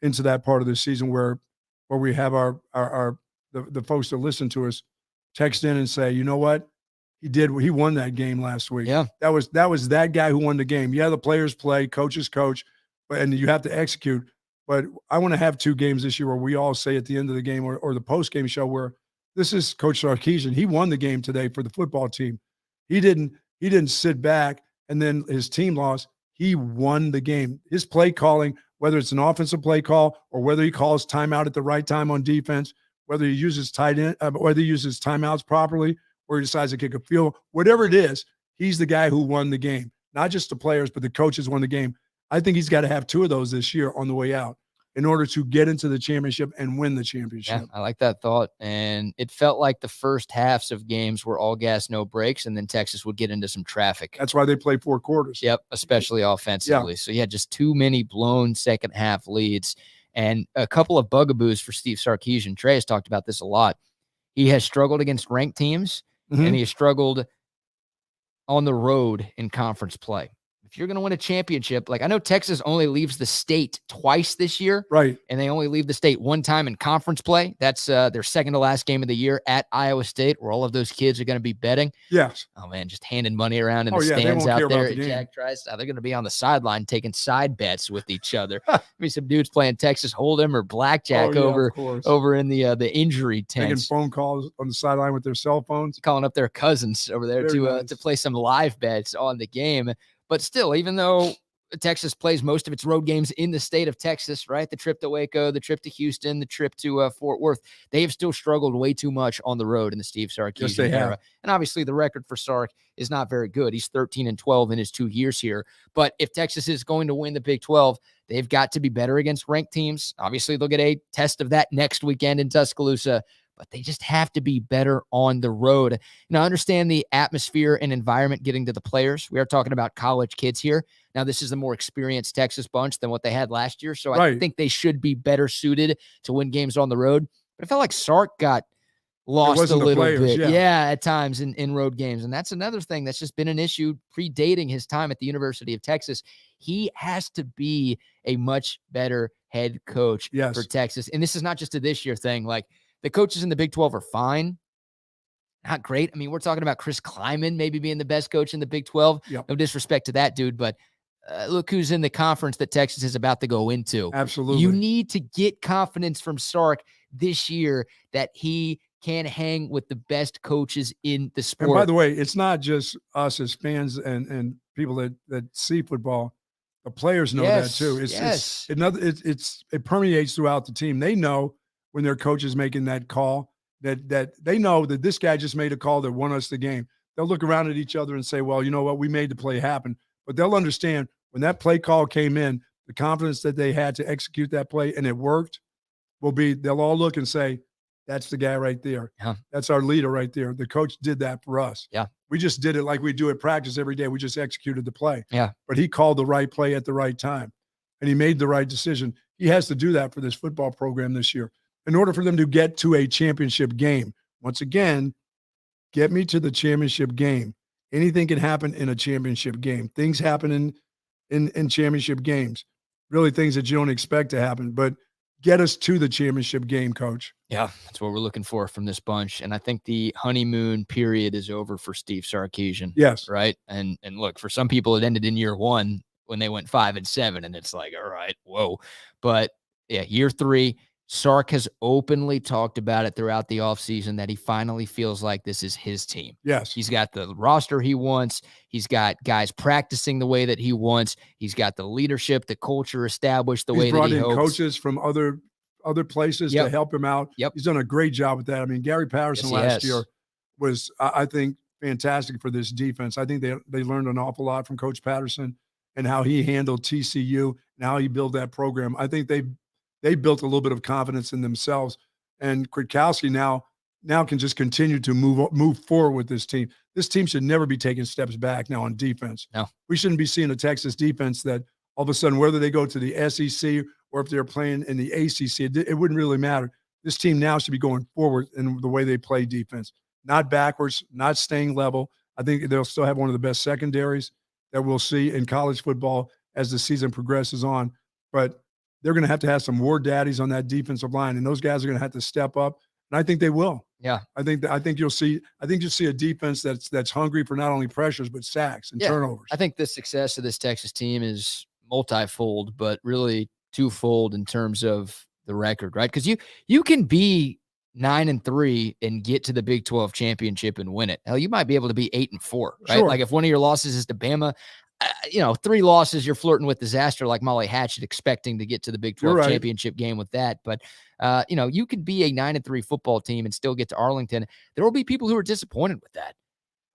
into that part of the season where we have the folks that listen to us text in and say, you know what? He won that game last week. Yeah. That was that guy who won the game. Yeah, the players play, coaches coach, and you have to execute. But I want to have 2 games this year where we all say at the end of the game or the post-game show where this is Coach Sarkisian. He won the game today for the football team. He didn't sit back and then his team lost. He won the game. His play calling, whether it's an offensive play call or whether he calls timeout at the right time on defense, whether he uses whether he uses timeouts properly, or he decides to kick a field, whatever it is, he's the guy who won the game. Not just the players, but the coaches won the game. I think he's got to have 2 of those this year on the way out in order to get into the championship and win the championship. Yeah, I like that thought. And it felt like the first halves of games were all gas, no breaks, and then Texas would get into some traffic. That's why they play 4 quarters. Yep, especially offensively. Yeah. So, yeah, just too many blown second half leads and a couple of bugaboos for Steve Sarkisian. Trey has talked about this a lot. He has struggled against ranked teams, and he has struggled on the road in conference play. If you're going to win a championship, like I know Texas only leaves the state twice this year. Right. And they only leave the state one time in conference play. That's their second to last game of the year at Iowa State, where all of those kids are going to be betting. Yes. Oh, man, just handing money around in the stands out there at Jack Trice. They're going to be on the sideline taking side bets with each other. Maybe some dudes playing Texas Hold'em or blackjack over in the injury tent. Making phone calls on the sideline with their cell phones. Calling up their cousins over there to play some live bets on the game. But still, even though Texas plays most of its road games in the state of Texas, right? The trip to Waco, the trip to Houston, the trip to Fort Worth, they have still struggled way too much on the road in the Steve Sarkisian era. And obviously the record for Sark is not very good. He's 13-12 in his 2 years here. But if Texas is going to win the Big 12, they've got to be better against ranked teams. Obviously, they'll get a test of that next weekend in Tuscaloosa, but they just have to be better on the road. Now, I understand the atmosphere and environment getting to the players. We are talking about college kids here. Now, this is a more experienced Texas bunch than what they had last year, so I think they should be better suited to win games on the road. But I felt like Sark got lost a little bit. Yeah, at times in road games. And that's another thing that's just been an issue predating his time at the University of Texas. He has to be a much better head coach for Texas. And this is not just a this year thing. Like, the coaches in the Big 12 are fine. Not great. I mean, we're talking about Chris Kleiman maybe being the best coach in the Big 12. Yep. No disrespect to that dude, but look who's in the conference that Texas is about to go into. Absolutely. You need to get confidence from Sark this year that he can hang with the best coaches in the sport. And by the way, it's not just us as fans and people that see football. The players know that too. It permeates throughout the team. They know when their coach is making that call, that they know that this guy just made a call that won us the game. They'll look around at each other and say, well, you know what, we made the play happen. But they'll understand when that play call came in, the confidence that they had to execute that play and it worked they'll all look and say, that's the guy right there. Yeah. That's our leader right there. The coach did that for us. Yeah. We just did it like we do at practice every day. We just executed the play. Yeah. But he called the right play at the right time and he made the right decision. He has to do that for this football program this year. In order for them to get to a championship game, once again, get me to the championship game. Anything can happen in a championship game. Things happen in championship games, really things that you don't expect to happen. But get us to the championship game, Coach. Yeah, that's what we're looking for from this bunch. And I think the honeymoon period is over for Steve Sarkisian. Yes. Right? And look, for some people, it ended in year 1 when they went 5-7, and it's like, all right, whoa. But, yeah, year 3, Sark has openly talked about it throughout the offseason that he finally feels like this is his team. Yes. He's got the roster he wants. He's got guys practicing the way that he wants. He's got the leadership, the culture established the way that he hopes. He's brought in coaches from other places to help him out. Yep. He's done a great job with that. I mean, Gary Patterson last year was, I think, fantastic for this defense. I think they learned an awful lot from Coach Patterson and how he handled TCU and how he built that program. I think they built a little bit of confidence in themselves. And Kwiatkowski now can just continue to move forward with this team. This team should never be taking steps back now on defense. No. We shouldn't be seeing a Texas defense that all of a sudden, whether they go to the SEC or if they're playing in the ACC, it wouldn't really matter. This team now should be going forward in the way they play defense, not backwards, not staying level. I think they'll still have one of the best secondaries that we'll see in college football as the season progresses on. But they're going to have some war daddies on that defensive line, and those guys are going to have to step up. And I think they will. Yeah. I think you'll see a defense that's hungry for not only pressures but sacks and turnovers. I think the success of this Texas team is multifold, but really twofold in terms of the record, right? Because you can be 9-3 and get to the Big 12 championship and win it. Hell, you might be able to be 8-4, right? Sure. Like if one of your losses is to Bama, 3 losses, you're flirting with disaster like Molly Hatchet, expecting to get to the Big 12 championship game with that. But, you could be a 9-3 football team and still get to Arlington. There will be people who are disappointed with that.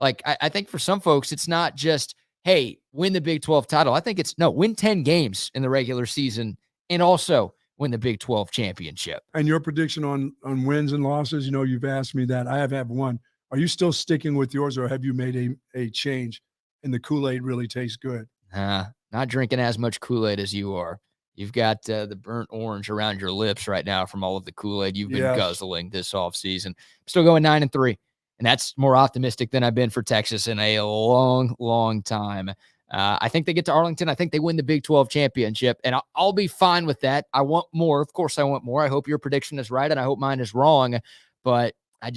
Like, I think for some folks, it's not just, hey, win the Big 12 title. I think it's, no, win 10 games in the regular season and also win the Big 12 championship. And your prediction on wins and losses, you've asked me that. I have one. Are you still sticking with yours, or have you made a change and the Kool-Aid really tastes good? Not drinking as much Kool-Aid as you are. You've got the burnt orange around your lips right now from all of the Kool-Aid you've been guzzling this offseason. I'm still going 9-3, and that's more optimistic than I've been for Texas in a long, long time. I think they get to Arlington. I think they win the Big 12 championship, and I'll be fine with that. I want more. Of course, I want more. I hope your prediction is right, and I hope mine is wrong, but I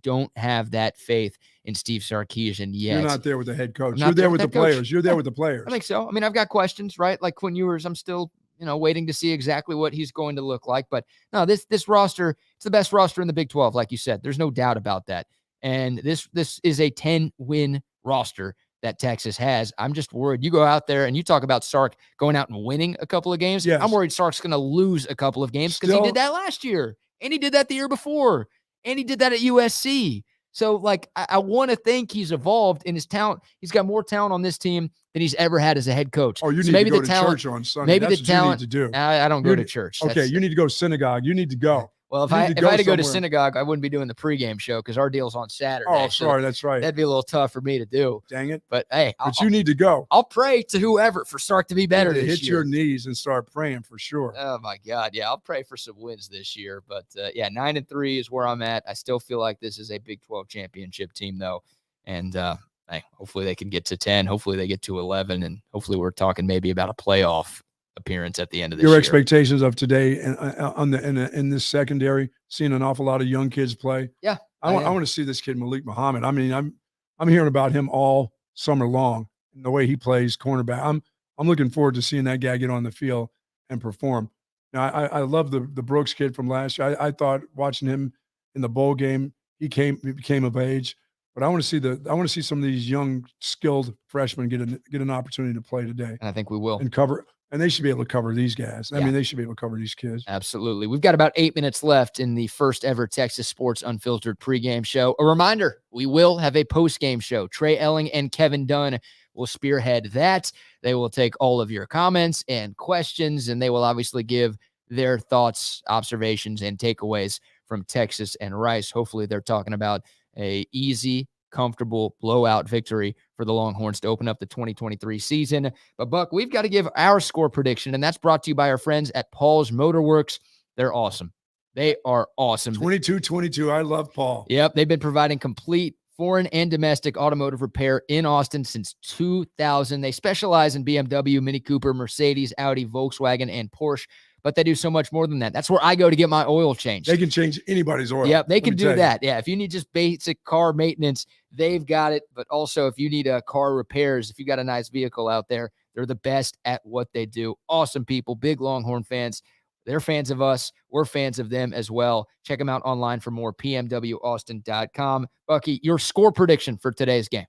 don't have that faith in Steve Sarkisian yet. You're not there with the head coach. You're there with the players. You're there with the players. I think so. I mean, I've got questions, right? Like Quinn Ewers, I'm still, waiting to see exactly what he's going to look like. But no, this roster, it's the best roster in the Big 12, like you said. There's no doubt about that. And this is a 10-win roster that Texas has. I'm just worried. You go out there and you talk about Sark going out and winning a couple of games. Yes. I'm worried Sark's going to lose a couple of games because he did that last year. And he did that the year before. And he did that at USC. So, like, I want to think he's evolved in his talent. He's got more talent on this team than he's ever had as a head coach. Oh, you need to go to church on Sunday. Maybe that's the talent. You need to do. I don't go to church. Okay, you need to go to synagogue. You need to go. Well, if I had to go to synagogue, I wouldn't be doing the pregame show because our deal's on Saturday. Oh, sorry, that's right. That'd be a little tough for me to do. Dang it. But, hey. You need to go. I'll pray to whoever for Sark to be better this year. Hit your knees and start praying for sure. Oh, my God. Yeah, I'll pray for some wins this year. But, 9-3 is where I'm at. I still feel like this is a Big 12 championship team, though. And, hey, hopefully they can get to 10. Hopefully they get to 11. And hopefully we're talking maybe about a playoff appearance at the end of this year. Your expectations of today and in this secondary, seeing an awful lot of young kids play. Yeah, I want to see this kid Malik Muhammad. I mean, I'm hearing about him all summer long and the way he plays cornerback. I'm looking forward to seeing that guy get on the field and perform. Now, I love the Brooks kid from last year. I thought watching him in the bowl game, he became of age. But I want to see some of these young, skilled freshmen get an opportunity to play today. And I think we will. And cover. And they should be able to cover these guys. I mean, they should be able to cover these kids. Absolutely. We've got about 8 minutes left in the first ever Texas Sports Unfiltered pregame show. A reminder, we will have a postgame show. Trey Elling and Kevin Dunn will spearhead that. They will take all of your comments and questions, and they will obviously give their thoughts, observations, and takeaways from Texas and Rice. Hopefully they're talking about a easy, comfortable blowout victory for the Longhorns to open up the 2023 season. But, Buck, we've got to give our score prediction, and that's brought to you by our friends at Paul's Motorworks. They're awesome. They are awesome. 22-22. I love Paul. Yep. They've been providing complete foreign and domestic automotive repair in Austin since 2000. They specialize in BMW, Mini Cooper, Mercedes, Audi, Volkswagen, and Porsche. But they do so much more than that. That's where I go to get my oil changed. They can change anybody's oil. Yep, they can do that. Yeah, if you need just basic car maintenance, they've got it. But also, if you need car repairs, if you got a nice vehicle out there, they're the best at what they do. Awesome people, big Longhorn fans. They're fans of us. We're fans of them as well. Check them out online for more, pmwaustin.com. Bucky, your score prediction for today's game.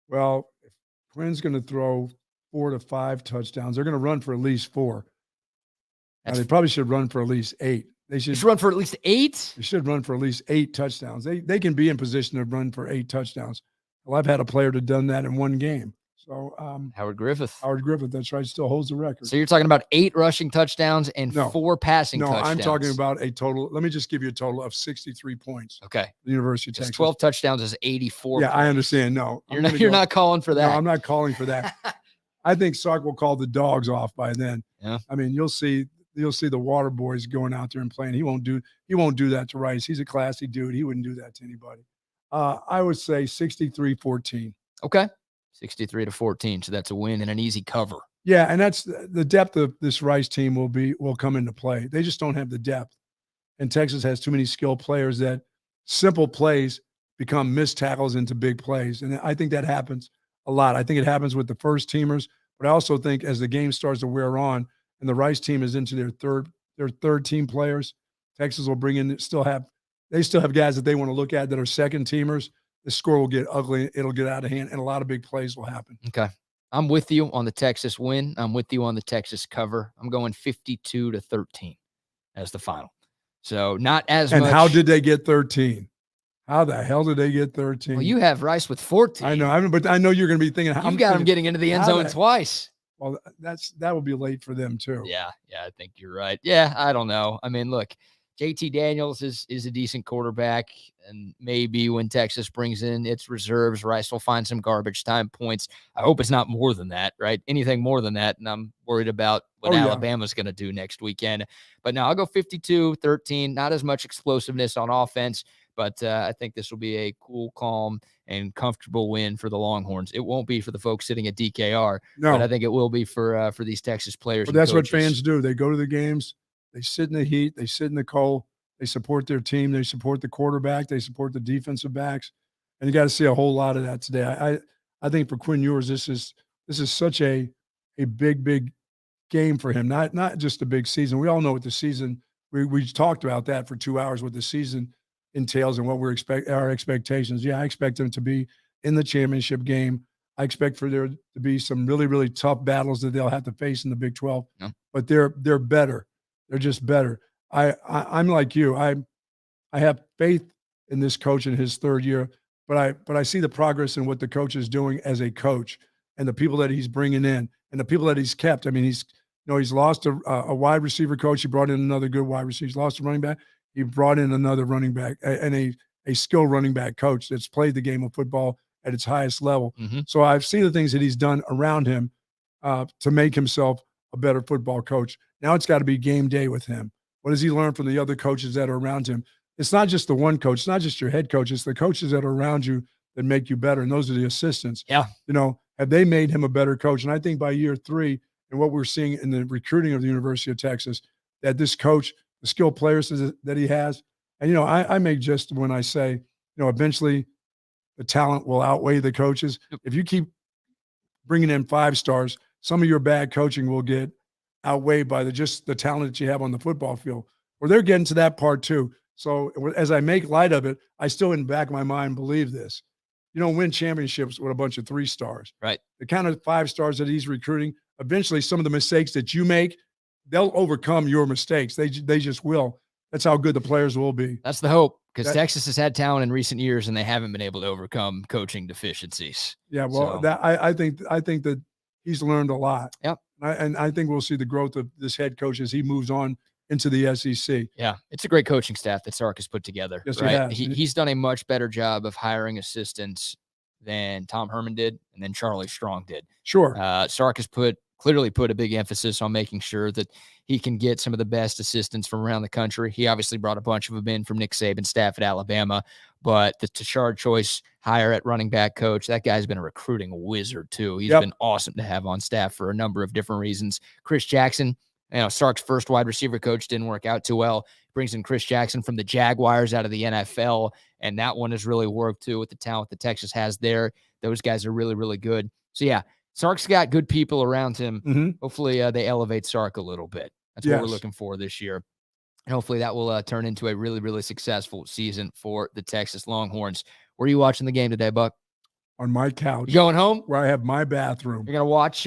Well, if Quinn's going to throw 4 to 5 touchdowns, they're going to run for at least 4. They probably should run for at least 8. They should run for at least 8? They should run for at least 8 touchdowns. They can be in position to run for 8 touchdowns. Well, I've had a player that done that in one game. So Howard Griffith. That's right, still holds the record. So you're talking about 8 rushing touchdowns and 4 passing touchdowns. No, I'm talking about a total. Let me just give you a total of 63 points. Okay. The University of Texas. 12 touchdowns is 84 Yeah, points. I understand. No. You're not calling for that. No, I'm not calling for that. I think Sark will call the dogs off by then. Yeah. I mean, you'll see the water boys going out there and playing. He won't do that to Rice. He's a classy dude. He wouldn't do that to anybody. I would say 63-14. Okay. 63-14. So that's a win and an easy cover. Yeah, and that's the depth of this Rice team will come into play. They just don't have the depth. And Texas has too many skilled players that simple plays become missed tackles into big plays. And I think that happens a lot. I think it happens with the first teamers, but I also think as the game starts to wear on, and the Rice team is into their third team players. Texas will bring in they still have guys that they want to look at that are second teamers. The score will get ugly. It'll get out of hand, and a lot of big plays will happen. Okay. I'm with you on the Texas win. I'm with you on the Texas cover. I'm going 52-13 as the final. So not as much. And how did they get 13? How the hell did they get 13? Well, you have Rice with 14. I know, but I know you're going to be thinking. You've got them getting into the end zone twice. Well, that will be late for them too. Yeah, I think you're right. Yeah, I don't know. I mean, look, JT Daniels is a decent quarterback, and maybe when Texas brings in its reserves, Rice will find some garbage time points. I hope it's not more than that, right? Anything more than that, and I'm worried about what Alabama's going to do next weekend. But no, I'll go 52-13. Not as much explosiveness on offense, but I think this will be a cool, calm, and comfortable win for the Longhorns. It won't be for the folks sitting at DKR, but I think it will be for these Texas players. Well, that's what fans do. They go to the games. They sit in the heat. They sit in the cold. They support their team. They support the quarterback. They support the defensive backs. And you got to see a whole lot of that today. I think for Quinn Ewers, this is such a big game for him. Not just a big season. We all know what the season. We talked about that for 2 hours. What the season entails and what our expectations. Yeah, I expect them to be in the championship game. I expect for there to be some really, really tough battles that they'll have to face in the Big 12. Yeah. But they're better. They're just better. I'm like you. I have faith in this coach in his third year, but I see the progress in what the coach is doing as a coach and the people that he's bringing in and the people that he's kept. I mean, he's lost a wide receiver coach. He brought in another good wide receiver. He's lost a running back. He brought in another running back and a skilled running back coach that's played the game of football at its highest level. Mm-hmm. So I've seen the things that he's done around him to make himself a better football coach. Now it's got to be game day with him. What does he learn from the other coaches that are around him? It's not just the one coach. It's not just your head coach. It's the coaches that are around you that make you better, and those are the assistants. Yeah. Have they made him a better coach? And I think by year 3 and what we're seeing in the recruiting of the University of Texas, that this coach, the skilled players that he has, and, I make just when I say, eventually the talent will outweigh the coaches. If you keep bringing in 5 stars, some of your bad coaching will get outweighed by just the talent that you have on the football field. Well, they're getting to that part too. So as I make light of it, I still in the back of my mind believe this. You don't win championships with a bunch of 3 stars. Right. The kind of 5 stars that he's recruiting, eventually some of the mistakes that you make, they'll overcome your mistakes. They just will. That's how good the players will be. That's the hope, because Texas has had talent in recent years and they haven't been able to overcome coaching deficiencies. Yeah, well, I think that he's learned a lot. Yep. And I think we'll see the growth of this head coach as he moves on into the SEC. Yeah, it's a great coaching staff that Sark has put together. Yes, right? he has. He's done a much better job of hiring assistants than Tom Herman did and then Charlie Strong did. Sure. Sark has clearly put a big emphasis on making sure that he can get some of the best assistants from around the country. He obviously brought a bunch of them in from Nick Saban's staff at Alabama, but the Tashard Choice hire at running back coach, that guy's been a recruiting wizard too. He's been awesome to have on staff for a number of different reasons. Chris Jackson, Sark's first wide receiver coach didn't work out too well. Brings in Chris Jackson from the Jaguars out of the NFL, and that one has really worked too with the talent that Texas has there. Those guys are really, really good. So yeah, Sark's got good people around him. Mm-hmm. Hopefully they elevate Sark a little bit. That's what we're looking for this year. And hopefully that will turn into a really, really successful season for the Texas Longhorns. Where are you watching the game today, Buck? On my couch. You going home? Where I have my bathroom. You're going to watch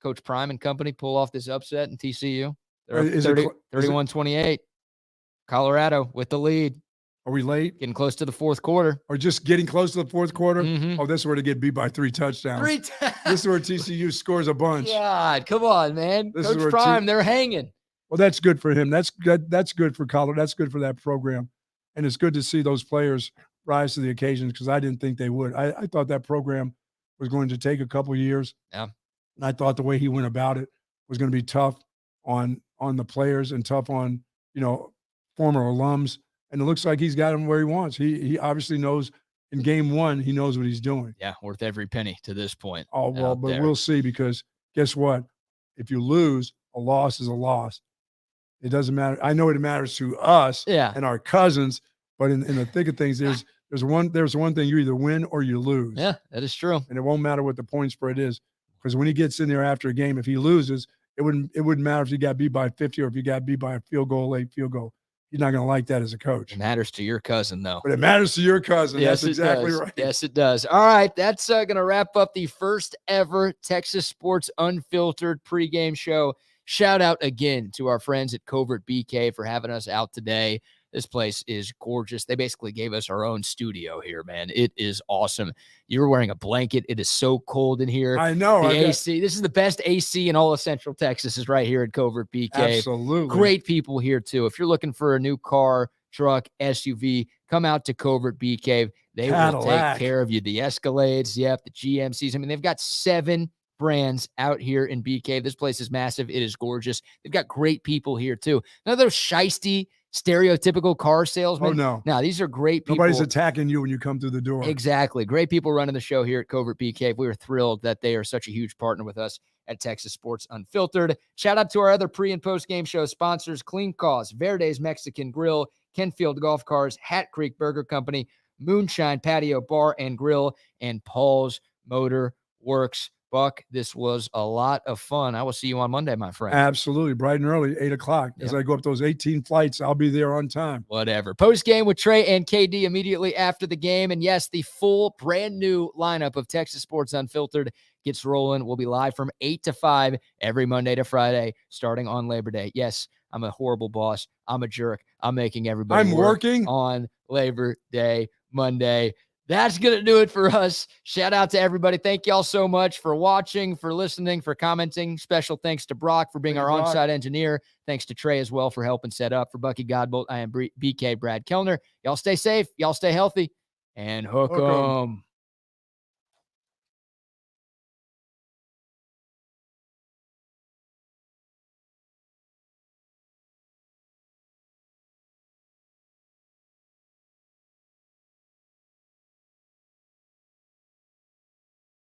Coach Prime and company pull off this upset in TCU? They're 31-28. Colorado with the lead. Are we late? Getting close to the fourth quarter. Or just getting close to the fourth quarter? Mm-hmm. Oh, this is where they get beat by 3 touchdowns. This is where TCU scores a bunch. God, come on, man. This Coach Prime, they're hanging. Well, that's good for him. That's good for Colorado. That's good for that program. And it's good to see those players rise to the occasion, because I didn't think they would. I thought that program was going to take a couple of years. Yeah. And I thought the way he went about it was going to be tough on the players and tough on, former alums. And it looks like he's got him where he wants. He obviously knows in game 1, he knows what he's doing. Yeah, worth every penny to this point. Oh, well, but we'll see, because guess what? If you lose, a loss is a loss. It doesn't matter. I know it matters to us and our cousins, but in the thick of things, there's one thing: you either win or you lose. Yeah, that is true. And it won't matter what the point spread is, because when he gets in there after a game, if he loses, It wouldn't matter if you got beat by 50 or if you got beat by a late field goal. You're not going to like that as a coach. It matters to your cousin, though. But it matters to your cousin. Yes, That's exactly does. right. Yes, it does. All right, that's going to wrap up the first ever Texas Sports Unfiltered pregame show. Shout out again to our friends at Covert BK for having us out today. This place is gorgeous. They basically gave us our own studio here, man. It is awesome. You're wearing a blanket. It is so cold in here. I know. The AC. This is the best AC in all of Central Texas is right here at Covert BK. Absolutely. Great people here, too. If you're looking for a new car, truck, SUV, come out to Covert BK. They will take care of you. The Escalades, the GMCs. I mean, they've got 7 brands out here in BK. This place is massive. It is gorgeous. They've got great people here, too. None of those shiesty, stereotypical car salesmen. Oh, no. No, these are great people. Nobody's attacking you when you come through the door. Exactly. Great people running the show here at Covert BK. We are thrilled that they are such a huge partner with us at Texas Sports Unfiltered. Shout out to our other pre- and post-game show sponsors, Clean Cause, Verde's Mexican Grill, Kenfield Golf Cars, Hat Creek Burger Company, Moonshine Patio Bar and Grill, and Paul's Motor Works. Buck, this was a lot of fun. I will see you on Monday, my friend. Absolutely. Bright and early, 8 o'clock. As I go up those 18 flights, I'll be there on time. Whatever. Post game with Trey and KD immediately after the game. And yes, the full brand new lineup of Texas Sports Unfiltered gets rolling. We'll be live from 8 to 5 every Monday to Friday, starting on Labor Day. Yes, I'm a horrible boss. I'm a jerk. I'm making everybody working on Labor Day, Monday. That's going to do it for us. Shout out to everybody. Thank y'all so much for watching, for listening, for commenting. Special thanks to Brock for being our on-site engineer. Thanks to Trey as well for helping set up. For Bucky Godbolt, I am BK Brad Kellner. Y'all stay safe. Y'all stay healthy. And hook 'em.